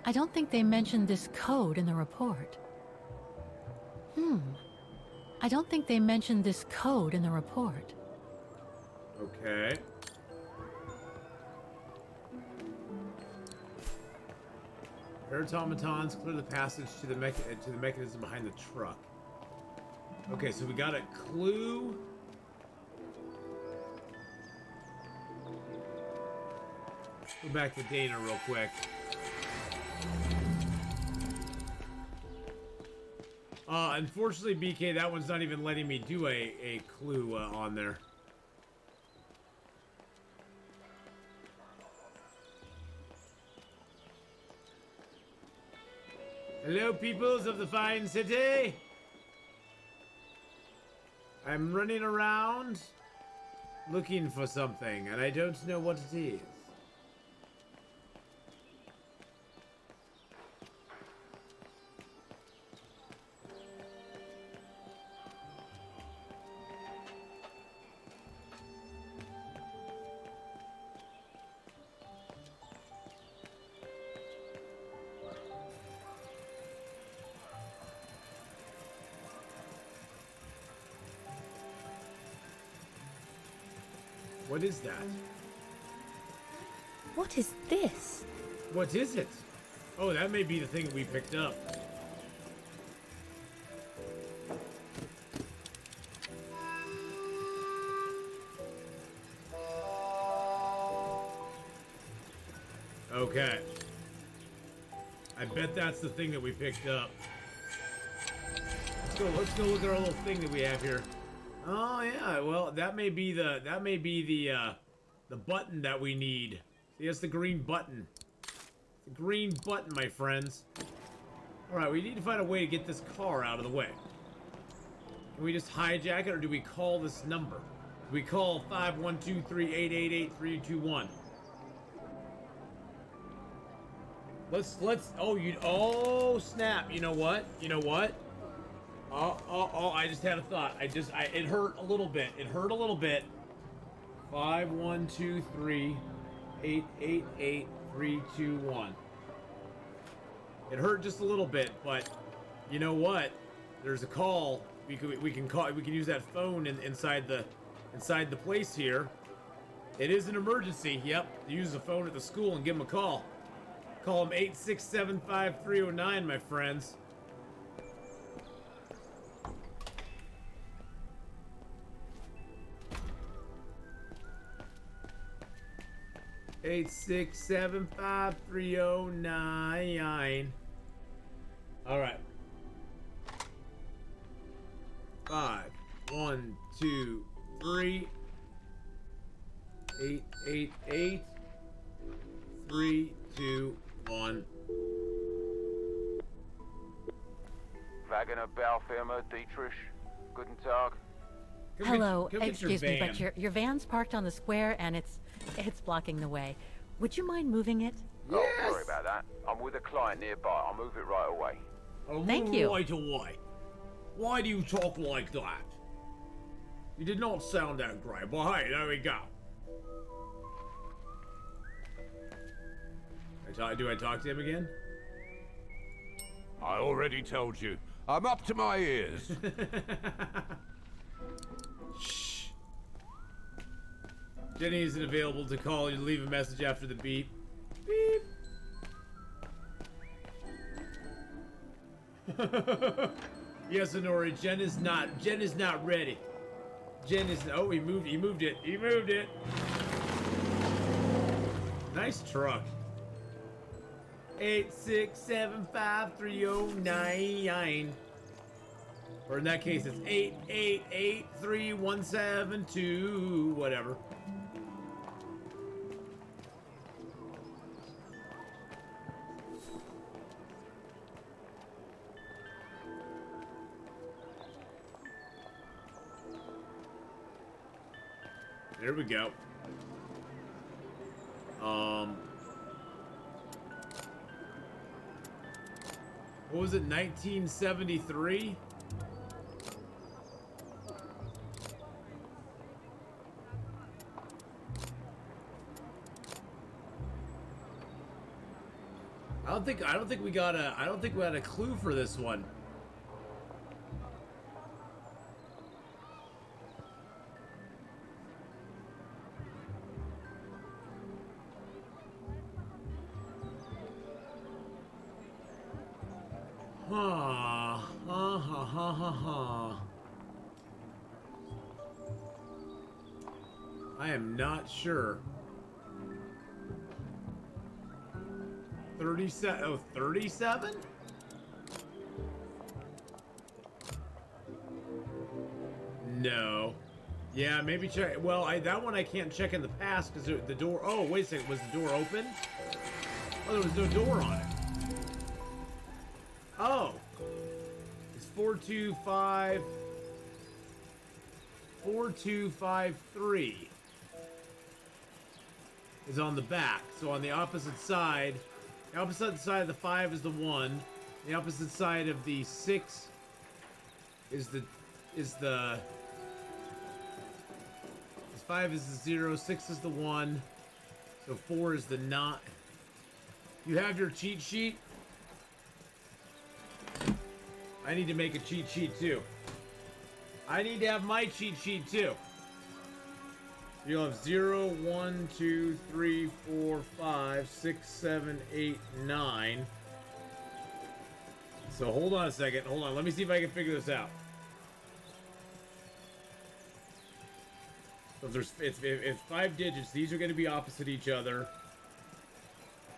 I don't think they mentioned this code in the report. I don't think they mentioned this code in the report. Okay. Automatons clear the passage to the mechanism behind the truck. Okay, so we got a clue. Go back to Dana real quick. Unfortunately, BK, that one's not even letting me do a clue on there. Hello, peoples of the fine city. I'm running around looking for something, and I don't know what it is. What is that? What is this? What is it? Oh, that may be the thing we picked up. Okay. I bet that's the thing that we picked up. Let's go look at our little thing that we have here. Oh yeah, well that may be the button that we need. See, that's the green button. The green button, my friends. All right, we need to find a way to get this car out of the way. Can we just hijack it, or do we call this number? Do we call 512-388-8321? Let's. Oh snap! You know what? Oh, I just had a thought. It hurt a little bit. It hurt a little bit. 512-388-8321. It hurt just a little bit, but you know what? There's a call. We can use that phone inside the place here. It is an emergency. Yep. Use the phone at the school and give them a call. Call them 867-5309, my friends. 867-5309. All right. 5, 1, 2, 3, 888 3, 2, 1. Wagner Baufirma, Dietrich. Guten Tag. Hello, excuse me, but your van's parked on the square and it's blocking the way. Would you mind moving it? Oh, sorry about that. I'm with a client nearby. I'll move it right away. Thank you. Right away. Why do you talk like that? You did not sound that great, but hey, there we go. Do I talk to him again? I already told you. I'm up to my ears. Shh. Jenny isn't available to call. You leave a message after the beep. Beep. Yes, Honori, Jen is not ready. Jen is, oh, he moved it. He moved it. Nice truck. 8675309. Or in that case, it's 8883172, whatever. There we go. What was it, 1973? I don't think we got a clue for this one. I am not sure. 37? Oh, 37? No. Yeah, maybe check. Well, that one I can't check in the past because the door. Oh, wait a second. Was the door open? Oh, there was no door on it. Oh. It's 425. 4253 is on the back. So on the opposite side of the 5 is the 1. The opposite side of the 6 is the 5 is the 0, 6 is the 1, so 4 is the 9. You have your cheat sheet? I need to make a cheat sheet too. I need to have my cheat sheet too. You'll have 0, 1, 2, 3, 4, 5, 6, 7, 8, 9. So hold on a second. Hold on. Let me see if I can figure this out. So if it's 5 digits, these are going to be opposite each other.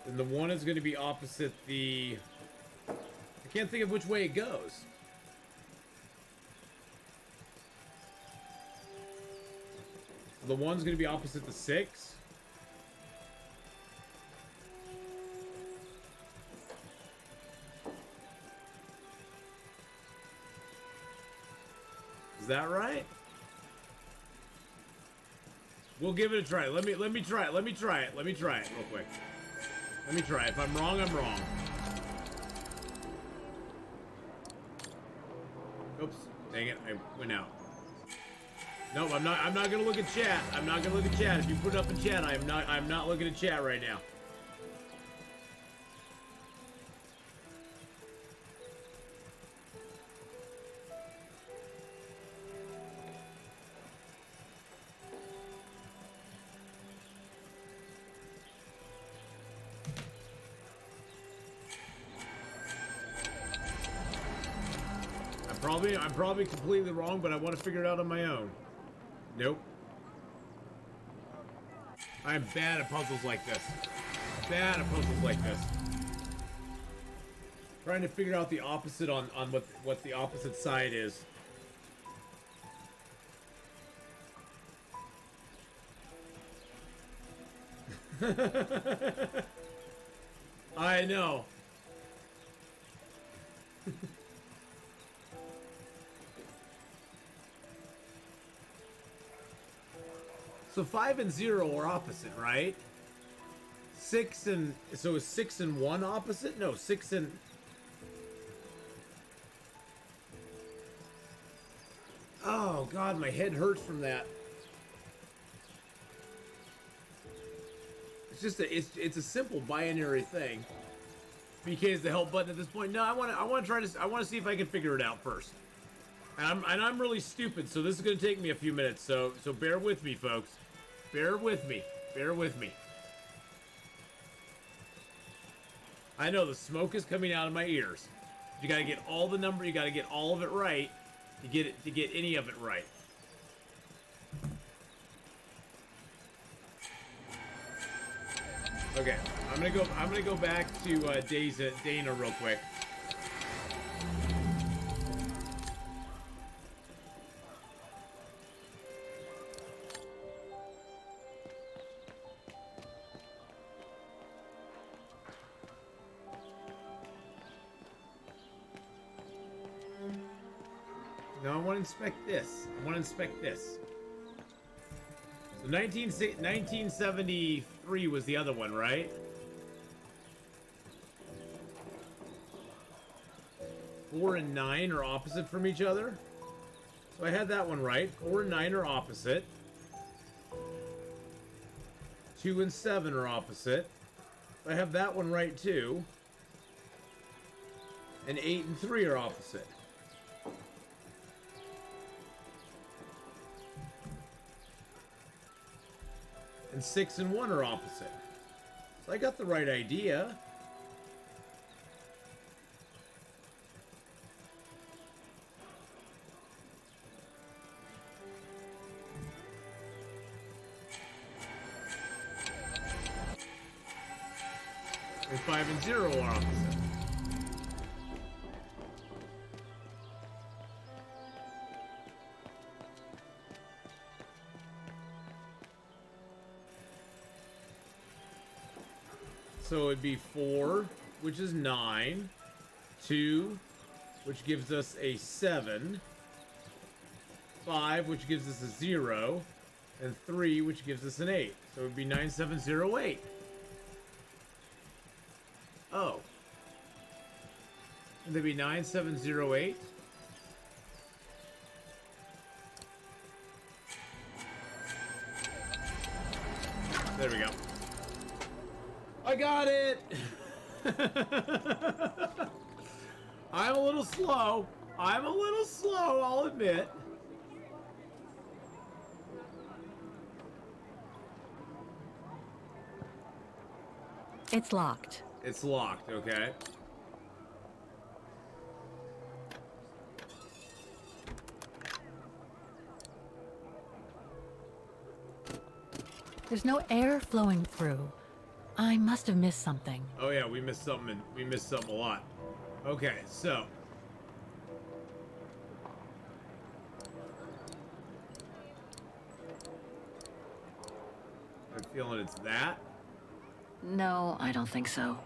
Then the 1 is going to be opposite the... I can't think of which way it goes. The 1's going to be opposite the 6. Is that right? We'll give it a try. Let me try it. Let me try it real quick. Let me try it. If I'm wrong, I'm wrong. Oops. Dang it. I went out. No, I'm not gonna look at chat. I'm not gonna look at chat. If you put it up in chat, I'm not looking at chat right now. I'm probably completely wrong, but I want to figure it out on my own. Nope. I'm bad at puzzles like this. Trying to figure out the opposite on what the opposite side is. I know. So 5 and 0 are opposite, right? 6 and... So is 6 and 1 opposite? No, 6 and... Oh, God, my head hurts from that. It's just it's a simple binary thing. BK is the help button at this point. No, I want to see if I can figure it out first. And I'm really stupid, so this is going to take me a few minutes. So bear with me, folks. Bear with me. I know the smoke is coming out of my ears. You gotta get all the number. You gotta get all of it right to get any of it right. Okay, I'm gonna go back to Dana real quick. No, I want to inspect this. I want to inspect this. So 1973 was the other one, right? 4 and 9 are opposite from each other. So I had that one right. 4 and 9 are opposite. 2 and 7 are opposite. I have that one right too. And 8 and 3 are opposite. And 6 and 1 are opposite. So I got the right idea. And 5 and 0 are opposite. So it'd be 4, which is 9, 2, which gives us a 7, 5, which gives us a 0, and 3, which gives us an 8. So it would be 9708. Oh. Would they be 9708? There we go. I got it! I'm a little slow. I'm a little slow, I'll admit. It's locked. It's locked, okay. There's no air flowing through. I must have missed something. Oh yeah, we missed something. We missed something a lot. Okay, so I'm feeling it's that. No, I don't think so.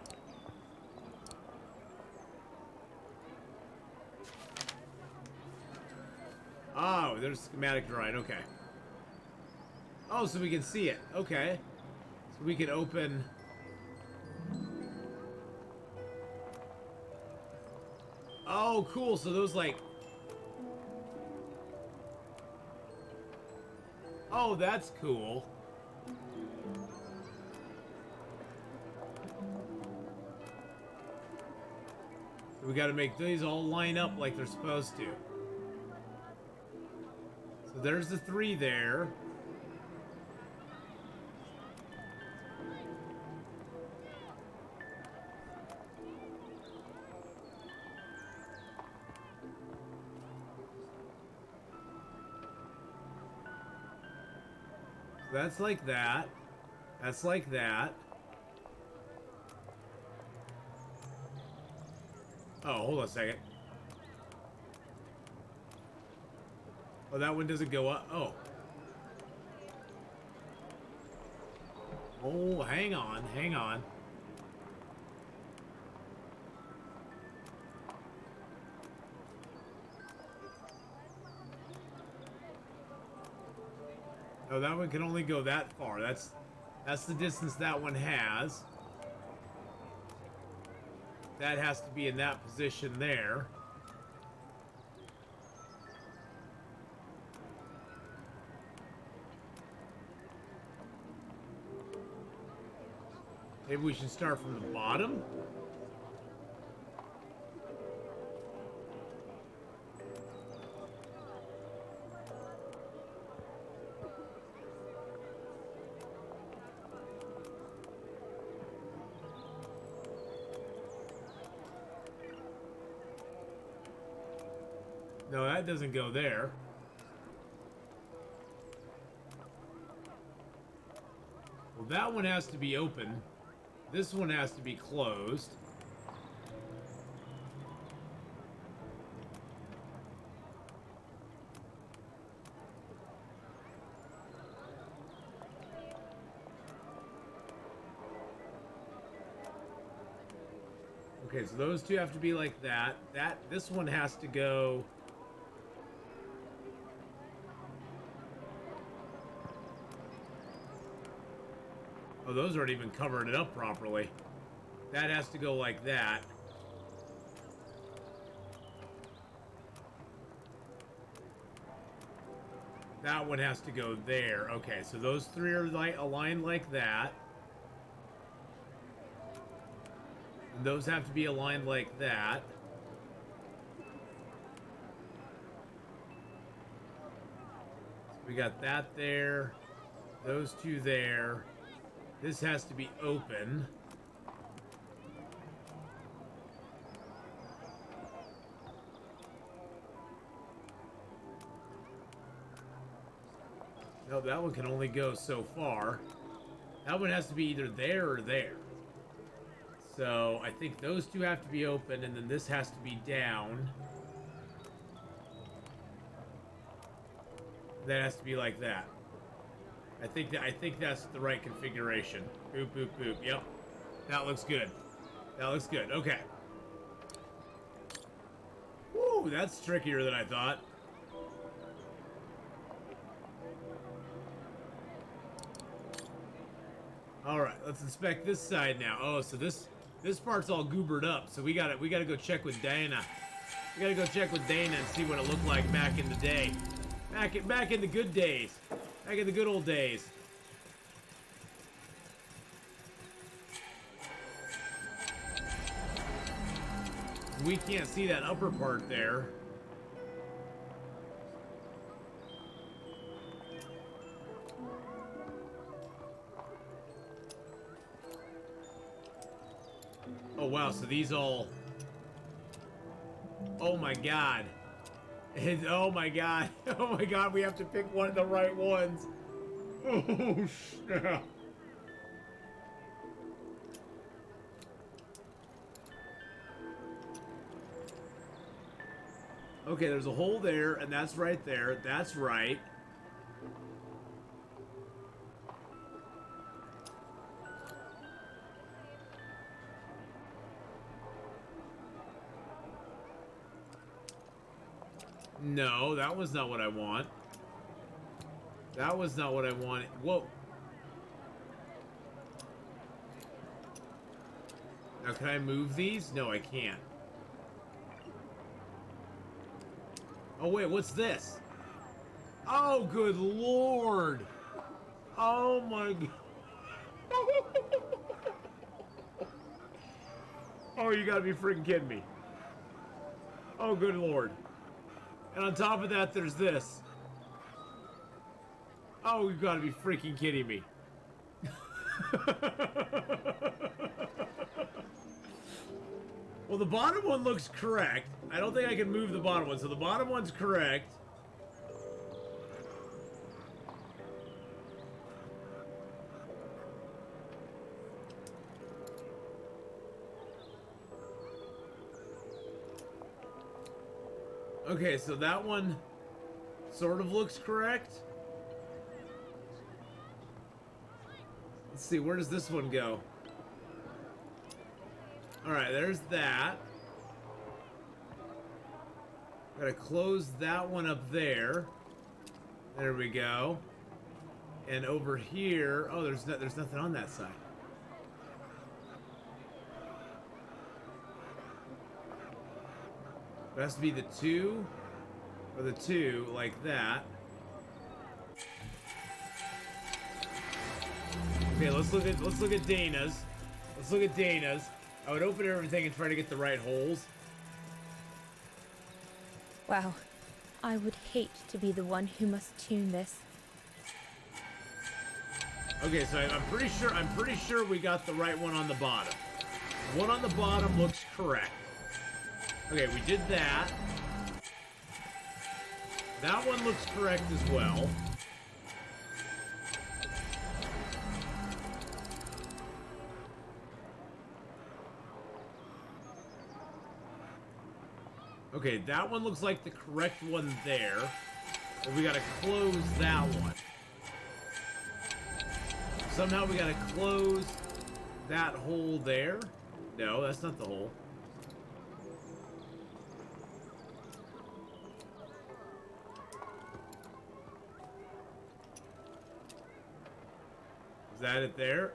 Oh, there's a schematic drawing. Okay. Oh, so we can see it. Okay. So we can open. Oh, cool. So those like. Oh, that's cool. So we got to make these all line up like they're supposed to. So there's the 3 there. So that's like that. That's like that. Oh, hold on a second. Oh, that one doesn't go up. Oh. Oh, hang on, hang on. Oh, that one can only go that far. That's the distance that one has. That has to be in that position there. Maybe we should start from the bottom? No, that doesn't go there. Well, that one has to be open. This one has to be closed. Okay, so those two have to be like that. This one has to go. Oh, those aren't even covering it up properly. That has to go like that. That one has to go there. Okay, so those three are aligned like that. And those have to be aligned like that. So we got that there. Those two there. This has to be open. No, that one can only go so far. That one has to be either there or there. So I think those two have to be open, and then this has to be down. That has to be like that. I think that's the right configuration. Boop, boop, boop. Yep. That looks good. That looks good. Okay. Woo, that's trickier than I thought. All right, let's inspect this side now. Oh, so this part's all goobered up. So we gotta go check with Dana. We gotta go check with Dana and see what it looked like back in the day. Back in the good days. Back in the good old days. We can't see that upper part there. Oh wow, so these all... Oh my god. Oh my god. Oh my god, we have to pick one of the right ones. Oh snap. Okay, there's a hole there, and that's right there. That's right. No, that was not what I want. That was not what I wanted. Whoa. Now, can I move these? No, I can't. Oh, wait, what's this? Oh, good lord. Oh, my god. Oh, you gotta be freaking kidding me. Oh, good lord. And on top of that, there's this. Oh, you gotta be freaking kidding me. Well, the bottom one looks correct. I don't think I can move the bottom one, so the bottom one's correct. Okay, so that one sort of looks correct. Let's see, where does this one go? Alright, there's that. Gotta close that one up there. There we go. And over here, oh, there's nothing on that side. It has to be the 2 or the 2 like that. Okay, let's look at Dana's. Let's look at Dana's. I would open everything and try to get the right holes. Wow. I would hate to be the one who must tune this. Okay, so I'm pretty sure we got the right one on the bottom. The one on the bottom looks correct. Okay, we did that. That one looks correct as well. Okay, that one looks like the correct one there. But we gotta close that one. Somehow we gotta close that hole there. No, that's not the hole. Is that it there?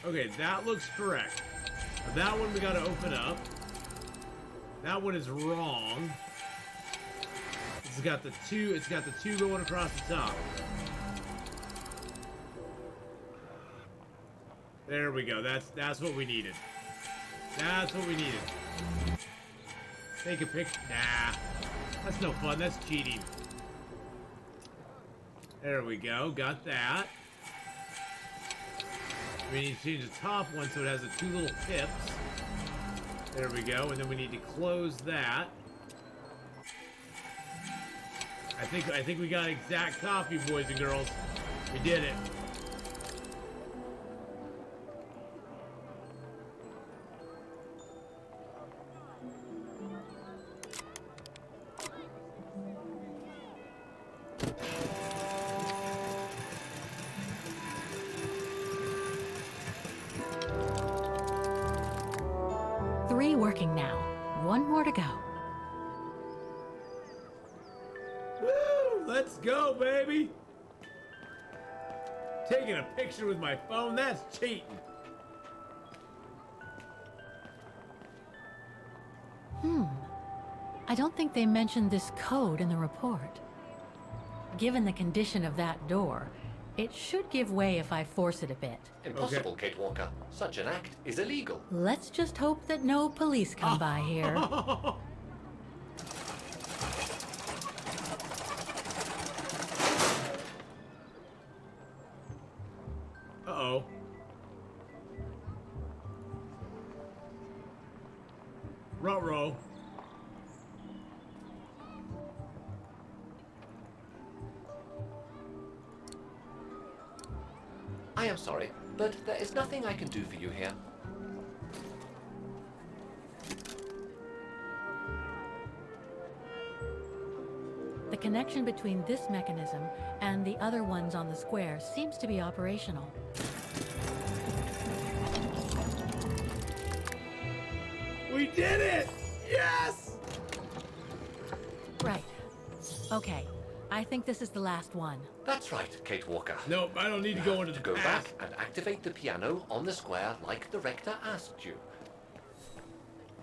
Okay, that looks correct. Now that one we gotta open up. That one is wrong. It's got the two going across the top. There we go. That's what we needed. That's what we needed. Take a picture. Nah. That's no fun. That's cheating. There we go. Got that. We need to change the top one so it has the two little pips. There we go. And then we need to close that. I think we got an exact copy, boys and girls. We did it. Three working now. One more to go. Woo! Let's go, baby! Taking a picture with my phone, that's cheating. I don't think they mentioned this code in the report. Given the condition of that door, it should give way if I force it a bit. Impossible, Kate Walker. Such an act is illegal. Let's just hope that no police come by here. Uh-oh. Ruh-roh. I am sorry, but there is nothing I can do for you here. The connection between this mechanism and the other ones on the square seems to be operational. We did it! Yes! Right. Okay. I think this is the last one. That's right, Kate Walker. Nope, I don't need to go into the go past. back and activate the piano on the square like the rector asked you.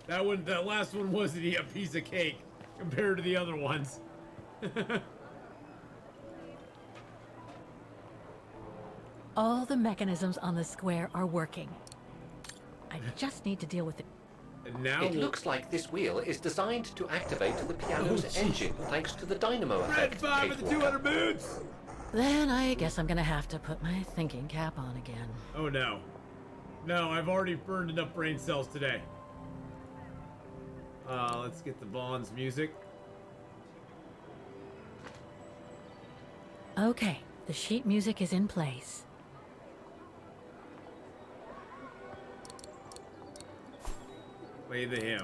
That last one wasn't a piece of cake compared to the other ones. All the mechanisms on the square are working. I just need to deal with it. And now it looks like this wheel is designed to activate the piano's engine thanks to the dynamo effect. Red 5 with the 200 boots! Then I guess I'm gonna have to put my thinking cap on again. Oh no. No, I've already burned enough brain cells today. Let's get the Bond's music. Okay, the sheet music is in place. Play the hymn.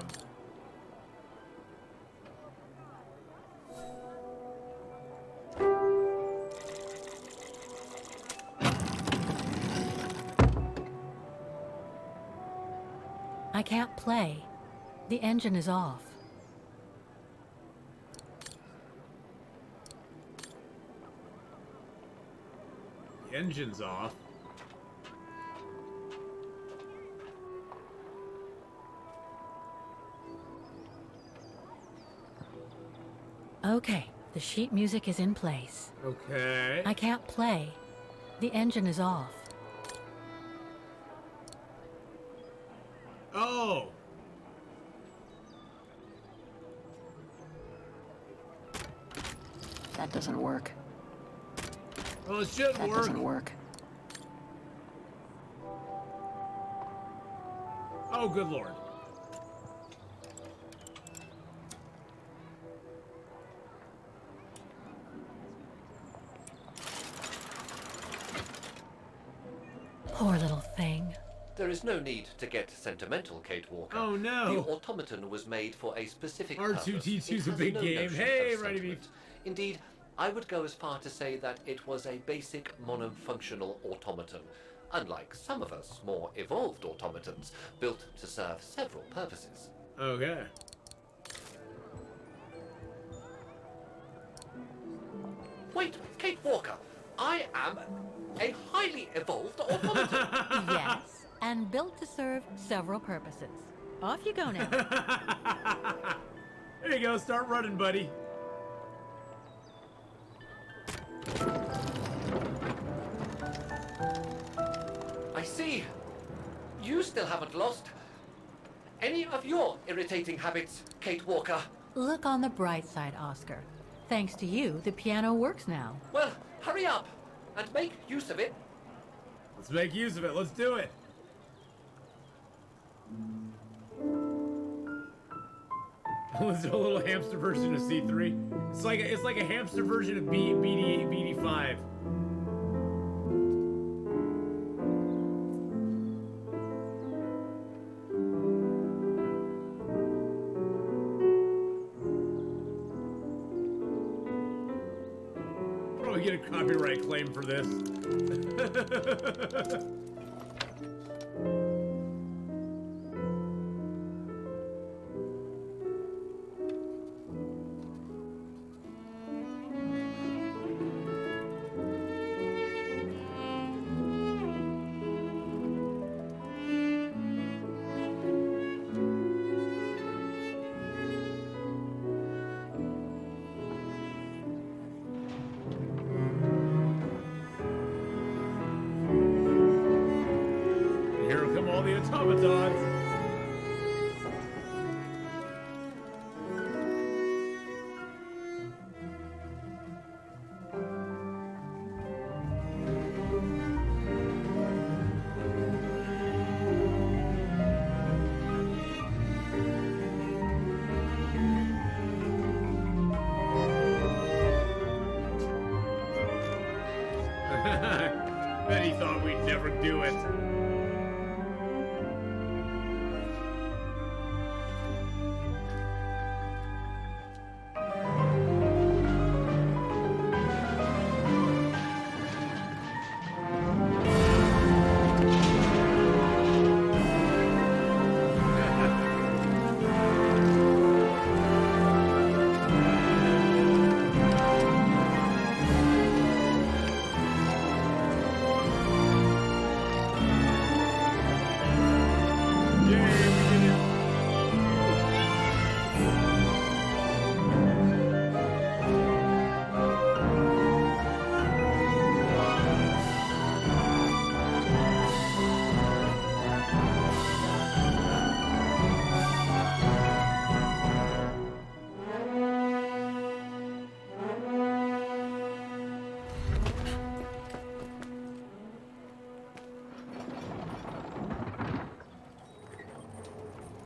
I can't play. The engine is off. The engine's off. Okay, the sheet music is in place. Okay. I can't play. The engine is off. Oh! That doesn't work. Well, it should That work. doesn't work. Oh, good lord. Poor little thing. There is no need to get sentimental, Kate Walker. Oh, no. The automaton was made for a specific purpose. R2-D2's It a has big no game. notion Hey, of Righty sentiment. Indeed, I would go as far to say that it was a basic monofunctional automaton, unlike some of us more evolved automatons, built to serve several purposes. Okay. Wait, Kate Walker, I am a highly evolved automaton. Yes, and built to serve several purposes. Off you go now. There you go, start running, buddy. I see. You still haven't lost any of your irritating habits, Kate Walker. Look on the bright side, Oscar. Thanks to you, the piano works now. Well, hurry up and make use of it. Let's make use of it. Let's do it. Let's do a little hamster version of C3. It's like a hamster version of BD5. Probably get a copyright claim for this. Here come all the automatons. Bet he thought we'd never do it.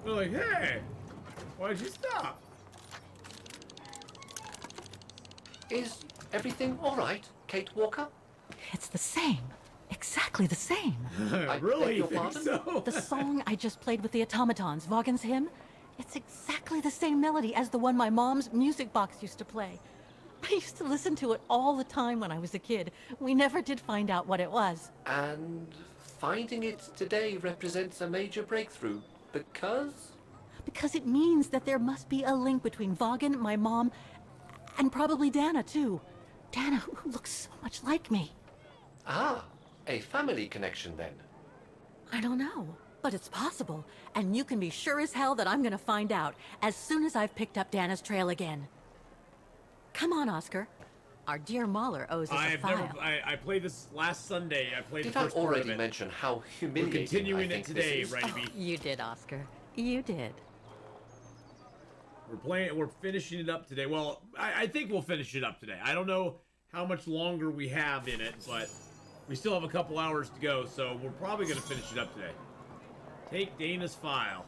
They're like, hey, why'd you stop? Is everything all right, Kate Walker? It's the same. Exactly the same. I Really? beg your Think pardon? so? The song I just played with the automatons, Vaughan's hymn, it's exactly the same melody as the one my mom's music box used to play. I used to listen to it all the time when I was a kid. We never did find out what it was. And finding it today represents a major breakthrough because? Because it means that there must be a link between Vaughan, my mom, and probably Dana, too. Dana, who looks so much like me. Ah, a family connection then. I don't know, but it's possible. And you can be sure as hell that I'm gonna find out as soon as I've picked up Dana's trail again. Come on, Oscar. Our dear Mahler owes us a file. I played this last Sunday. I played Did the I first part of already it. mention how We're humiliating continuing I it think today, this is? Righty B. You did, Oscar. You did. We're finishing it up today. Well, I think we'll finish it up today. I don't know how much longer we have in it, but we still have a couple hours to go, so we're probably going to finish it up today. Take Dana's file.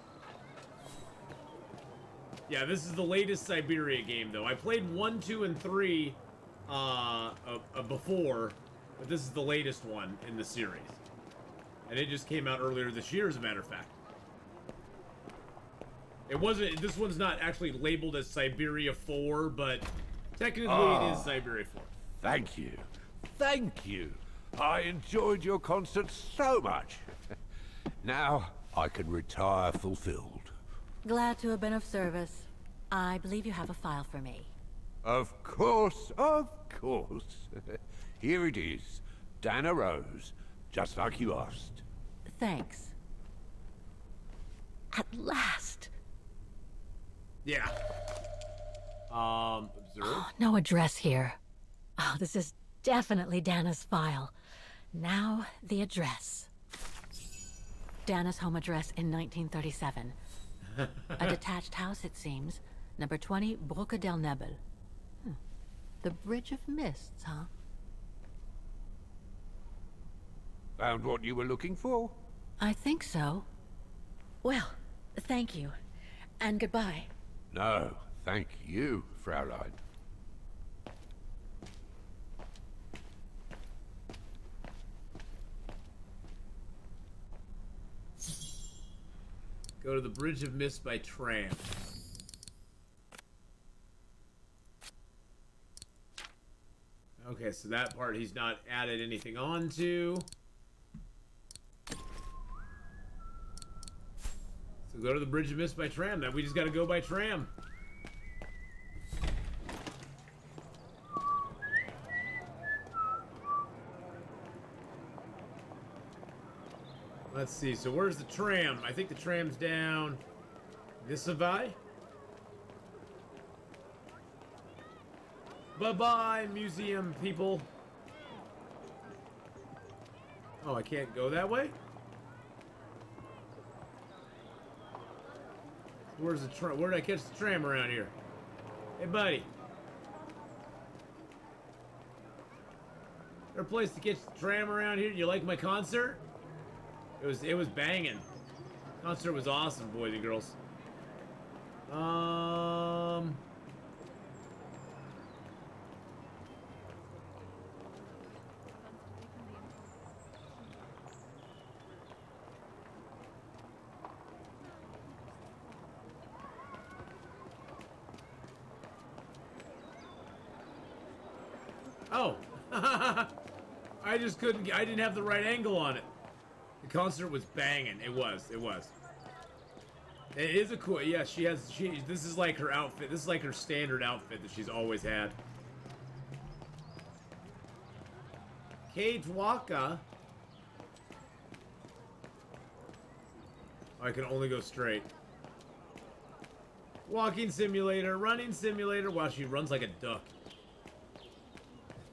Yeah, this is the latest Syberia game, though. I played 1, 2, and 3 before, but this is the latest one in the series. And it just came out earlier this year, as a matter of fact. It wasn't, this one's not actually labeled as Syberia 4, but technically it is Syberia 4. Thank you. Thank you. I enjoyed your concert so much. Now I can retire fulfilled. Glad to have been of service. I believe you have a file for me. Of course, of course. Here it is. Dana Rose, just like you asked. Thanks. At last. Yeah. Observe. Oh, no address here. Oh, this is definitely Dana's file. Now, the address. Dana's home address in 1937. A detached house, it seems. Number 20, Brücke del Nebel. The Bridge of Mists, huh? Found what you were looking for? I think so. Well, thank you. And goodbye. No, thank you, Fraulein. Go to the Bridge of Mist by tram. Okay, so that part he's not added anything on to. So go to the Bridge of Mist by tram. Then we just gotta go by tram. Let's see, so where's the tram? I think the tram's down this way. Bye-bye, museum people. Oh, I can't go that way? Where's the tram? Where did I catch the tram around here? Hey, buddy. Is there a place to catch the tram around here? You like my concert? It was banging. Concert was awesome, boys and girls. Oh. I just couldn't, I didn't have the right angle on it. The concert was banging. It was. It is a cool, yeah, this is like her outfit. This is like her standard outfit that she's always had. Cage Waka. Oh, I can only go straight. Walking simulator, running simulator. Wow, she runs like a duck.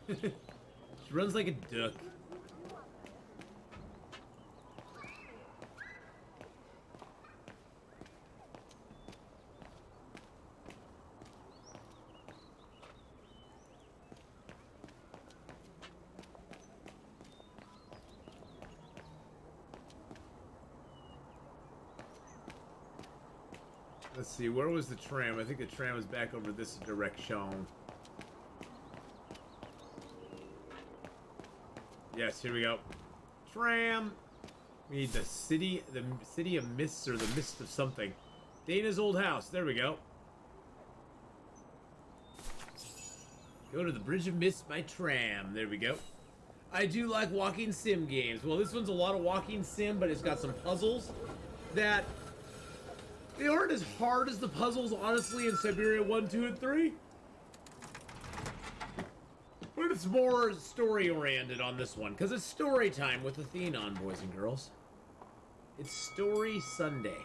She runs like a duck. Let's see, where was the tram? I think the tram was back over this direction. Yes, here we go. Tram. We need the city of mists, or the mist of something. Dana's old house. There we go. Go to the Bridge of Mist by tram. There we go. I do like walking sim games. Well, this one's a lot of walking sim, but it's got some puzzles that they aren't as hard as the puzzles, honestly, in Syberia 1, 2, and 3. But it's more story-oriented on this one, because it's story time with Atheenon, boys and girls. It's Story Sunday.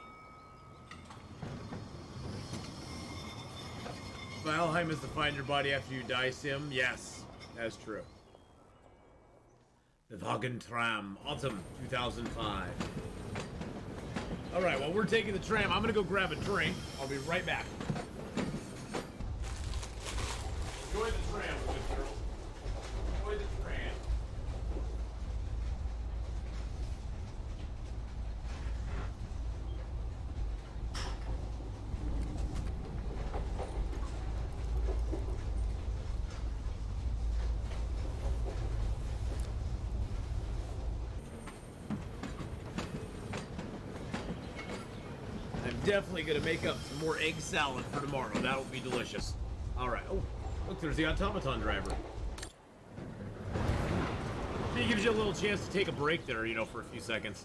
Valheim is to find your body after you die sim. Yes, that's true. The Wagen Tram, autumn 2005. Alright, well, we're taking the tram. I'm gonna go grab a drink. I'll be right back. Enjoy the tram, boys and girls. Enjoy the tram. definitely gonna make up some more egg salad for tomorrow. That'll be delicious. All right. Oh, look, there's the automaton driver. He gives you a little chance to take a break there, you know, for a few seconds.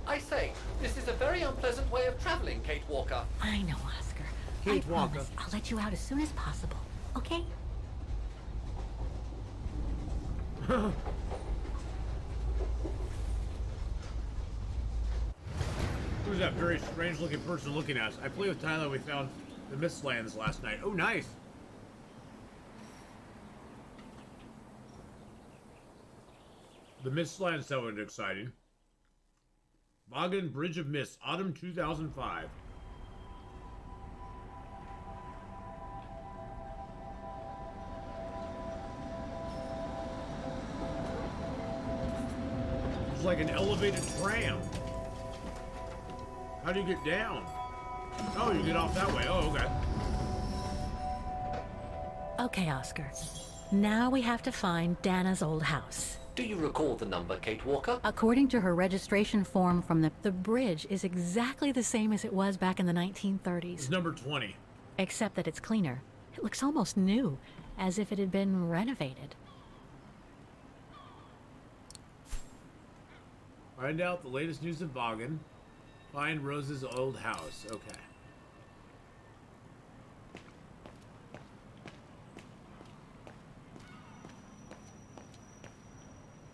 I say, this is a very unpleasant way of traveling, Kate Walker. I know, Oscar. Kate I Walker. promise I'll let you out as soon as possible, okay? Who's that very strange-looking person looking at us? I played with Tyler. We found the Mistlands last night. Oh, nice. The Mistlands sounded exciting. Vaughan Bridge of Mist, Autumn 2005. It's like an elevated tram. How do you get down? Oh, you get off that way. Oh, okay. Okay, Oscar. Now we have to find Dana's old house. Do you recall the number, Kate Walker? According to her registration form from the bridge is exactly the same as it was back in the 1930s. It's number 20. Except that it's cleaner. It looks almost new, as if it had been renovated. Find out the latest news of Vaughan. Find Rose's old house. Okay.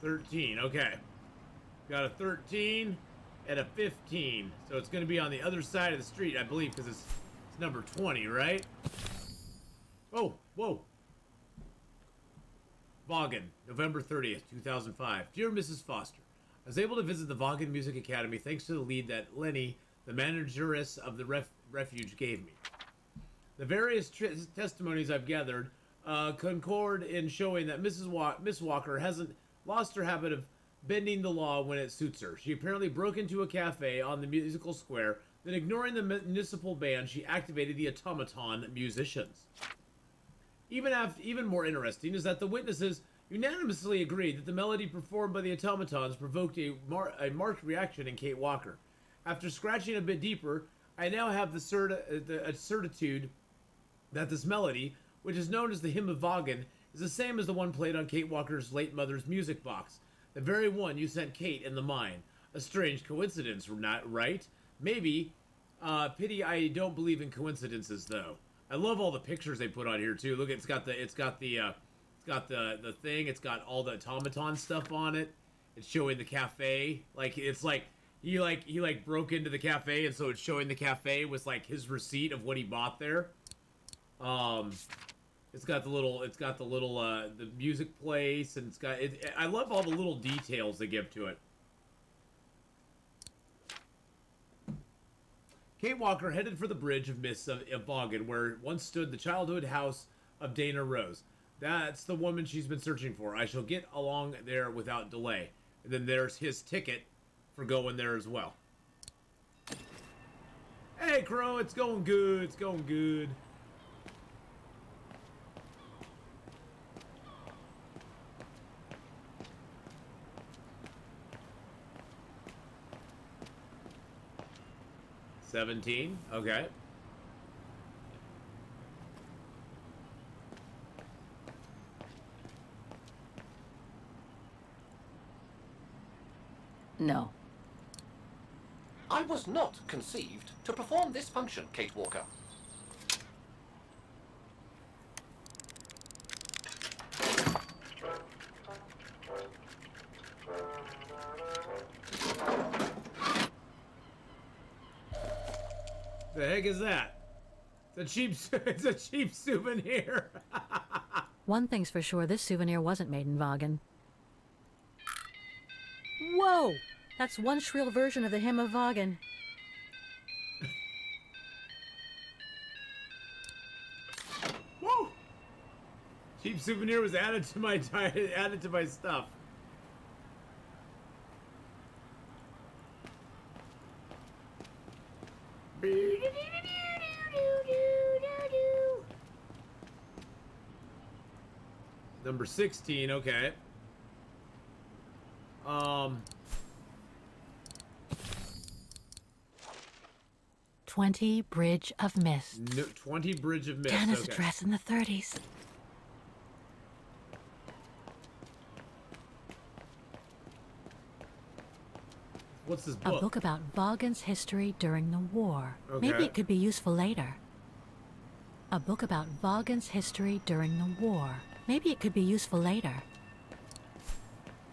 $13. Okay. Got a 13 and a 15. So it's going to be on the other side of the street, I believe, because it's number 20, right? Oh, whoa. Vaughan, November 30th, 2005. Dear Mrs. Foster, I was able to visit the Vaughan Music Academy thanks to the lead that Lenny, the manageress of the refuge, gave me. The various testimonies I've gathered concord in showing that Miss Walker hasn't lost her habit of bending the law when it suits her. She apparently broke into a cafe on the musical square, then ignoring the municipal ban, she activated the automaton musicians. Even more interesting is that the witnesses unanimously agreed that the melody performed by the automatons provoked a marked reaction in Kate Walker. After scratching a bit deeper, I now have the certitude that this melody, which is known as the Hymn of Vaughan, is the same as the one played on Kate Walker's late mother's music box. The very one you sent Kate in the mine. A strange coincidence, not right? Maybe. Pity I don't believe in coincidences, though. I love all the pictures they put on here too. Look, it's got the thing. It's got all the automaton stuff on it. It's showing the cafe. Like it's like he broke into the cafe, and so it's showing the cafe with like his receipt of what he bought there. It's got the little the music place, and it's got I love all the little details they give to it. Kate Walker headed for the bridge of Mists of Vaughan, where once stood the childhood house of Dana Rose. That's the woman she's been searching for. I shall get along there without delay. And then there's his ticket for going there as well. Hey, Crow, it's going good. It's going good. $17. Okay. No. I was not conceived to perform this function, Kate Walker. The heck is that? It's a cheap souvenir. One thing's for sure, this souvenir wasn't made in Vaughan. Whoa! That's one shrill version of the Hymn of Vaughan. Woo! Cheap souvenir was added to my stuff. Number 16, okay. Um... 20 Bridge of Mist. No, 20 Bridge of Mist. Dana's Okay. address in the 30s. What's this A book? book about Vaughan's history during the war. Okay. Maybe it could be useful later. A book about Vaughan's history during the war. Maybe it could be useful later.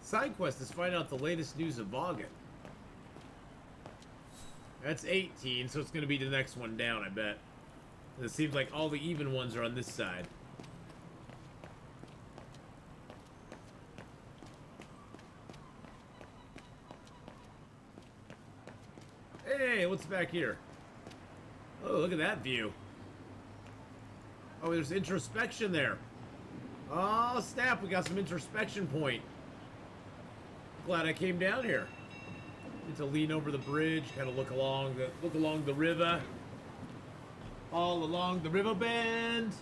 Side quest is find out the latest news of Vaughan. That's 18, so it's going to be the next one down, I bet. It seems like all the even ones are on this side. Hey, what's back here? Oh, look at that view. Oh, there's introspection there. Oh, snap, we got some introspection point. Glad I came down here. Need to lean over the bridge, kind of look along the river. All along the river bend.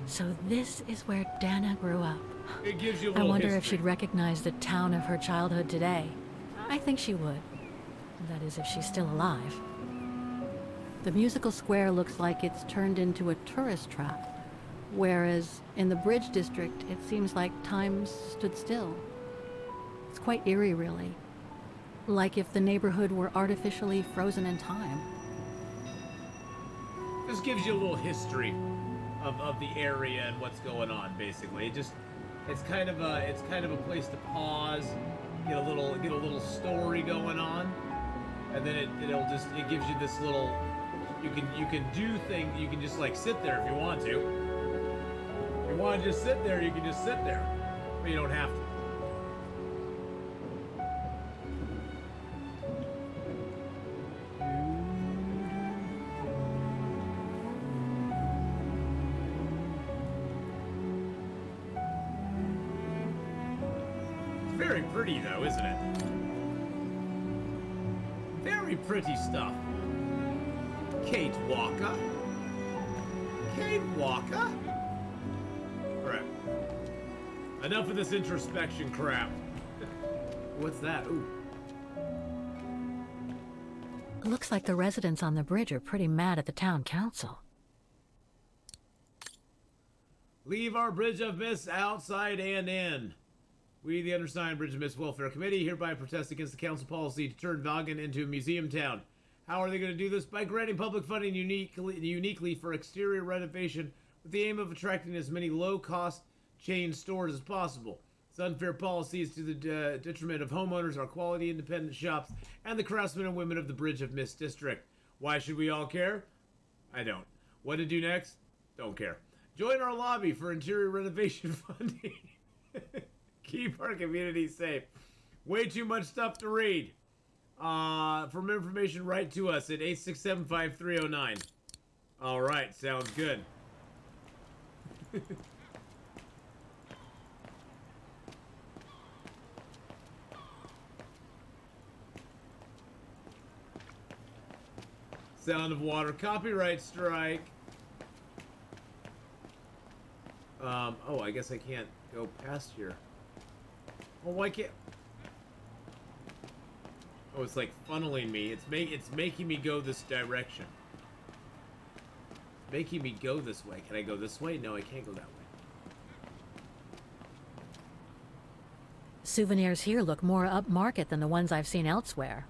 So this is where Dana grew up. It gives you a I little wonder if history. she'd recognize the town of her childhood today. I think she would. That is, if she's still alive. The musical square looks like it's turned into a tourist trap, whereas in the Bridge District, it seems like time stood still. It's quite eerie, really. Like if the neighborhood were artificially frozen in time. This gives you a little history of the area and what's going on, basically. It's kind of a place to pause, get a little story going on, and then it gives you this little, you can do things, you can just like sit there if you want to. If you want to just sit there, you can just sit there, but you don't have to. Very pretty, though, isn't it? Very pretty stuff. Kate Walker. Kate Walker. Alright. Enough of this introspection crap. What's that? Ooh. Looks like the residents on the bridge are pretty mad at the town council. Leave our Bridge of Mist outside and in. We, the undersigned Bridge of Mist Welfare Committee, hereby protest against the council policy to turn Vaughan into a museum town. How are they going to do this? By granting public funding uniquely for exterior renovation with the aim of attracting as many low-cost chain stores as possible. This unfair policy is to the detriment of homeowners, our quality independent shops, and the craftsmen and women of the Bridge of Mist District. Why should we all care? I don't. What to do next? Don't care. Join our lobby for interior renovation funding. Keep our community safe. Way too much stuff to read. For more information, write to us at 867-5309. Alright, sounds good. Sound of Water copyright strike. Oh, I guess I can't go past here. Well, why can't... Oh, it's like funneling me. It's making me go this direction. It's making me go this way. Can I go this way? No, I can't go that way. Souvenirs here look more upmarket than the ones I've seen elsewhere.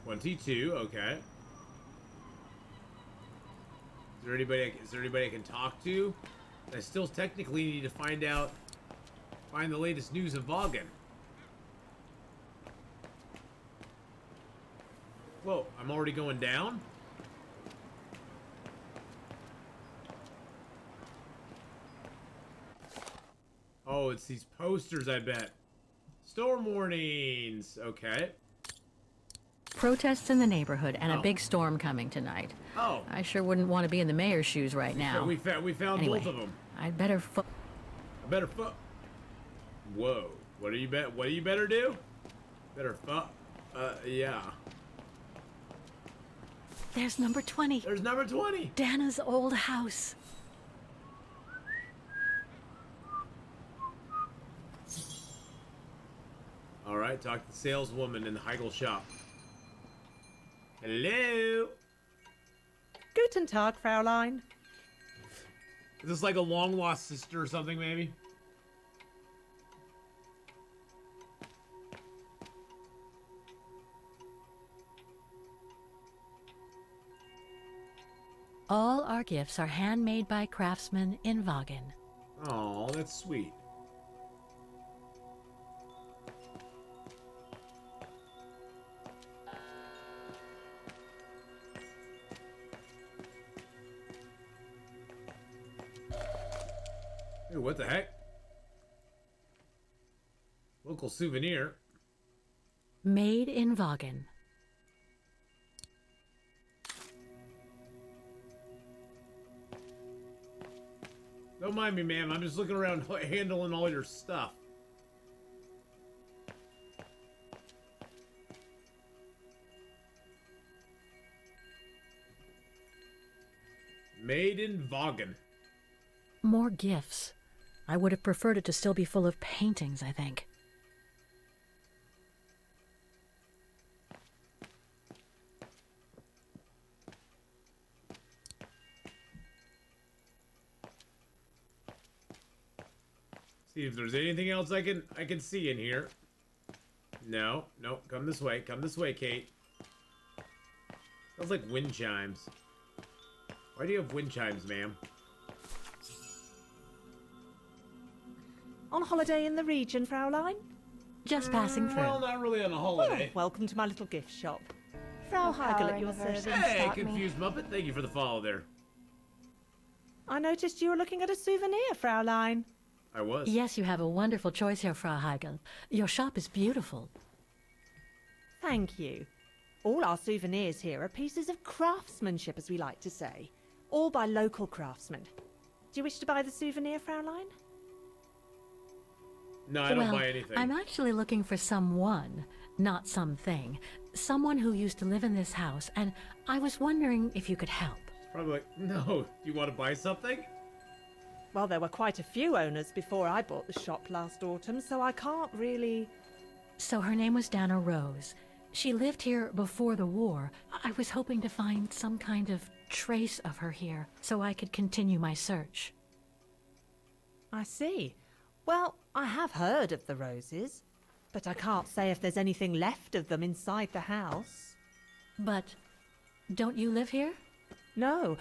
$22, okay. Is there anybody I can talk to? I still technically need to find the latest news of Vaughan. Whoa, I'm already going down? Oh, it's these posters, I bet. Storm warnings, okay. Protests in the neighborhood and Oh. a big storm coming tonight. Oh. I sure wouldn't want to be in the mayor's shoes right now. We found Anyway, both of them. I'd better Whoa. What do you better do? Yeah. There's number 20. There's number 20. Dana's old house. All right, talk to the saleswoman in the Heigl shop. Hello. Guten Tag, Fraulein. Is this like a long lost sister or something, maybe? All our gifts are handmade by craftsmen in Vagen. Oh, that's sweet. Hey, what the heck? Local souvenir. Made in Vagen. Don't mind me, ma'am. I'm just looking around handling all your stuff. Made in Vagen. More gifts. I would have preferred it to still be full of paintings, I think. See if there's anything else I can see in here. No, come this way, Kate. Sounds like wind chimes. Why do you have wind chimes, ma'am? On holiday in the region, Fraulein? Just passing through. Well, not really on a holiday. Oh, welcome to my little gift shop. Frau Heigl at your service. Hey, confused Muppet. Thank you for the follow there. I noticed you were looking at a souvenir, Fraulein. I was. Yes, you have a wonderful choice here, Frau Heigl. Your shop is beautiful. Thank you. All our souvenirs here are pieces of craftsmanship, as we like to say. All by local craftsmen. Do you wish to buy the souvenir, Fraulein? No, I don't buy anything. I'm actually looking for someone, not something. Someone who used to live in this house, and I was wondering if you could help. Probably like, no. Do you want to buy something? Well, there were quite a few owners before I bought the shop last autumn, so I can't really... So her name was Dana Rose. She lived here before the war. I was hoping to find some kind of trace of her here, so I could continue my search. I see. Well, I have heard of the Roses, but I can't say if there's anything left of them inside the house. But don't you live here? No.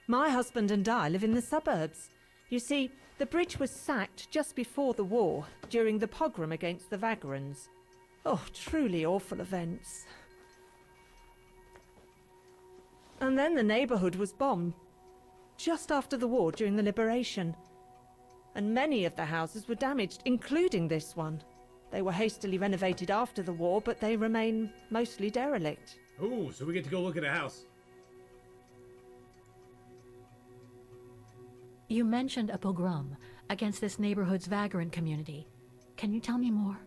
My husband and I live in the suburbs. You see, the bridge was sacked just before the war, during the pogrom against the Vagrants. Oh, truly awful events. And then the neighbourhood was bombed, just after the war during the liberation. And many of the houses were damaged, including this one. They were hastily renovated after the war, but they remain mostly derelict. Ooh, so we get to go look at a house. You mentioned a pogrom against this neighborhood's vagrant community. Can you tell me more?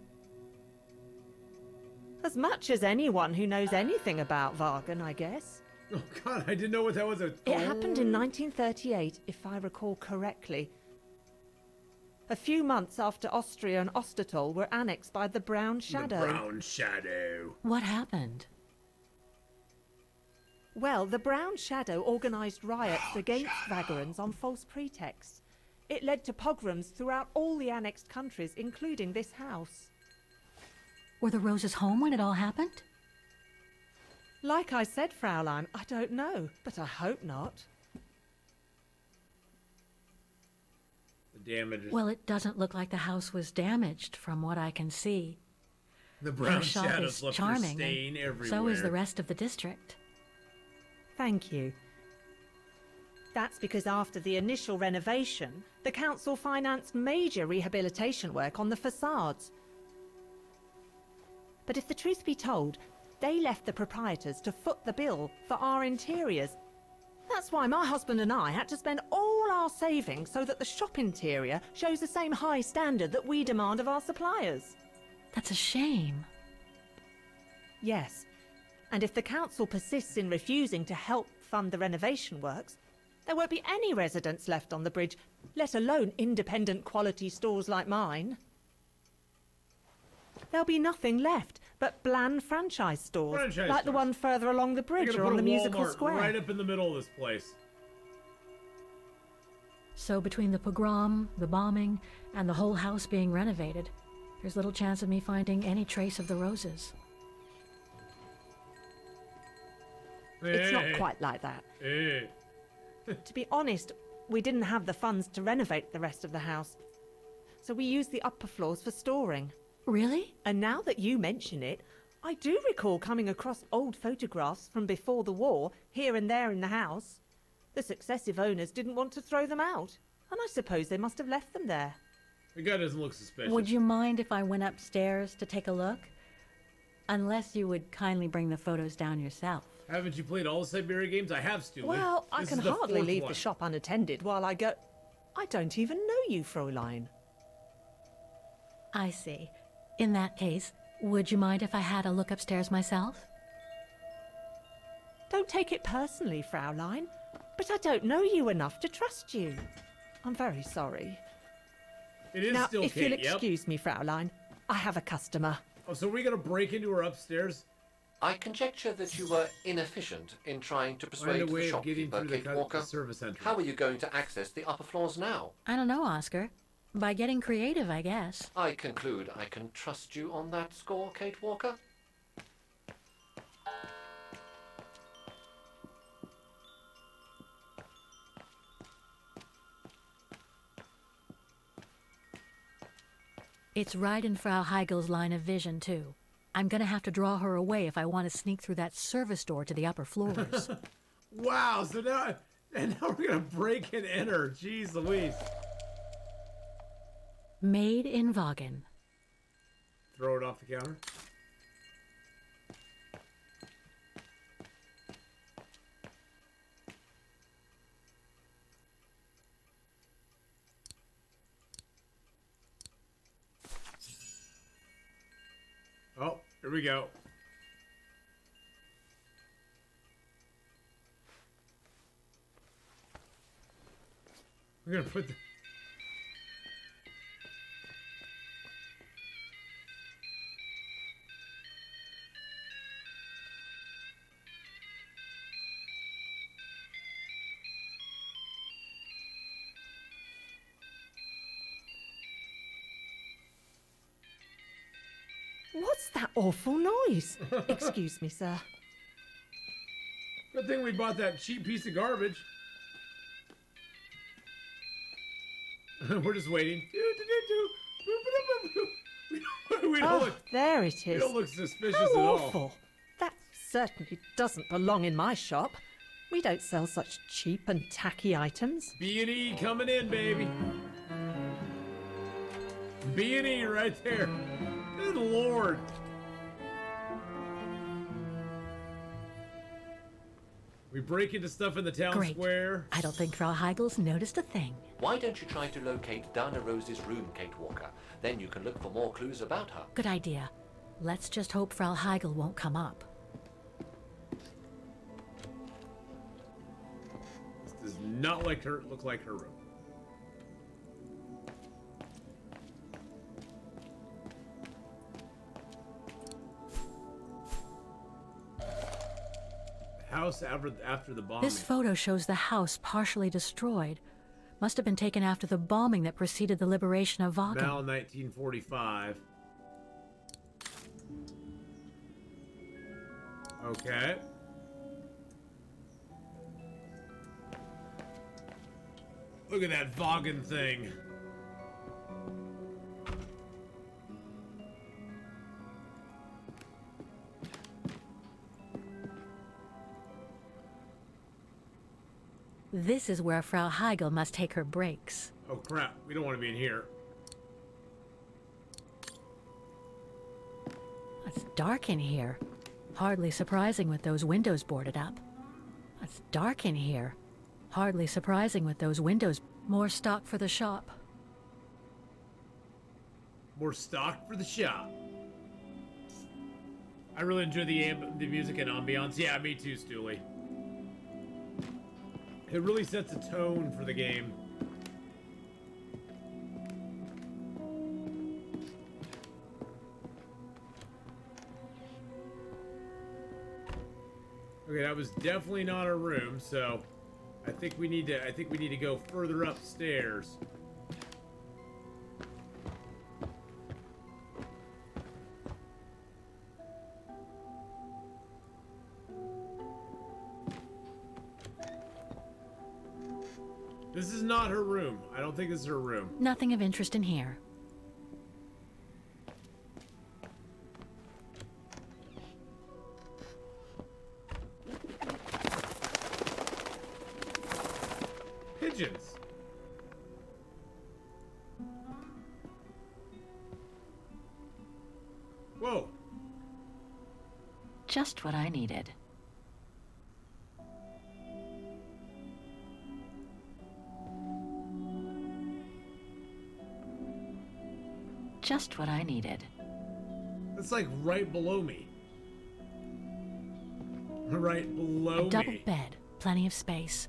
As much as anyone who knows anything about Vagen, I guess. Oh god, I didn't know what that was. It happened in 1938, if I recall correctly. A few months after Austria and Ostertal were annexed by the Brown Shadow. The Brown Shadow. What happened? Well, the Brown Shadow organised riots against Vagrants on false pretexts. It led to pogroms throughout all the annexed countries, including this house. Were the Roses home when it all happened? Like I said, Fraulein, I don't know, but I hope not. The damage. Well, it doesn't look like the house was damaged from what I can see. The Brown Your shop Shadows is left charming, their stain and everywhere. so is the rest of the district. Thank you. That's because after the initial renovation, the council financed major rehabilitation work on the facades. But if the truth be told, They left the proprietors to foot the bill for our interiors. That's why my husband and I had to spend all our savings so that the shop interior shows the same high standard that we demand of our suppliers. That's a shame. Yes. And if the council persists in refusing to help fund the renovation works, there won't be any residents left on the bridge, let alone independent quality stores like mine. There'll be nothing left but bland franchise stores, like the one further along the bridge or on the musical square. Right up in the middle of this place. So between the pogrom, the bombing, and the whole house being renovated, there's little chance of me finding any trace of the roses. It's not quite like that. To be honest, we didn't have the funds to renovate the rest of the house, so we used the upper floors for storing. Really? And now that you mention it, I do recall coming across old photographs from before the war, here and there in the house. The successive owners didn't want to throw them out, and I suppose they must have left them there. The guy doesn't look suspicious. Would you mind if I went upstairs to take a look? Unless you would kindly bring the photos down yourself. Haven't you played all the Syberia games? I have, Stu. Well, I can hardly leave the shop unattended while I go... I don't even know you, Fräulein. I see. In that case, would you mind if I had a look upstairs myself? Don't take it personally, Fräulein, but I don't know you enough to trust you. I'm very sorry. It is now, still if Kate, you'll excuse me, Fräulein, I have a customer. Oh, so we're gonna break into her upstairs? I conjecture that you were inefficient in trying to persuade the shopkeeper, Kate Walker. How are you going to access the upper floors now? I don't know, Oscar. By getting creative, I guess. I conclude I can trust you on that score, Kate Walker? It's right in Frau Heigel's line of vision, too. I'm gonna have to draw her away if I want to sneak through that service door to the upper floors. Wow, so now we're gonna break and enter. Jeez Louise. Made in Vaughan. Throw it off the counter. Oh, here we go. We're gonna put the... What's that awful noise? Excuse me, sir. Good thing we bought that cheap piece of garbage. We're just waiting. We don't look, there it is. We don't look suspicious How at all. awful. That certainly doesn't belong in my shop. We don't sell such cheap and tacky items. B&E coming in, baby. B&E right there. Good Lord. We break into stuff in the town Great. square. I don't think Frau Heigel's noticed a thing. Why don't you try to locate Dana Rose's room, Kate Walker? Then you can look for more clues about her. Good idea. Let's just hope Frau Heigel won't come up. This does not look like her room. House after the bombing. This photo shows the house partially destroyed. Must have been taken after the bombing that preceded the liberation of Vaughan. Mal 1945. Okay. Look at that Vaughan thing. This is where Frau Heigel must take her breaks. Oh crap, we don't want to be in here. It's dark in here. Hardly surprising with those windows boarded up. It's dark in here. Hardly surprising with those windows. More stock for the shop. More stock for the shop. I really enjoy the music and ambiance. Yeah, me too, Stooley. It really sets a tone for the game. Okay, that was definitely not our room, so I think we need to go further upstairs. This is not her room. I don't think this is her room. Nothing of interest in here. Pigeons. Whoa. Just what I needed. Just what I needed. That's like right below me. Right below me. A double bed, plenty of space.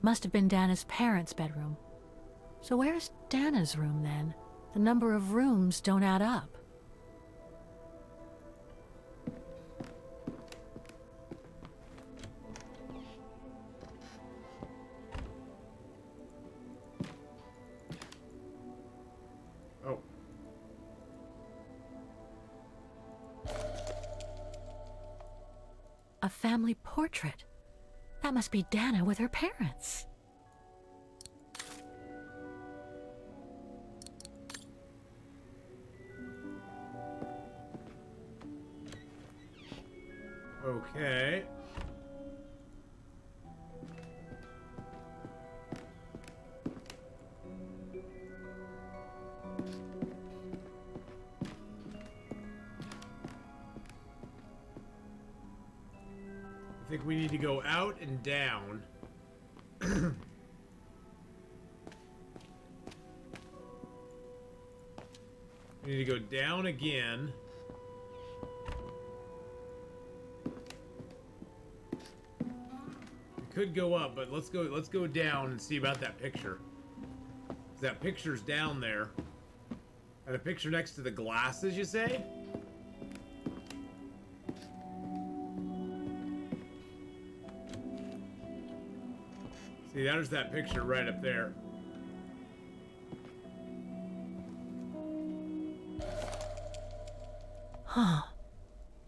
Must have been Dana's parents' bedroom. So where's Dana's room then? The number of rooms don't add up. Oh. A family portrait. That must be Dana with her parents. Okay. I think we need to go out and down. We need to go down again. We could go up, but let's go down and see about that picture. 'Cause that picture's down there. And a picture next to the glasses, you say? See, there's that picture right up there. Huh.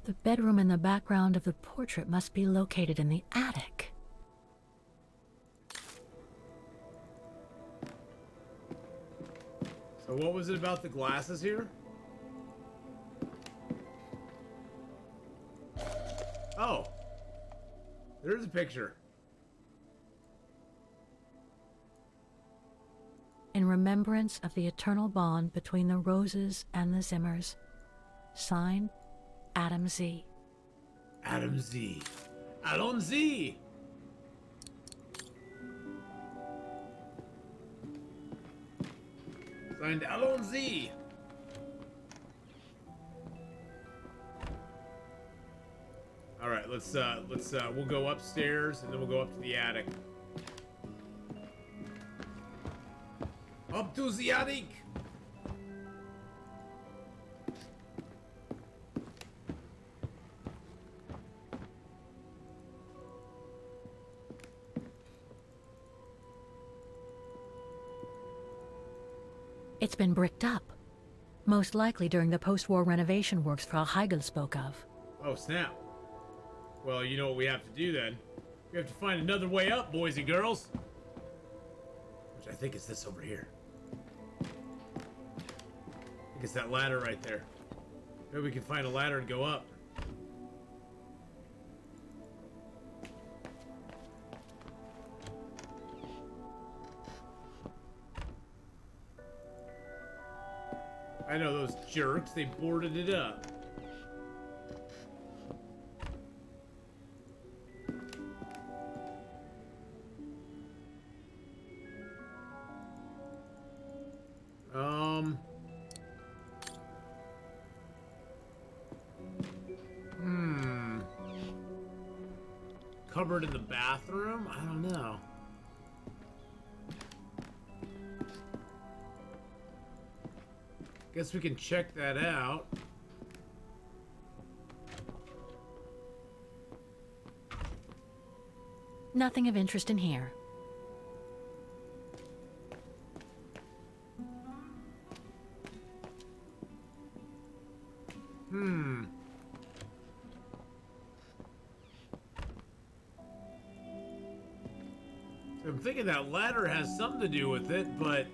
The bedroom in the background of the portrait must be located in the attic. So what was it about the glasses here? Oh. There's a picture. In remembrance of the eternal bond between the Roses and the Zimmers. Signed, Adam Z. Adam Z. Allons-y! Signed, Allons-y! Alright, we'll go upstairs and then we'll go up to the attic. Up to the attic! It's been bricked up. Most likely during the post-war renovation works Frau Heigl spoke of. Oh, snap. Well, you know what we have to do then? We have to find another way up, boys and girls. Which I think is this over here. I think it's that ladder right there. Maybe we can find a ladder and go up. I know those jerks, they boarded it up. Cupboard in the bathroom? I don't know. Guess we can check that out. Nothing of interest in here. I'm thinking that ladder has something to do with it, but...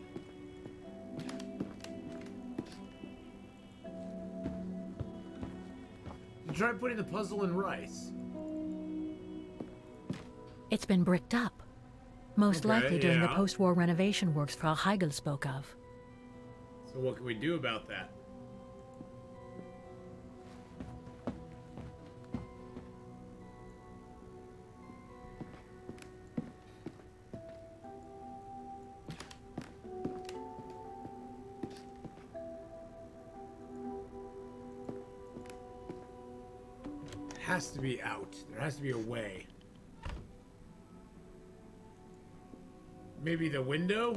Try putting the puzzle in rice. It's been bricked up. Most Okay, likely during the yeah. post-war renovation works Frau Heigl spoke of. So what can we do about that? Has to be out. There has to be a way. Maybe the window?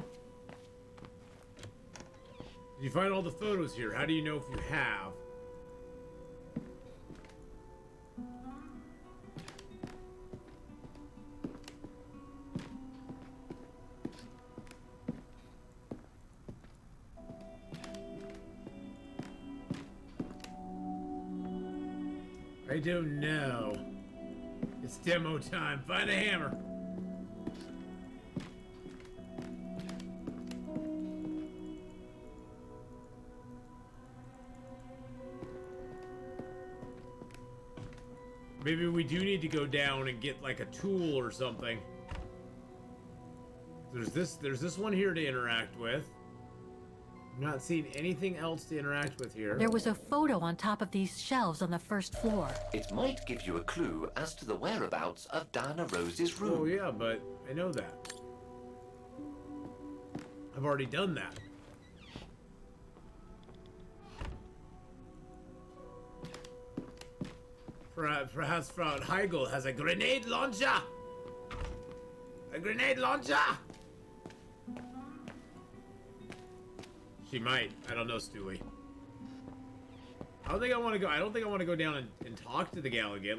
Did you find all the photos here? How do you know if you have? I don't know. It's demo time. Find a hammer. Maybe we do need to go down and get like a tool or something. There's this one here to interact with. I'm not seeing anything else to interact with here. There was a photo on top of these shelves on the first floor. It might give you a clue as to the whereabouts of Diana Rose's room. Oh yeah, but I know that. I've already done that. Perhaps Frau Heigl has a grenade launcher! A grenade launcher! She might. I don't know, Stewie. I don't think I want to go. I don't think I want to go down and talk to the gal again.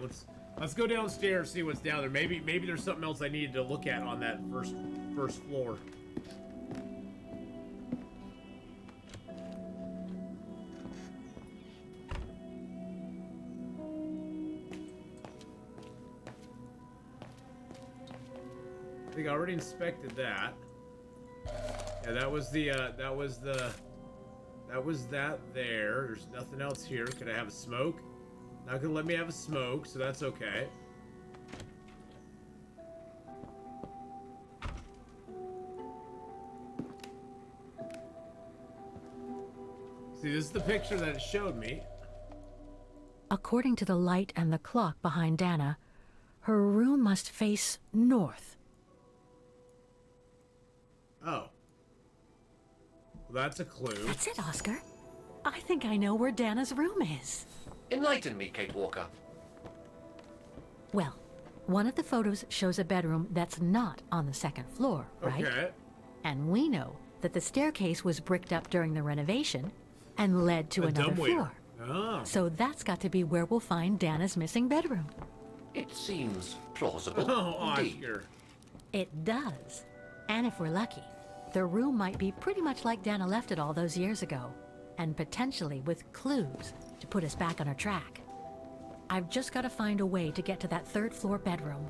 Let's go downstairs, see what's down there. Maybe there's something else I needed to look at on that first floor. I think I already inspected that. Yeah, that was that there. There's nothing else here. Could I have a smoke? Not gonna let me have a smoke, so that's okay. See, this is the picture that it showed me. According to the light and the clock behind Dana, her room must face north. Oh. Well, that's a clue. That's it, Oscar. I think I know where Dana's room is. Enlighten me, Kate Walker. Well, one of the photos shows a bedroom that's not on the second floor, right? Okay. And we know that the staircase was bricked up during the renovation and led to another floor. Oh. So that's got to be where we'll find Dana's missing bedroom. It seems plausible. Oh, indeed. Oscar. It does. And if we're lucky, the room might be pretty much like Dana left it all those years ago, and potentially with clues to put us back on our track. I've just got to find a way to get to that third floor bedroom.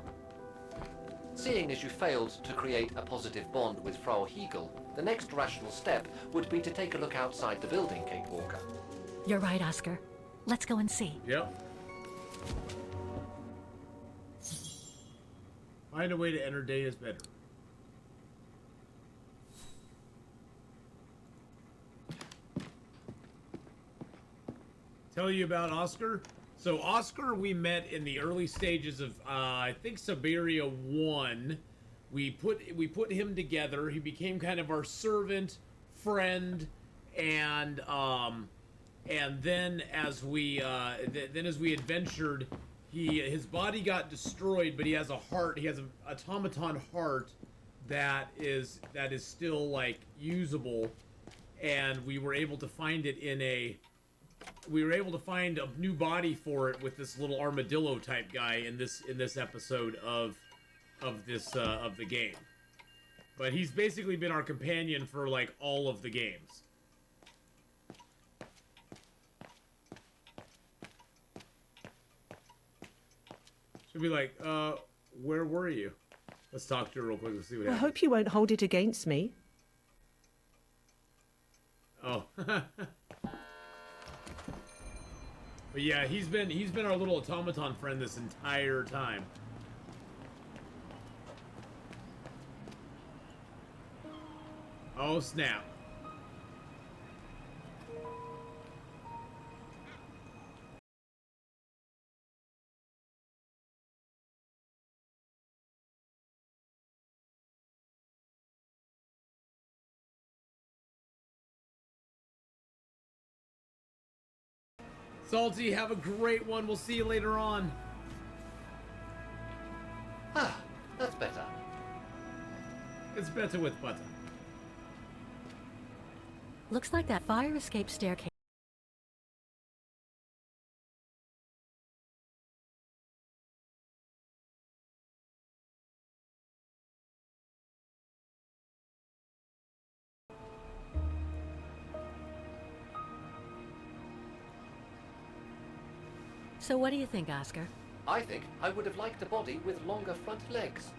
Seeing as you failed to create a positive bond with Frau Heigl, the next rational step would be to take a look outside the building, Kate Walker. You're right, Oscar. Let's go and see. Yep. Find a way to enter Dana's bedroom. Tell you about Oscar? So Oscar we met in the early stages of I think Syberia 1. We put him together. He became kind of our servant, friend, and then as we adventured, his body got destroyed, but he has a heart. He has an automaton heart that is still like usable, and we were able to find it we were able to find a new body for it with this little armadillo type guy in this episode of the game. But he's basically been our companion for like all of the games. She'll be like, where were you? Let's talk to her real quick. Let's see what I happens. hope you won't hold it against me. Oh. But yeah, he's been our little automaton friend this entire time. Oh snap. Salty, have a great one. We'll see you later on. Ah, that's better. It's better with butter. Looks like that fire escape staircase. So what do you think, Oscar? I think I would have liked a body with longer front legs.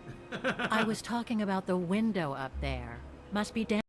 I was talking about the window up there. Must be down.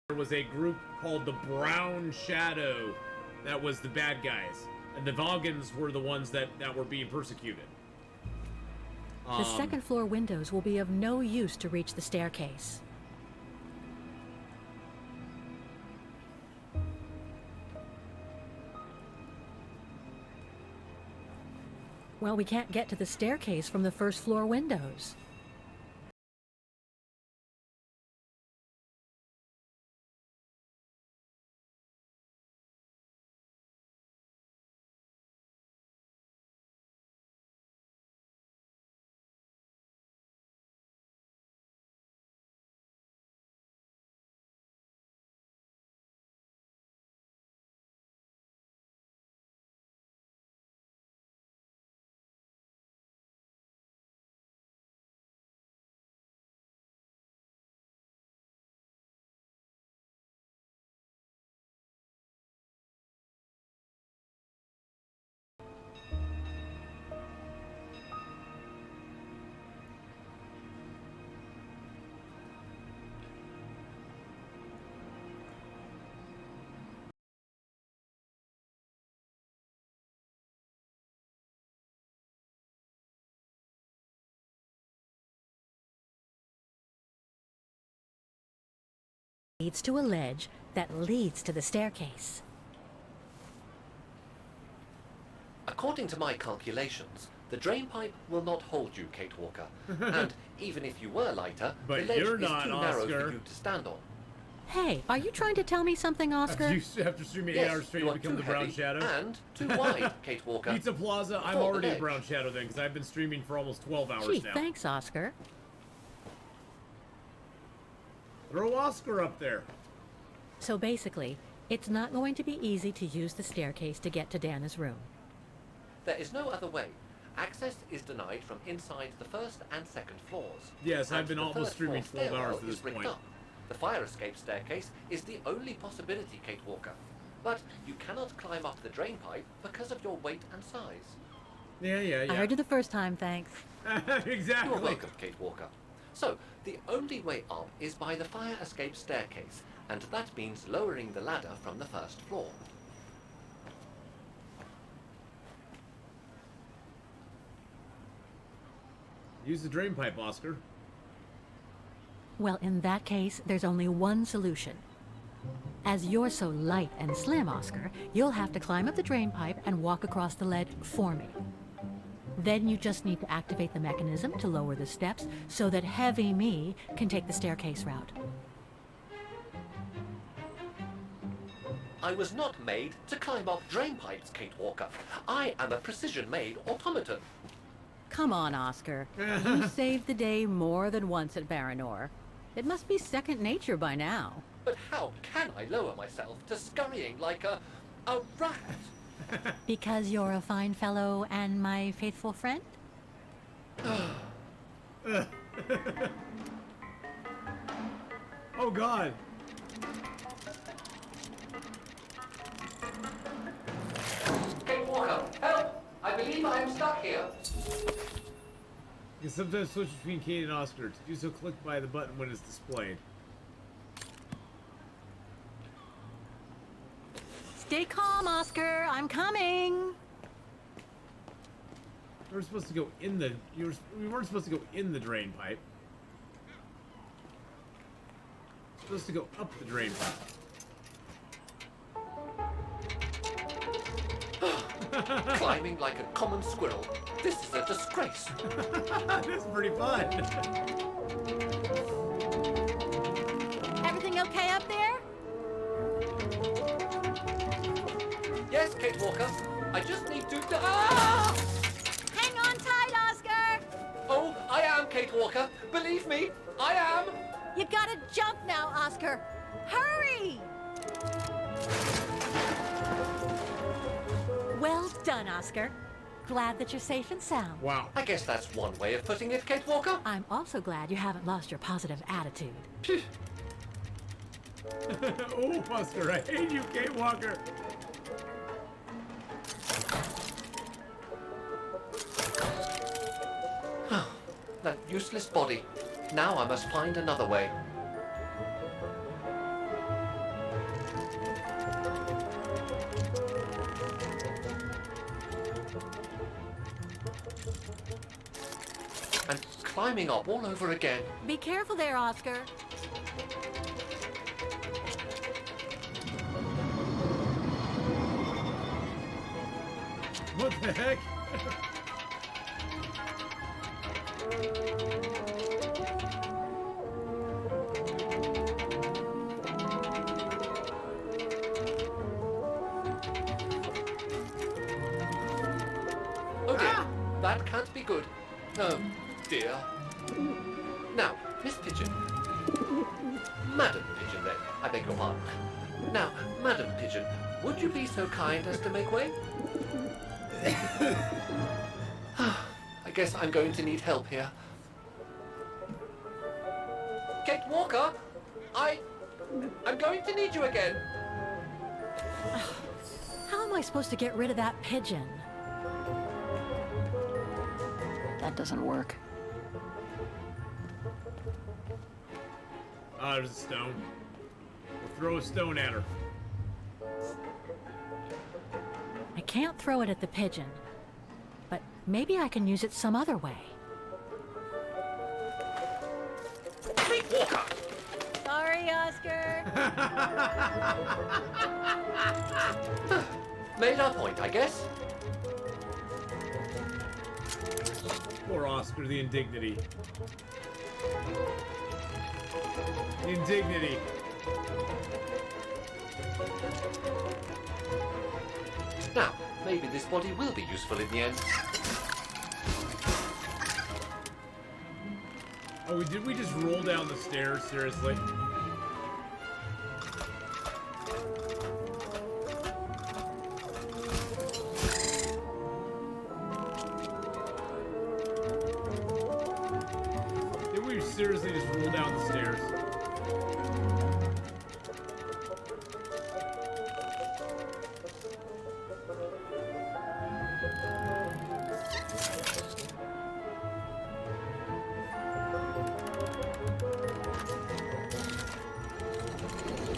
There was a group called the Brown Shadow that was the bad guys, and the Vogons were the ones that were being persecuted. The second floor windows will be of no use to reach the staircase. Well, we can't get to the staircase from the first floor windows. Leads to a ledge that leads to the staircase. According to my calculations, the drain pipe will not hold you, Kate Walker. And even if you were lighter, But the ledge you're is not, too narrow Oscar. for you to stand on. Hey, are you trying to tell me something, Oscar? After streaming 8 Yes, hours straight, you you are become too the Brown heavy Shadow. and too wide, Kate Walker. Pizza Plaza, I'm For the already a ledge. Brown Shadow then, because I've been streaming for almost 12 hours Gee, now. thanks, Oscar. Throw Oscar up there. So basically, it's not going to be easy to use the staircase to get to Dana's room. There is no other way. Access is denied from inside the first and second floors. Yes, I've And been the almost third streaming floor 12 hours stairwell at this is bricked point. up. The fire escape staircase is the only possibility, Kate Walker. But you cannot climb up the drain pipe because of your weight and size. Yeah. I heard you the first time, thanks. Exactly. You're welcome, Kate Walker. So, the only way up is by the fire escape staircase, and that means lowering the ladder from the first floor. Use the drain pipe, Oscar. Well, in that case, there's only one solution. As you're so light and slim, Oscar, you'll have to climb up the drain pipe and walk across the ledge for me. Then you just need to activate the mechanism to lower the steps so that heavy me can take the staircase route. I was not made to climb up drain pipes, Kate Walker. I am a precision-made automaton. Come on, Oscar. You saved the day more than once at Baranor. It must be second nature by now. But how can I lower myself to scurrying like a rat? Because you're a fine fellow and my faithful friend? Oh, God. Kate Walker, help! I believe I am stuck here. You can sometimes switch between Kate and Oscar. To do so, click by the button when it's displayed. Stay calm, Oscar. I'm coming. We were supposed to go in the. We weren't supposed to go in the drain pipe. We're supposed to go up the drain pipe. Climbing like a common squirrel. This is a disgrace. That's pretty fun. Everything okay up there? Yes, Kate Walker. I just need to... Ah! Hang on tight, Oscar. Oh, I am Kate Walker. Believe me, I am. You gotta jump now, Oscar. Hurry! Well done, Oscar. Glad that you're safe and sound. Wow. I guess that's one way of putting it, Kate Walker. I'm also glad you haven't lost your positive attitude. Oh, Oscar, I hate you, Kate Walker. That useless body. Now I must find another way. I'm climbing up all over again. Be careful there, Oscar. What the heck? Oh dear, that can't be good. Oh dear. Now, Miss Pigeon. Madam Pigeon, then. I beg your pardon. Now, Madam Pigeon, would you be so kind as to make way? I guess I'm going to need help here. Kate Walker, I'm going to need you again. How am I supposed to get rid of that pigeon? That doesn't work. Oh, there's a stone. We'll throw a stone at her. I can't throw it at the pigeon, but maybe I can use it some other way. Kate Walker! Sorry, Oscar. Made our point, I guess. Poor Oscar, the indignity. The indignity. Now, maybe this body will be useful in the end. Oh, did we just roll down the stairs? Seriously? Did we seriously just roll down the stairs?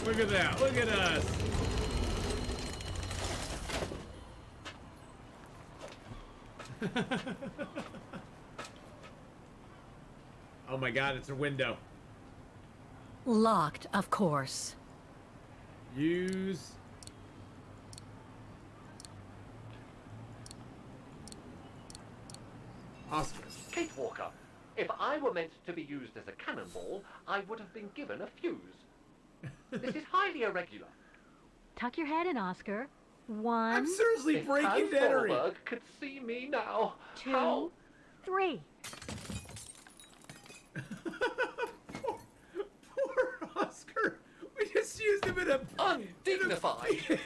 Look at that. Look at us. Oh my god, it's a window. Locked, of course. Use. Oscar. Kate Walker, if I were meant to be used as a cannonball, I would have been given a fuse. This is highly irregular. Tuck your head in, Oscar. 1, I'm seriously If breaking Hans entering. Thorberg could see me now. 2, How? 3. Poor Oscar. We just used him in a undignified.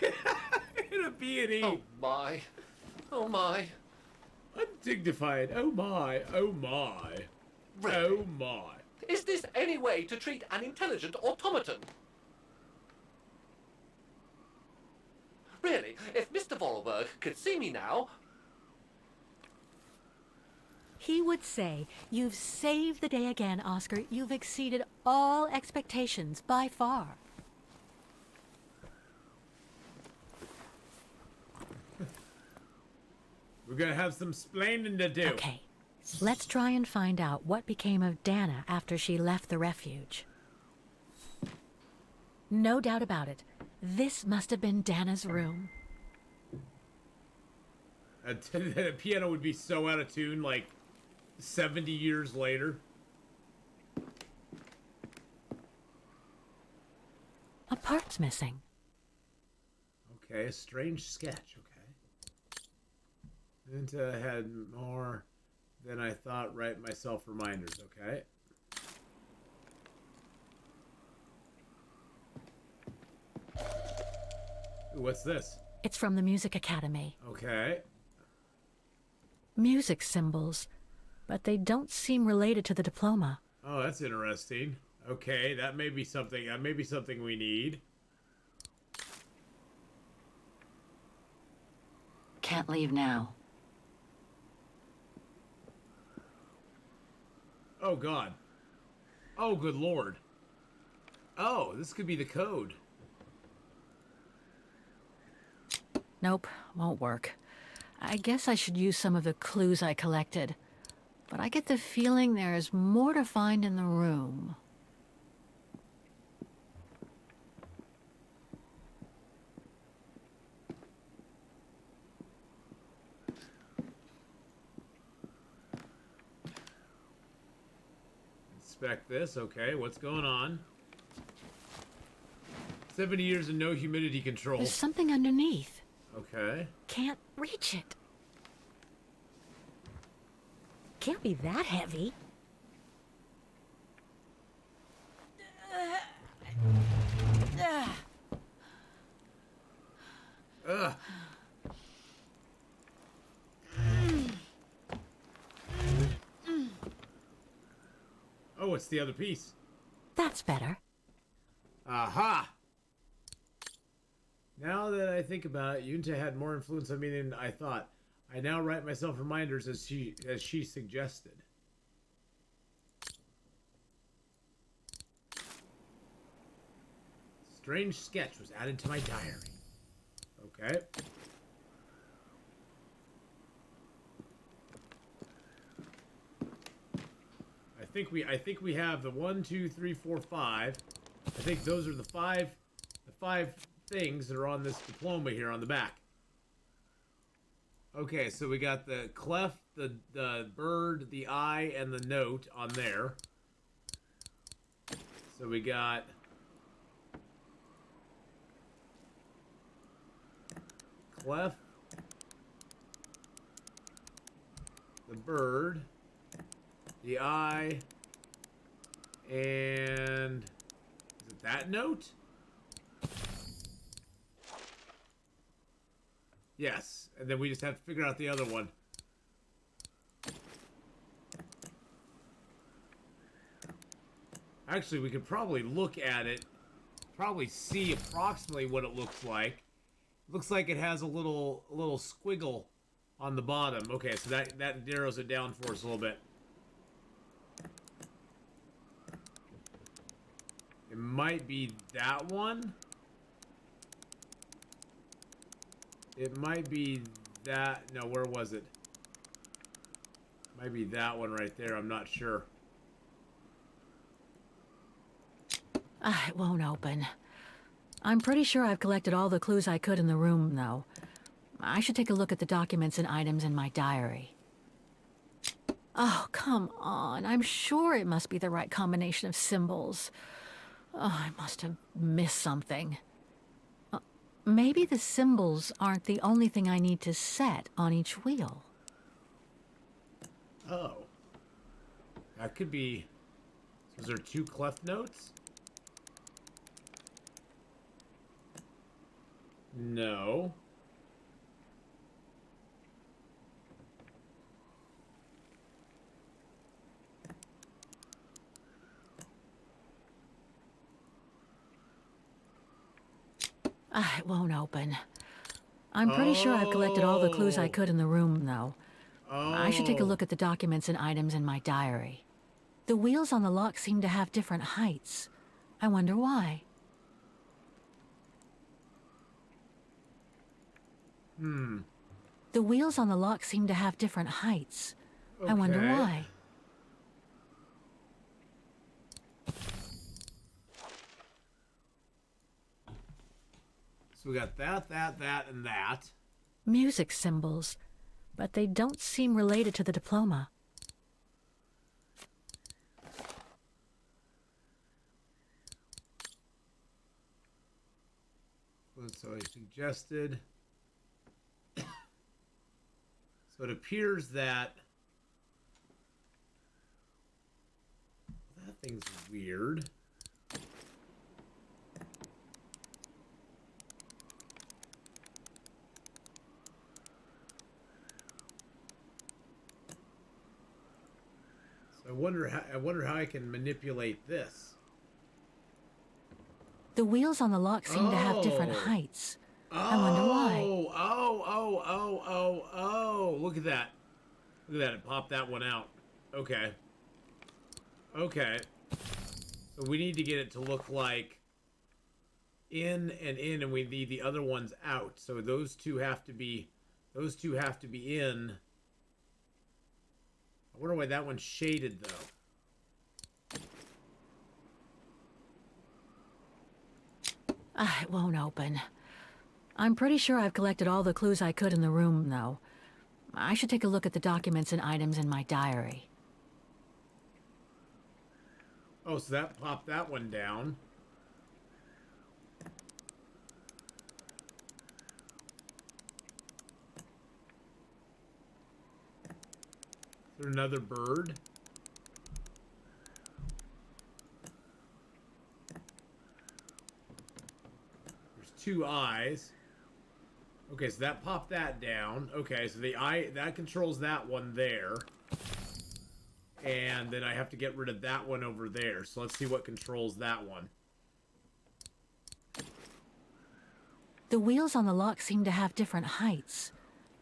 In a B&E. Oh my. Oh my. Undignified. Oh my. Oh my. Really? Oh my. Is this any way to treat an intelligent automaton? Really, if Mr. Vorarlberg could see me now... He would say, "You've saved the day again, Oscar. You've exceeded all expectations by far." We're gonna have some splaining to do. Okay, let's try and find out what became of Dana after she left the refuge. No doubt about it. This must have been Dana's room. The piano would be so out of tune, like 70 years later. A part's missing. Okay, a strange sketch. Okay. Vinta had more than I thought. Write myself reminders. Okay. Ooh, what's this? It's from the Music Academy. Okay. Music symbols, but they don't seem related to the diploma. Oh, that's interesting. Okay, that may be something. That may be something we need. Can't leave now. Oh God. Oh, good Lord. Oh, this could be the code. Nope, won't work. I guess I should use some of the clues I collected. But I get the feeling there is more to find in the room. Inspect this. Okay, what's going on? 70 years and no humidity control. There's something underneath. Okay. Can't reach it. Can't be that heavy. Ugh. Oh, it's the other piece. That's better. Aha! Now that I think about it, Yunta had more influence on me than I thought. I now write myself reminders as she suggested. Strange sketch was added to my diary. Okay. I think we have the 1, 2, 3, 4, 5. I think those are the five things that are on this diploma here on the back. Okay, so we got the clef, the bird, the eye, and the note on there. So we got clef, the bird, the eye, and is it that note? Yes, and then we just have to figure out the other one. Actually, we could probably look at it, probably see approximately what it looks like. Looks like it has a little squiggle on the bottom. Okay, so that narrows it down for us a little bit. It might be that one. It might be that. No, where was it? Might be that one right there. I'm not sure. It won't open. I'm pretty sure I've collected all the clues I could in the room, though. I should take a look at the documents and items in my diary. Oh, come on. I'm sure it must be the right combination of symbols. Oh, I must have missed something. Maybe the symbols aren't the only thing I need to set on each wheel. Oh. That could be... So is there 2 clef notes? No. It won't open. I'm pretty sure I've collected all the clues I could in the room, though. I should take a look at the documents and items in my diary. The wheels on the lock seem to have different heights. I wonder why. The wheels on the lock seem to have different heights. I wonder Okay. why. So we got that, and that. Music symbols, but they don't seem related to the diploma. So I suggested. So it appears that that thing's weird. So I wonder how I can manipulate this. The wheels on the lock seem to have different heights. I wonder why. Oh, look at that. Look at that, it popped that one out. Okay. Okay. So we need to get it to look like in, and we need the other ones out. So those two have to be in. I wonder why that one's shaded though. It won't open. I'm pretty sure I've collected all the clues I could in the room, though. I should take a look at the documents and items in my diary. Oh, so that popped that one down. Is there another bird? There's 2 eyes. Okay, so that popped that down. Okay, so the eye, that controls that one there. And then I have to get rid of that one over there. So let's see what controls that one. The wheels on the lock seem to have different heights.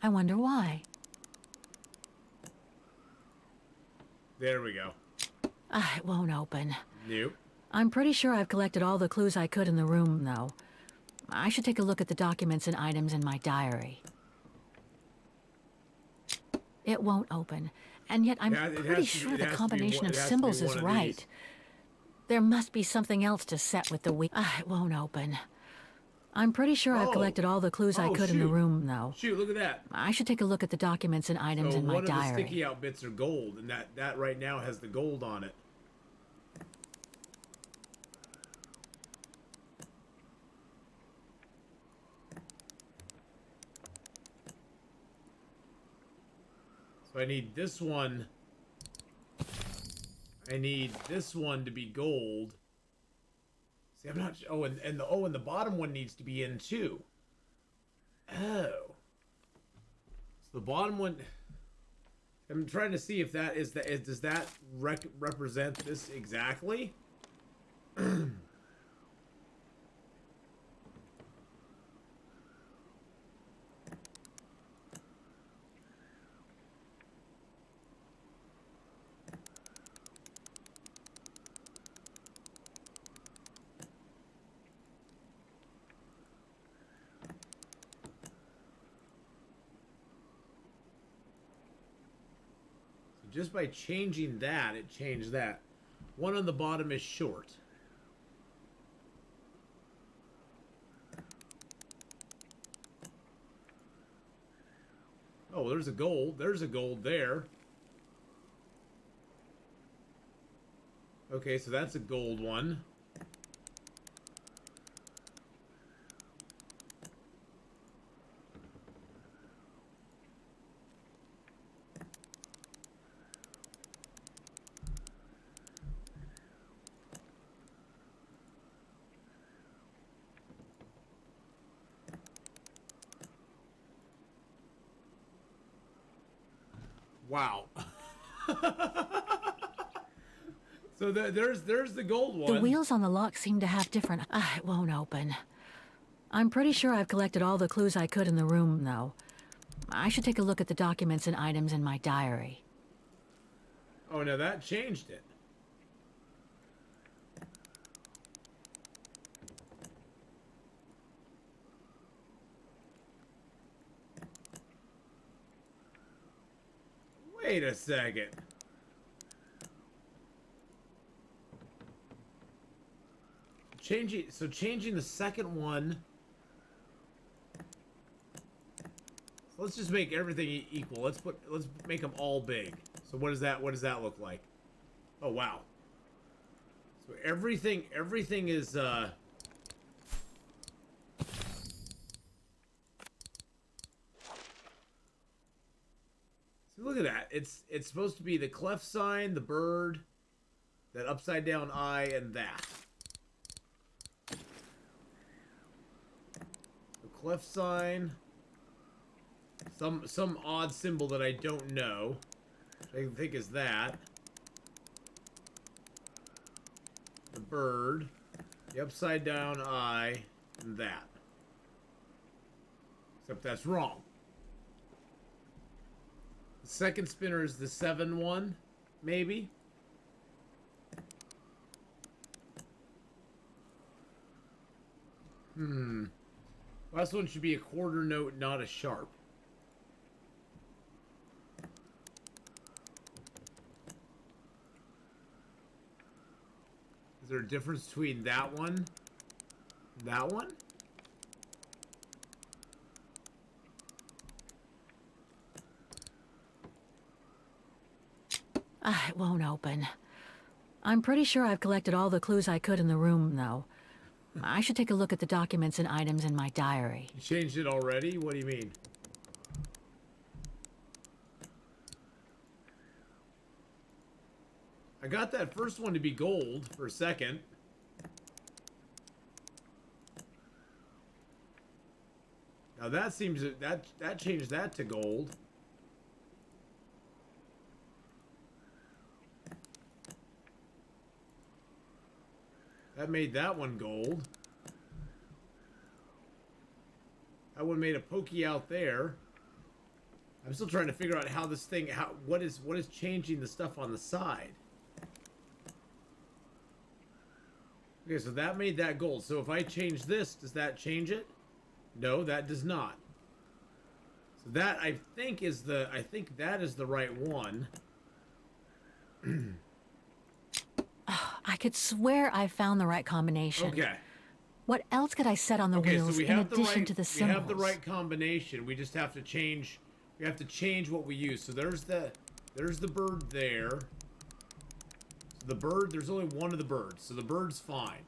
I wonder why. There we go. It won't open. Nope. I'm pretty sure I've collected all the clues I could in the room, though. I should take a look at the documents and items in my diary. It won't open, and yet I'm pretty sure the combination of symbols is right. There must be something else to set with the wheel. It won't open. I'm pretty sure I've collected all the clues I could in the room, though. Shoot, look at that. I should take a look at the documents and items in my one of the diary. sticky out bits are gold, and that right now has the gold on it. So I need this one. I need this one to be gold. See, I'm not. Oh, and the bottom one needs to be in too. Oh. So the bottom one. I'm trying to see if that is the. Does that represent this exactly? Just by changing that, it changed that. One on the bottom is short. Oh, there's a gold. There's a gold there. Okay, so that's a gold one. Wow. So there's the gold one. The wheels on the lock seem to have different... it won't open. I'm pretty sure I've collected all the clues I could in the room, though. I should take a look at the documents and items in my diary. Oh, no, that changed it. Wait a second. Changing the second one. So let's just make everything equal. Let's make them all big. So what does that look like? Oh wow. So everything is So look at that. It's supposed to be the clef sign, the bird, that upside down eye, and that. The clef sign. Some odd symbol that I don't know. I think is that. The bird. The upside down eye. And that. Except that's wrong. The second spinner is the 7 one, maybe. Last one should be a quarter note, not a sharp. Is there a difference between that one and that one? It won't open. I'm pretty sure I've collected all the clues I could in the room, though. I should take a look at the documents and items in my diary. You changed it already? What do you mean? I got that first one to be gold for a second. Now that seems that changed that to gold. That made that one gold. That one made a pokey out there. I'm still trying to figure out how this thing, what is changing the stuff on the side. Okay, so that made that gold. So if I change this, does that change it? No, that does not. So that I think that is the right one. I could swear I found the right combination. Okay. What else could I set on the wheels in addition to the symbols? We have the right combination. We just have to change. We have to change what we use. So there's the bird there. So the bird. There's only one of the birds, so the bird's fine.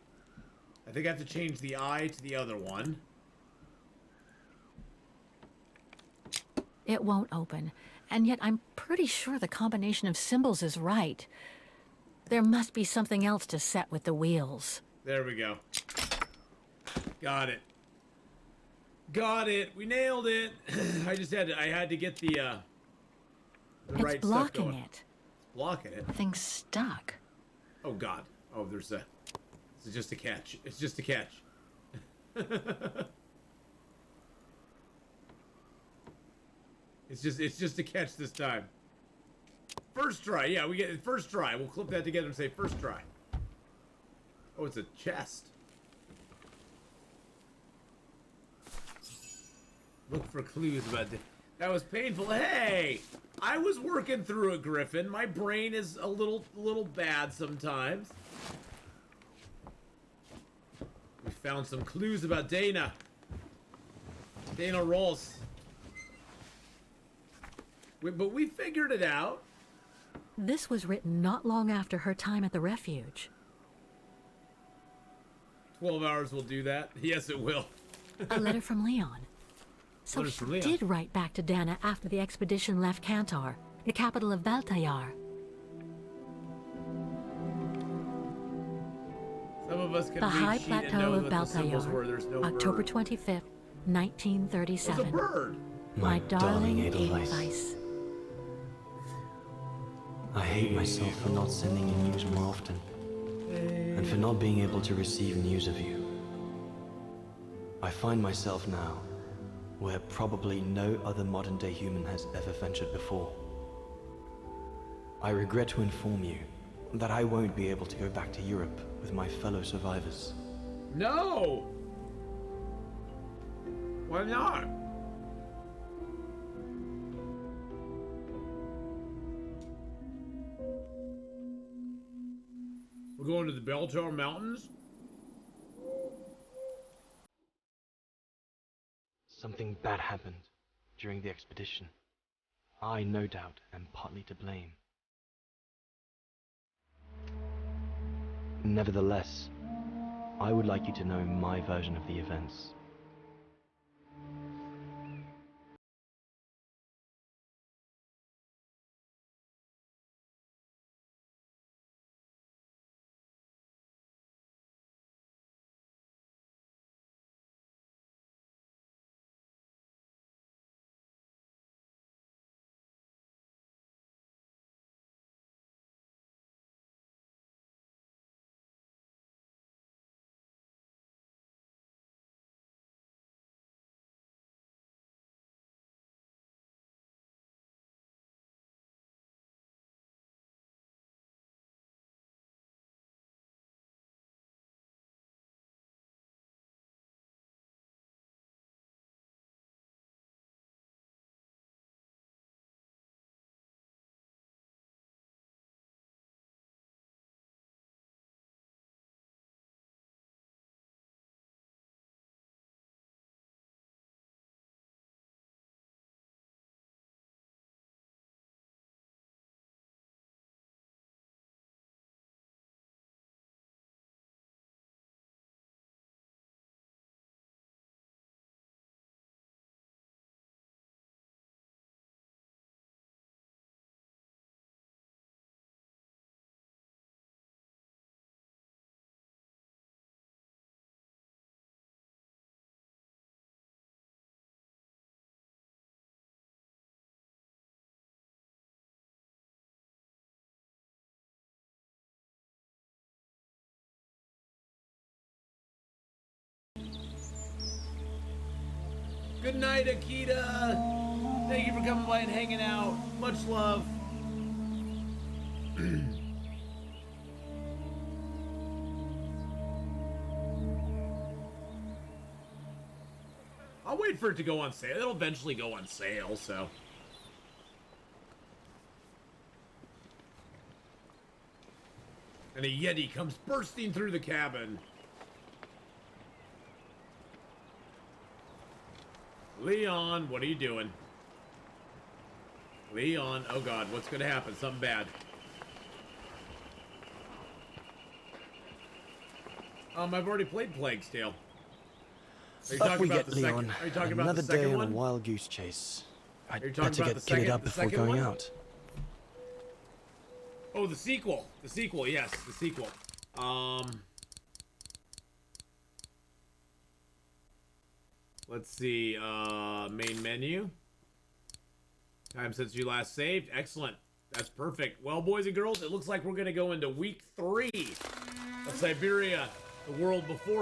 I think I have to change the eye to the other one. It won't open, and yet I'm pretty sure the combination of symbols is right. There must be something else to set with the wheels. There we go. Got it. Got it. We nailed it. I had to get the right stuff going. It's Blocking it. Thing's stuck. Oh God. Oh, there's a. It's just a catch. It's just a catch. It's just a catch this time. First try. Yeah, we get it first try. We'll clip that together and say first try. Oh, it's a chest. Look for clues about it. That was painful. Hey, I was working through it, Griffin. My brain is a little bad sometimes. We found some clues about Dana. Dana Rolls. But we figured it out. This was written not long after her time at the refuge. 12 hours will do that. Yes, it will. A letter from Leon. So she did write back to Dana after the expedition left Kantar, the capital of Valtayar. Some of us can The read high sheet and plateau know of what the symbols were. Valtayar, There's no October bird. 25th, 1937. There's a bird. My darling Edelweiss. Edelweiss. I hate myself for not sending you news more often, and for not being able to receive news of you. I find myself now where probably no other modern-day human has ever ventured before. I regret to inform you that I won't be able to go back to Europe with my fellow survivors. No! Why not? We're going to the Beltar Mountains? Something bad happened during the expedition. I, no doubt, am partly to blame. Nevertheless, I would like you to know my version of the events. Good night, Akita. Thank you for coming by and hanging out. Much love. I'll wait for it to go on sale. It'll eventually go on sale, so. And a Yeti comes bursting through the cabin. Leon, what are you doing? Leon, oh God, what's gonna happen? Something bad. I've already played Plague's Tale. Are you Up talking we about get, the second? Leon. Are you talking Another about the day second on one? a wild goose chase. I'd Are you talking better about get the kitted second- up the before second going one? out. Oh, the sequel. The sequel, yes, the sequel. Let's see, main menu. Time since you last saved. Excellent. That's perfect. Well, boys and girls, it looks like we're going to go into week 3 of Syberia, the world before